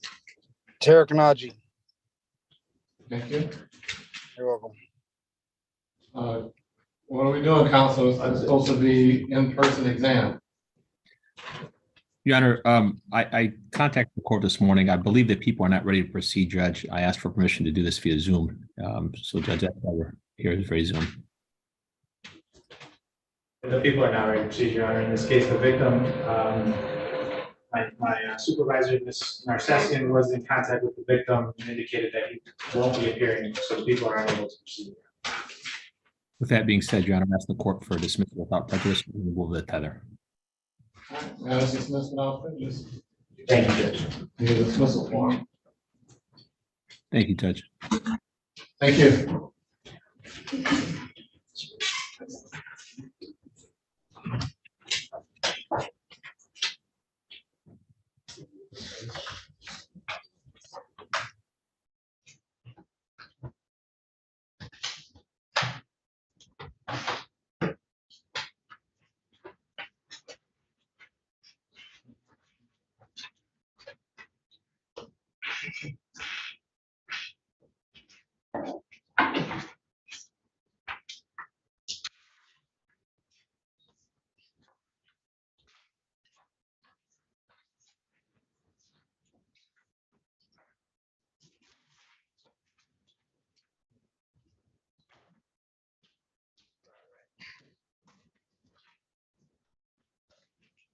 Tarek Naji. Thank you. You're welcome. What are we doing, counsel? It's supposed to be in-person exam. Your Honor, I contacted the court this morning. I believe that people are not ready to proceed, Judge. I asked for permission to do this via Zoom. So Judge, that's why we're here via Zoom. The people are not ready to proceed, Your Honor. In this case, the victim, my supervisor, Ms. Narcessian, was in contact with the victim and indicated that he won't be appearing, so the people are unable to proceed. With that being said, Your Honor, I'm asking the court for dismissal without prejudice and removal of the tether. Now it's dismissed without prejudice. Thank you, Judge. Need a dismissal form. Thank you, Judge. Thank you.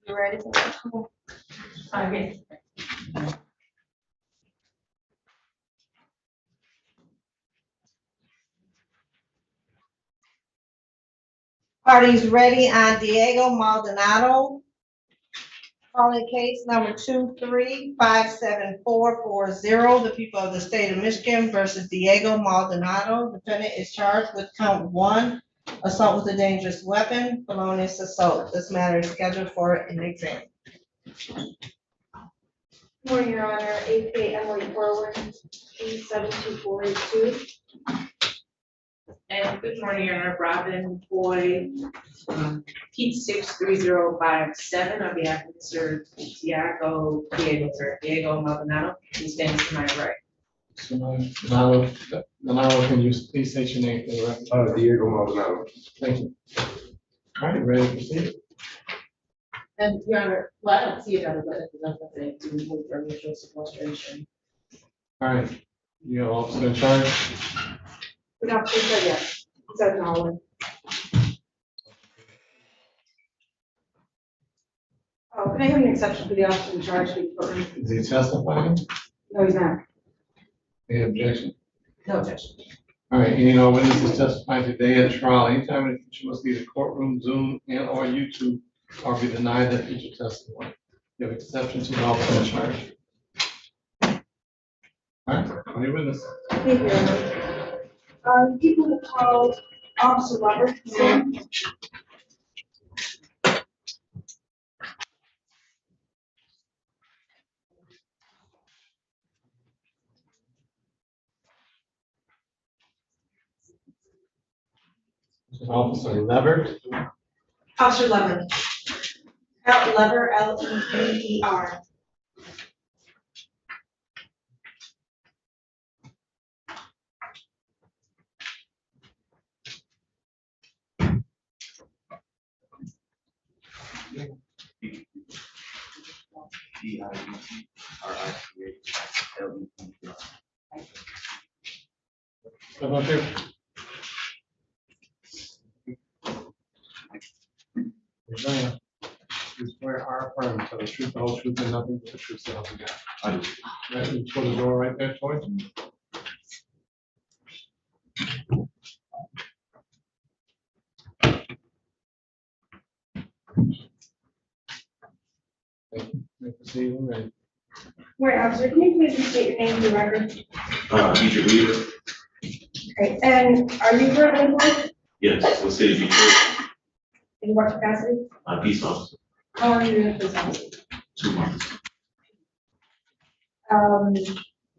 You ready for that? Okay. Parties ready on Diego Maldonado. Calling case number 2357440, the people of the state of Michigan versus Diego Maldonado. Defendant is charged with count one, assault with a dangerous weapon, felonious assault. This matter is scheduled for an exam. Morning, Your Honor, AP Emily Corwin, P72482. And good morning, Your Honor, Robin Boyd, Pete 63057 on behalf of Mr. Diego Maldonado. He stands to my right. So now, can you please state your name for the record? Diego Maldonado. Thank you. All right, ready to proceed? And Your Honor, well, I don't see it on the letter, because I'm going to remove from initial sequestration. All right, you have officer in charge. The officer said yes. He said no. Oh, can I have an exception for the officer in charge? Is he testifying? No, he's not. Any objection? No objection. All right, any witnesses testifying today at trial, anytime in the future must be the courtroom, Zoom, and or YouTube, or be denied that future testimony. You have exception to the officer in charge. All right, any witness? Thank you. People who called Officer Robertson. Officer Levert. Officer Lever. Lever, Lever. Come up here. You swear or affirm to the truth, the whole truth, and nothing but the truth, so help you God. I do. Right, you put the door right there towards you. Proceed, I'm ready. Wait, officer, can you please state your name for the record? Deidre Weaver. Okay, and are you currently employed? Yes, what city Detroit? In what capacity? Peace officer, How long are you in this office? 2 months.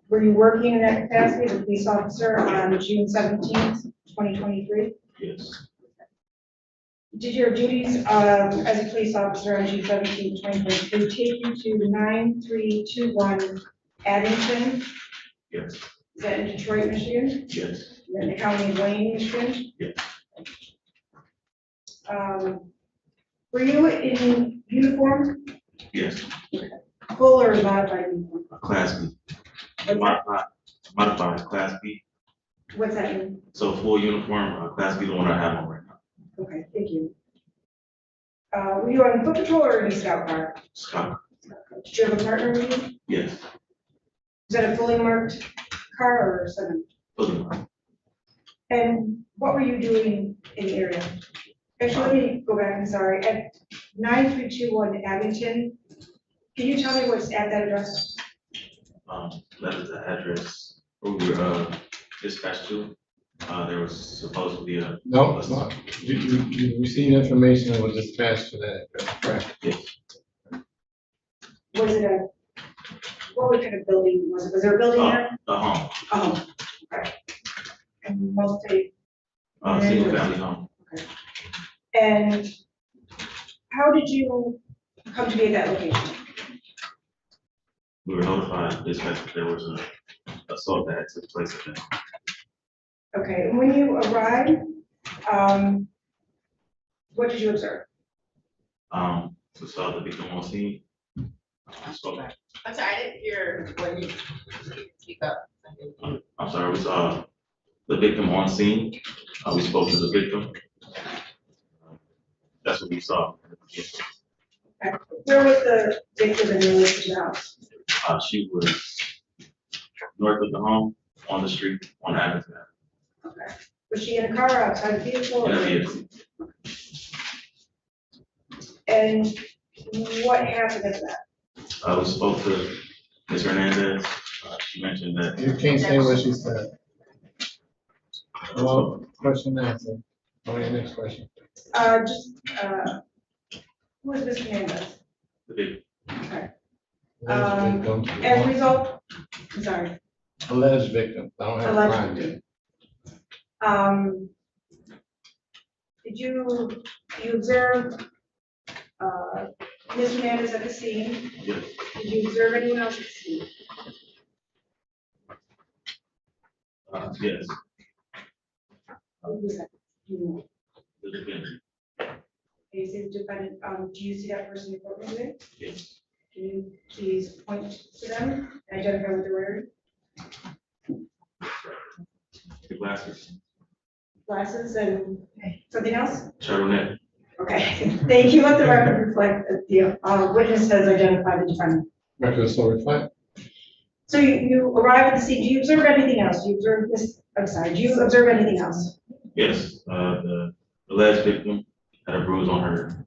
Were you working in that capacity as a police officer on June 17th, 2023? Yes, Did your duties as a police officer on June 17th, 2023 take you to 9321 Addington? yes, Is that in Detroit, Michigan? yes, In the county of Wayne, Michigan? yes. Were you in uniform, Yes, full or modified uniform? Class B. Modified Class B. What's that mean? So full uniform, Class B, the one I have on right now. Okay, thank you. Were you on foot patrol or in a scout car? Scout. Did you have a partner with you? Yes, Is that a fully marked car or seven? fully marked. And what were you doing in the area? Actually, let me go back, I'm sorry. At 9321 Abington, can you tell me what's at that address? That is the address where we were, dispatched to. There was supposed to be a. No, it's not. You received information and was dispatched to that, correct? Yes, Was it what kind of building was it? Was there a building there? a home, Oh, okay. And mostly. single family home. Okay. And how did you come to be at that location? We were notified, dispatched that there was an assault that took place at that. Okay, and when you arrived, what did you observe? We saw the victim on scene. So, I'm sorry, I didn't hear when you speak up. I'm sorry, we saw the victim on scene. We spoke to the victim. That's what we saw. Okay. Where was the victim in relation to the house? She was north of the home, on the street, on Addison. Okay. Was she in a car or outside the vehicle? In a vehicle. And what happened after that? We spoke to Ms. Hernandez. She mentioned that. You can't say what she said. Well, question answered. Okay, next question. Who is Ms. Hernandez? The victim. Okay. Alleged victim. As a result, I'm sorry. Alleged victim. I don't have a Alleged crime yet. victim. Did you observe, Ms. Hernandez at the scene? Yes. Did you observe anyone else at the scene? Yes. Who was that? Do you know? The defendant. Okay, you see the defendant, do you see that person in the courtroom today? Yes. Can you please point to them and identify what they're wearing? The glasses. Glasses and something else? Turtleneck. Okay, thank you. Let the record reflect that the witness has identified the defendant. Record so reflect. So you arrive at the scene. Do you observe anything else? Do you observe this? I'm sorry. Do you observe anything else? Yes. The alleged victim had a bruise on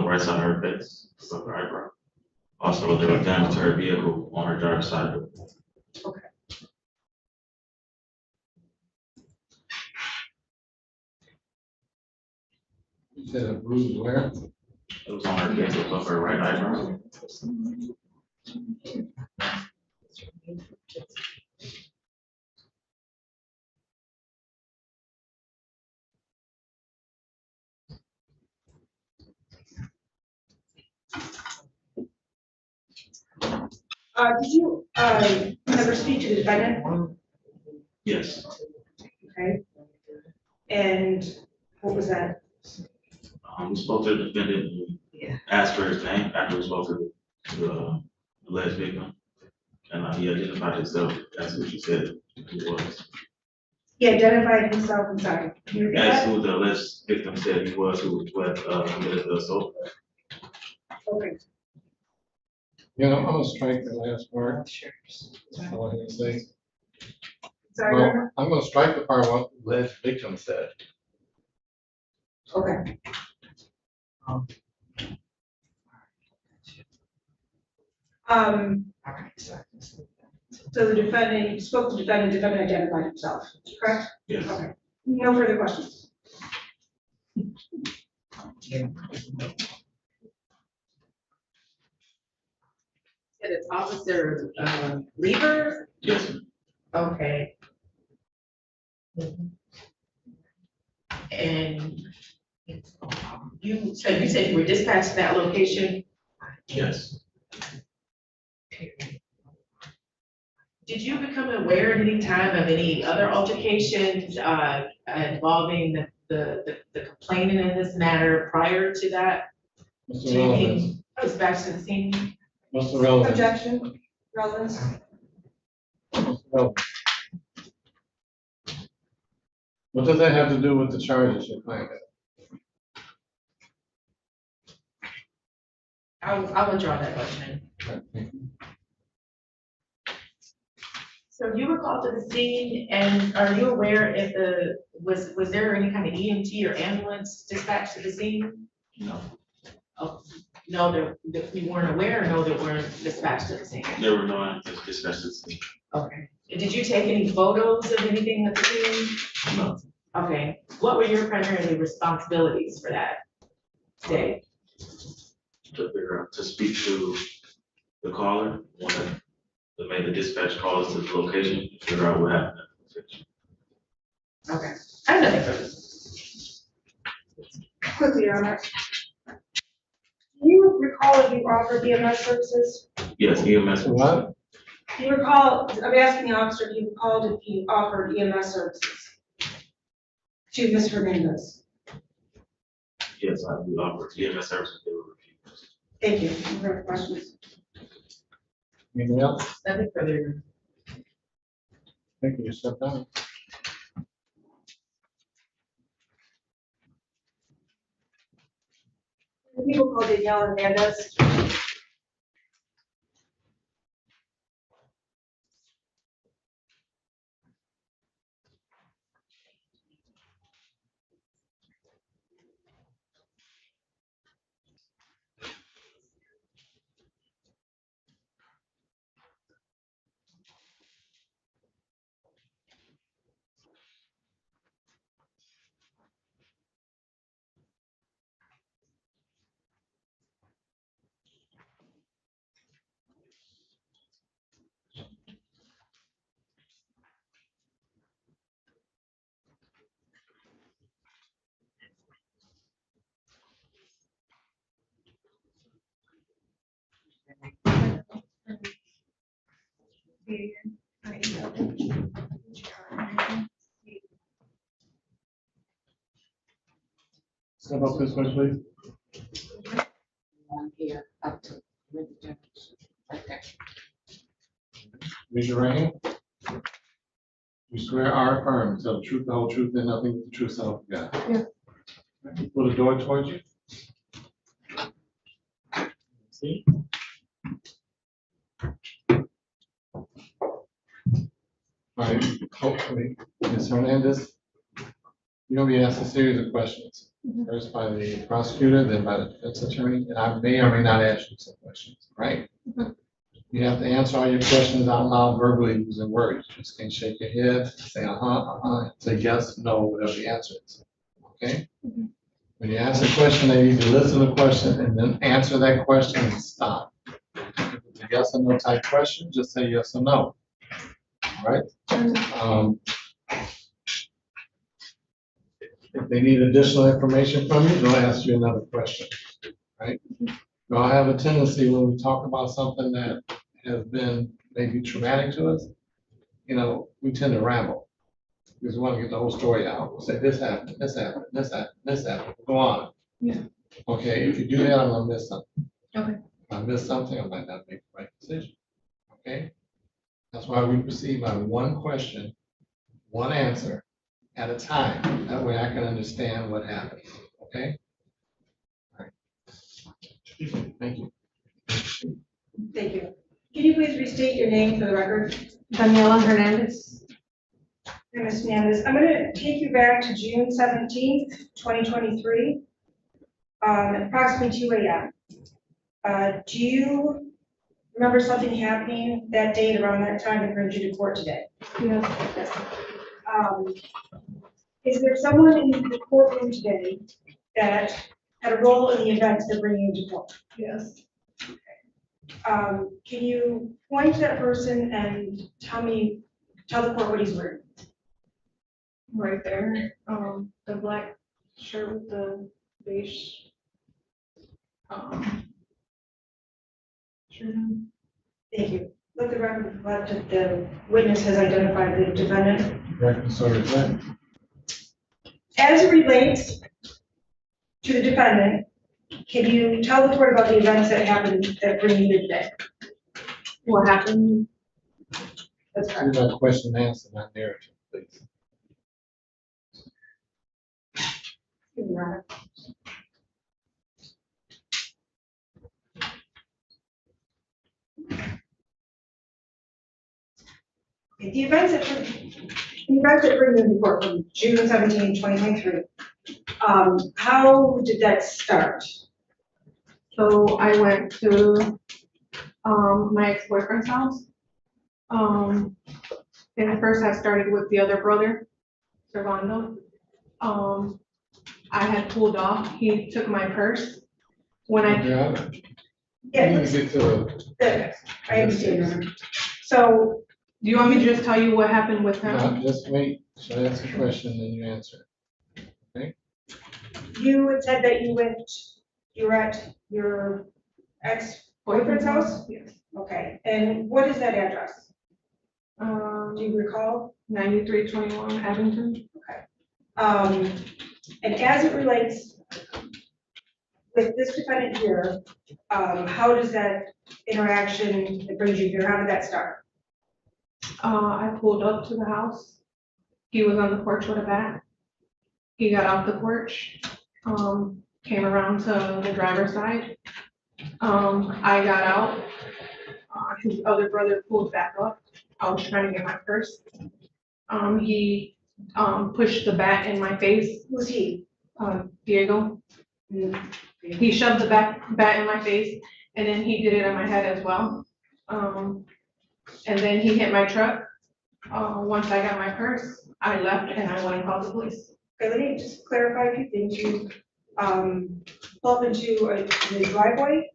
the right side of her face, above her eyebrow. Also, there was damage to her vehicle on her driver's side. Okay. You said a bruise where? It was on her face, above her right eyebrow. Did you ever speak to the defendant? Yes. Okay. And what was that? We spoke to the defendant, and asked for his name after we spoke to the alleged victim. And he identified himself as who she said he was. He identified himself. I'm sorry. Can you repeat As that? who the alleged victim said he was, who committed the assault. Okay. You know, I'm gonna strike the last part. Sure. That's all I'm gonna say. Sorry. Well, I'm gonna strike the part what the alleged victim said. Okay. All right, so the defendant, you spoke to the defendant identified himself, correct? Yes. Okay. No further questions. And it's Officer, Lieber? Yes. Okay. And you said you were dispatched to that location? Yes. Did you become aware at any time of any other altercations, involving the complainant in this matter prior to that? Mr. To Relevance, being dispatched to the scene? Mr. Relevance, Objection, relevance. Mr. Relevance. What does that have to do with the charges you're claiming? I'll withdraw that question. So you were called to the scene, and are you aware if was there any kind of EMT or ambulance dispatched to the scene? No. Oh, no, you weren't aware, or no, they weren't dispatched to the scene? There were no discussions. Okay. Did you take any photos of anything at the scene? No. Okay. What were your primary responsibilities for that day? To speak to the caller, one that made the dispatch calls to the location, figure out what happened. Okay. I have nothing further. Quickly, Your Honor. Do you recall if you offered EMS services? Yes, EMS. What? Do you recall, I'm asking the officer, do you recall if you offered EMS services to Ms. Hernandez? Yes, I do offer EMS services. They were refused. Thank you. No further questions. Anything else? Nothing further. Thank you, step down. People called Danielle Hernandez. Step up this way, please. Here, up to. Right there. Raise your right hand. You swear or affirm to tell the truth, the whole truth, and nothing but the truth, so help you God. Yeah. Pull the door towards you. See? All right, hopefully, Ms. Hernandez, you're gonna be asked a series of questions. First by the prosecutor, then by the defense attorney, and I may or may not ask you some questions, right? You have to answer all your questions out loud verbally using words. You just can't shake your head, say say yes, no, whatever the answer is. Okay? When you ask a question, they need to listen to the question and then answer that question and stop. If it's a yes or no type question, just say yes or no. All right? If they need additional information from you, they'll ask you another question, right? Now, I have a tendency when we talk about something that has been maybe traumatic to us, we tend to ramble. Because we want to get the whole story out. We'll say this happened, this happened, this happened, this happened, go on. Yeah. Okay, if you do that, I'm gonna miss something. Okay. If I miss something, I might not make the right decision, okay? That's why we proceed by one question, one answer at a time. That way I can understand what happened, okay? All right. Thank you. Thank you. Can you please restate your name for the record? Daniela Hernandez. Ms. Hernandez, I'm going to take you back to June 17th, 2023, approximately 2 a.m. Do you remember something happening that date around that time that brings you to court today? Yes. Is there someone in the courtroom today that had a role in the events that bring you to court? Yes. Can you point to that person and tell the court what he's wearing? Right there, the black shirt with the beige. Shirt on. Thank you. Let the record reflect that the witness has identified the defendant. Right, so is that, As it relates to the defendant, can you tell the court about the events that happened that bring you here today? What happened? That's do correct. that question and answer, not narrative, please. Okay, the events that bring you to court from June 17, 2023, how did that start? So I went to, my ex-boyfriend's house. And at first I started with the other brother, Ronald. I had pulled off, he took my purse. When I, Yeah, You need to get to I understand. So, do you want me to just tell you what happened with him? no, just wait, so that's the question, then you answer. you had said that you were at your ex-boyfriend's house? Yes. Okay, and what is that address? Do you recall? 9321 Abington. And as it relates with this defendant here, how does that interaction that brings you here, how did that start? I pulled up to the house. He was on the porch with a bat. He got off the porch, came around to the driver's side. I got out. His other brother pulled back up. I was trying to get my purse. He pushed the bat in my face. Who's he? Diego. He shoved the bat in my face, and then he did it on my head as well. And then he hit my truck. Once I got my purse, I left and I went and called the police. Okay, let me just clarify a few things. You pull up into the driveway?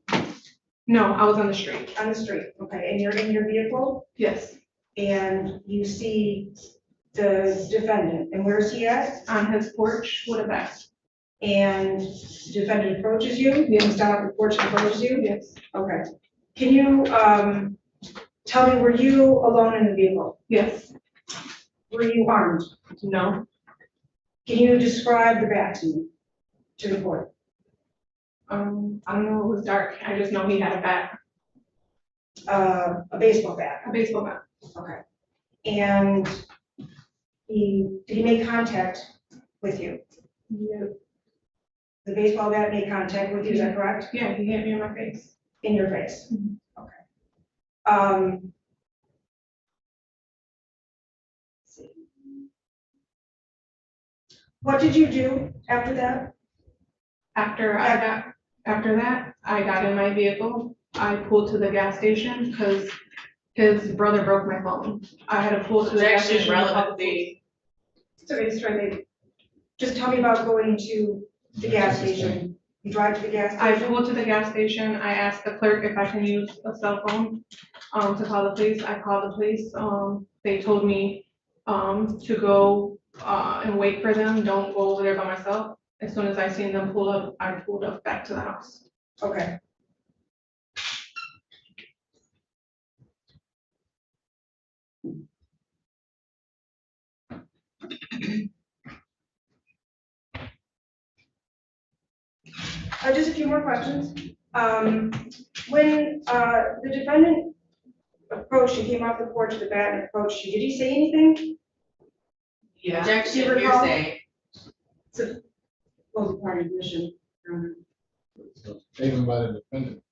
No, I was on the street. On the street, okay, and you're in your vehicle? Yes. And you see the defendant, and where is he at? On his porch with a bat. And the defendant approaches you? Yes. Comes down off the porch and approaches you? Yes. Okay. Can you tell me, were you alone in the vehicle? Yes. Were you armed? No. Can you describe the bat to the court? I don't know, it was dark. I just know he had a bat. A baseball bat? A baseball bat. Okay. And did he make contact with you? Yeah. The baseball bat made contact with you, is that correct? Yeah, he hit me in my face. In your face? Mhm. Okay. What did you do after that? After that, I got in my vehicle. I pulled to the gas station because his brother broke my phone. I had to pull to the gas station. Just tell me about going to the gas station. You drive to the gas I station? pulled to the gas station. I asked the clerk if I can use a cell phone to call the police. I called the police. They told me to go and wait for them. Don't go over there by myself. As soon as I seen them pull up, I pulled up back to the house. Okay. Just a few more questions. When the defendant approached, he came off the porch with the bat and approached you, did he say anything? Yeah. Objection, hearsay. So, well, part of the mission. Statement by the defendant.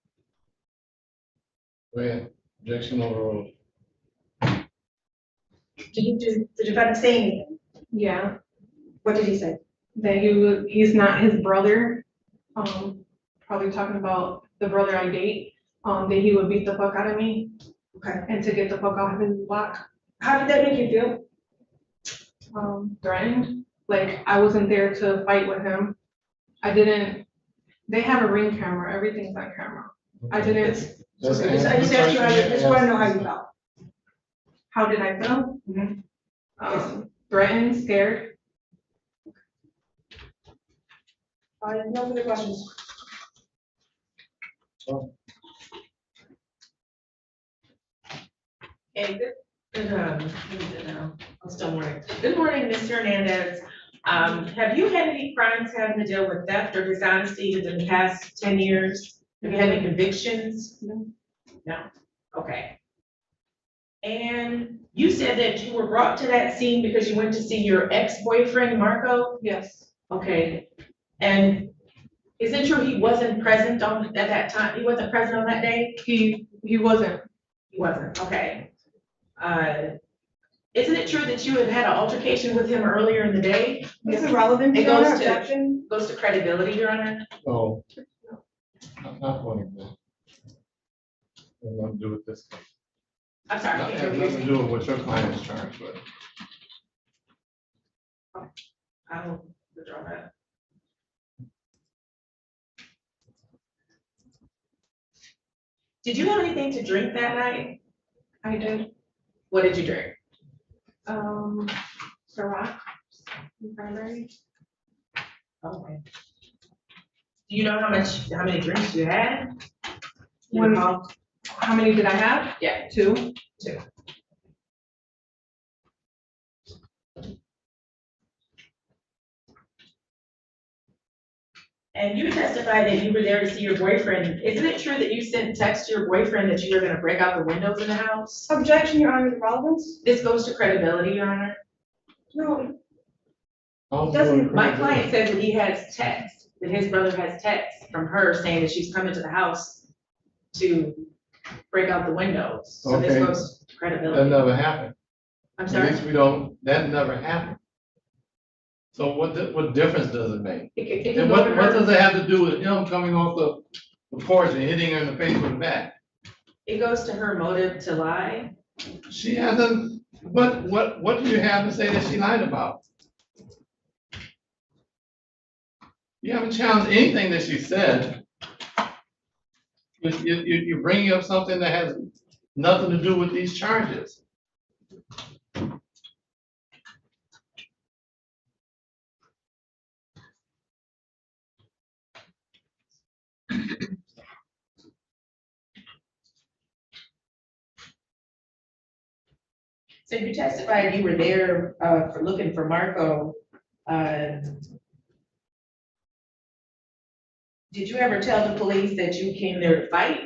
Go ahead, objection overruled. Did the defendant say anything? Yeah. What did he say? That he's not his brother. Probably talking about the brother I date. that he would beat the fuck out of me. Okay. And to get the fuck off his block. How did that make you feel? Threatened, like I wasn't there to fight with him. I didn't, they have a ring camera, everything's on camera. I didn't. I just asked you, I just wanna know how you felt. How did I feel? Threatened, scared. No further questions. Hey, still morning. Good morning, Mr. Hernandez. Have you had any crimes having to deal with theft or dishonesty within the past 10 years? Have you had any convictions? No. No, okay. And you said that you were brought to that scene because you went to see your ex-boyfriend, Marco? Yes. Okay, and is it true he wasn't present at that time? He wasn't present on that day? He wasn't. He wasn't, okay. Isn't it true that you had had an altercation with him earlier in the day? This is relevant, It Your Honor, goes to, objection. goes to credibility, Your Honor? So, I'm not going to. Has nothing to do with this case. I'm sorry. I That can't has hear what nothing to you're do with what your client is charged with. saying. I'll withdraw that. Did you have anything to drink that night? I did. What did you drink? Ciroc, primary. Okay. Do you know how many drinks you had? You When- recall? How many did I have? Yeah. Two. Two. And you testified that you were there to see your boyfriend. Isn't it true that you sent text to your boyfriend that you were gonna break out the windows in the house? Objection, Your Honor, the relevance? This goes to credibility, Your Honor. No, Doesn't, my client says that he has text, that his brother has text from her saying that she's coming to the house to break out the windows. So this Okay. goes to That credibility. never happened. I'm At sorry? least we don't, that never happened. So what difference does it make? It can And go what to her- does it have to do with him coming off the porch and hitting her in the face with a bat? It goes to her motive to lie. She hasn't, what do you have to say that she lied about? You haven't challenged anything that she said. You're bringing up something that has nothing to do with these charges. So you testified you were there, for looking for Marco. Did you ever tell the police that you came there to fight?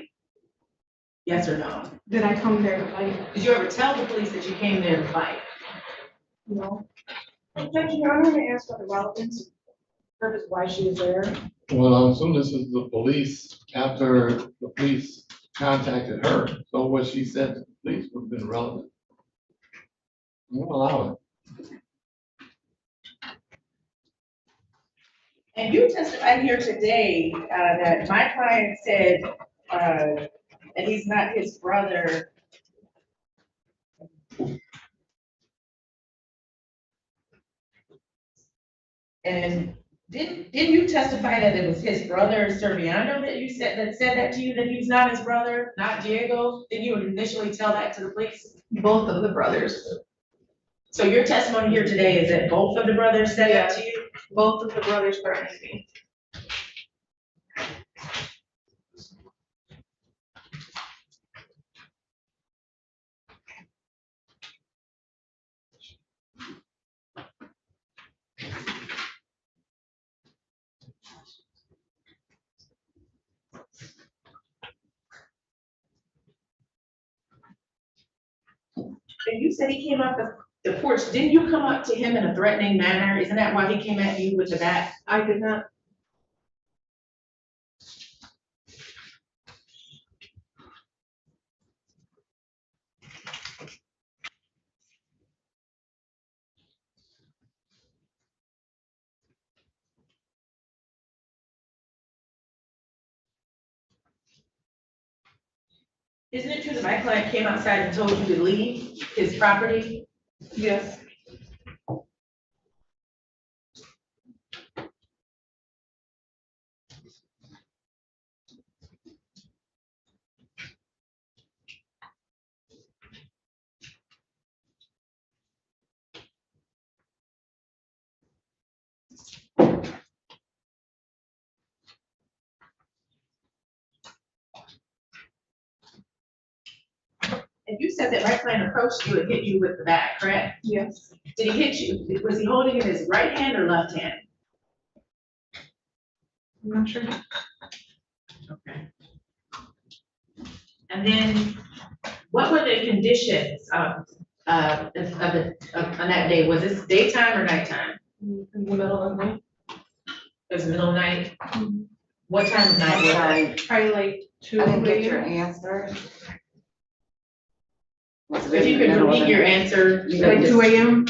Yes or no? Did I come there to fight? Did you ever tell the police that you came there to fight? No. objection, Your Honor, I'm gonna ask about the relevance, purpose why she was there. Well, I'm assuming this is the police, after the police contacted her, so what she said to the police would have been relevant. I'm gonna allow it. And you testified here today, that my client said, that he's not his brother. And didn't you testify that it was his brother Serviano that said that to you, that he's not his brother, not Diego? Did you initially tell that to the police? Both of the brothers. So your testimony here today is that both of the brothers said that to you? Both of the brothers threatened me. And you said he came up the porch. Didn't you come up to him in a threatening manner? Isn't that why he came at you with the bat? I did not. Isn't it true that my client came outside and told you to leave his property? Yes. And you said that my client approached you and hit you with the bat, correct? Yes. Did he hit you? Was he holding it in his right hand or left hand? I'm not sure. Okay. And then, what were the conditions on that day? Was this daytime or nighttime? In the middle of the night. It was the middle of the night? What time of night was it? Probably like 2 I didn't get your a.m. answer. If you could repeat your answer. Like 2 a.m.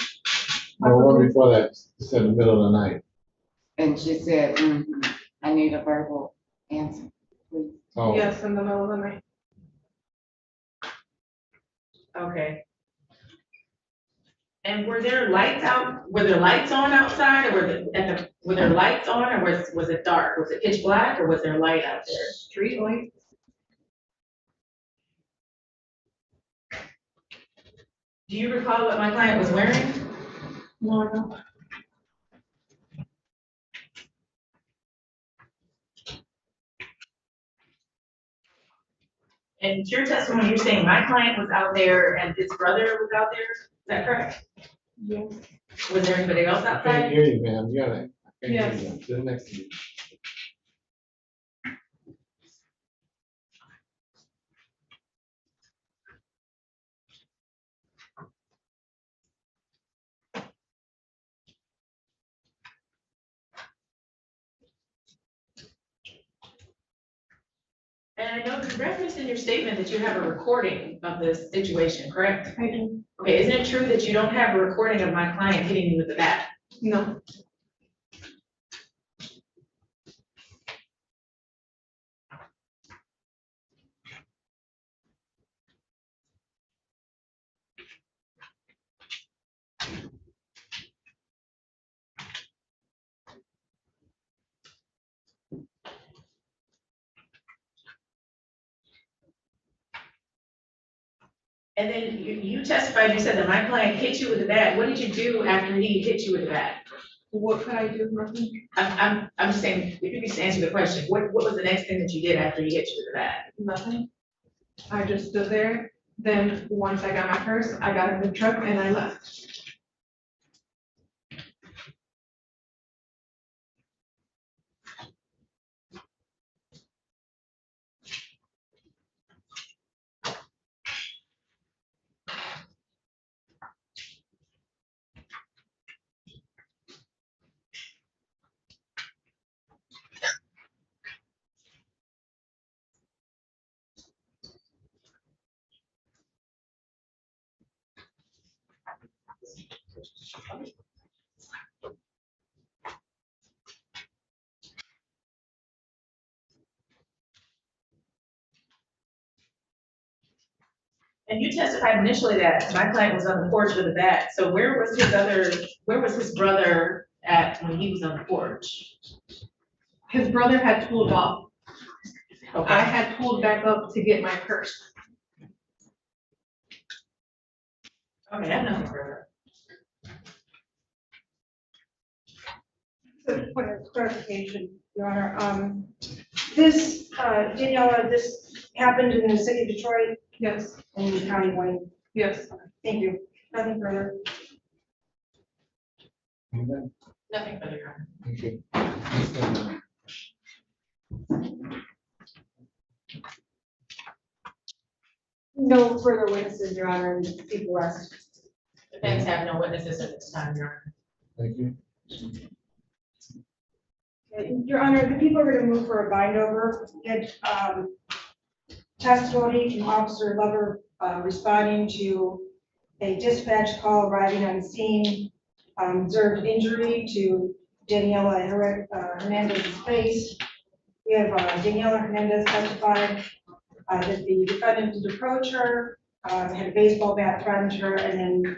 No, one before that, you said the middle of the night. And she said, I need a verbal answer, please. Oh, Yes, in the middle of the night. Okay. And were there lights out, were there lights on outside, or were there lights on, or was it dark? Was it pitch black, or was there light out there? Street light. Do you recall what my client was wearing? No, I don't. And your testimony, you're saying my client was out there and his brother was out there, is that correct? Yes. Was there anybody else I can't outside? hear you, ma'am. You gotta, I can't Yes. hear you. Sit next to you. And I know you referenced in your statement that you have a recording of this situation, correct? I do. Okay, isn't it true that you don't have a recording of my client hitting you with the bat? No. And then you testified, you said that my client hit you with a bat. What did you do after he hit you with a bat? What could I do? Nothing. I'm just saying, if you could just answer the question, what was the next thing that you did after he hit you with a bat? Nothing. I just stood there. Then once I got my purse, I got in the truck and I left. And you testified initially that my client was on the porch with a bat. So where was his brother at when he was on the porch? His brother had pulled off. Okay. I had pulled back up to get my purse. Okay, I have nothing further. So, point of clarification, Your Honor, this, Daniela, this happened in the city of Detroit? Yes. In County One? Yes. Thank you. Nothing further. Okay. Nothing further, Your Honor. Thank you. No further witnesses, Your Honor, and people rest. Defense have no witnesses at this time, Your Honor. Thank you. Your Honor, the people are going to move for a bind over. Get testimony from Officer Lover responding to a dispatch call arriving on scene, observed injury to Daniela Hernandez's face. We have Daniela Hernandez testified that the defendant did approach her, had a baseball bat, threatened her, and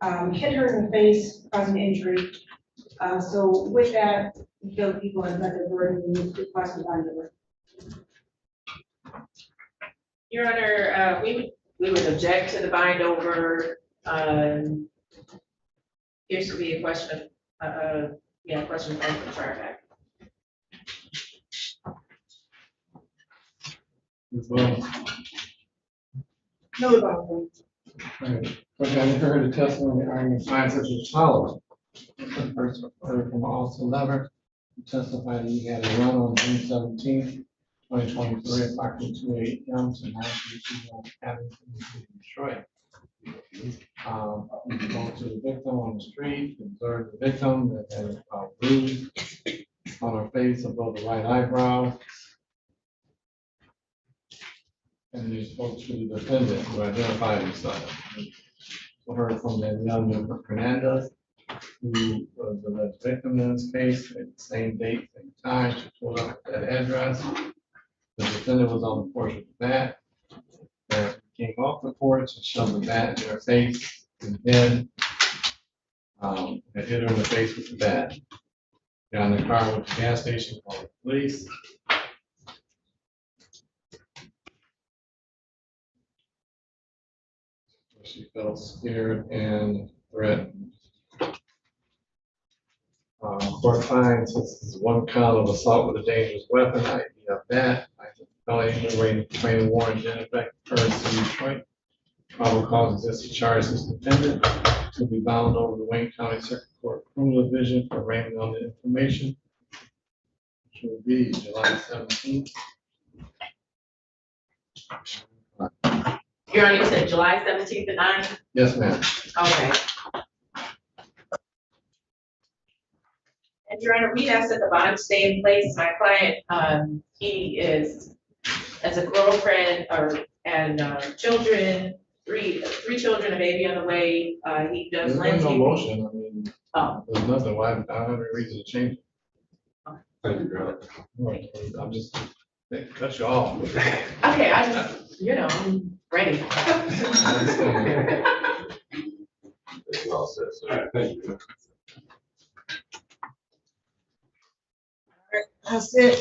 then hit her in the face, causing injury. So with that, we feel people have met their burden and requested bond over. Your Honor, we would object to the bind over. Appears to be a question of, question of the charge act. No bond. Right. Okay, I heard the testimony arguing signs such as follows. First, heard from Officer Lever, who testified that he had a run on June 17th, 2023, approximately 2 a.m. to 9:31 Avenue, Detroit. He spoke to the victim on the street, observed the victim that had a bruise on her face above the right eyebrow. And he spoke to the defendant who identified himself. We heard from the young Hernandez, who was the alleged victim in this case, at the same date, same time. She pulled up at that address. The defendant was on the porch with the bat. He came off the porch and shoved the bat in her face and head. And hit her in the face with the bat. Got in the car with the gas station, called the police. She felt scared and threatened. Court finds this is one count of assault with a dangerous weapon. I have that. I felony enumerated training warrant in effect per city Detroit. Probable cause exists to charge this defendant to be bound over the Wayne County Circuit Court Criminal Division for arraignment on the information, which will be July 17th. Your Honor, you said July 17th at 9? Yes, ma'am. Okay. And Your Honor, we asked that the bond stay in place. My client, he is, as a girlfriend and children, three children, a baby on the way. He does There's no landscaping. motion. I mean, there's nothing. Why? I don't have any reason to change it. Thank you, Your Honor. I'm just cut you off. Okay, I just, I'm ready. Well said, thank you. That's it.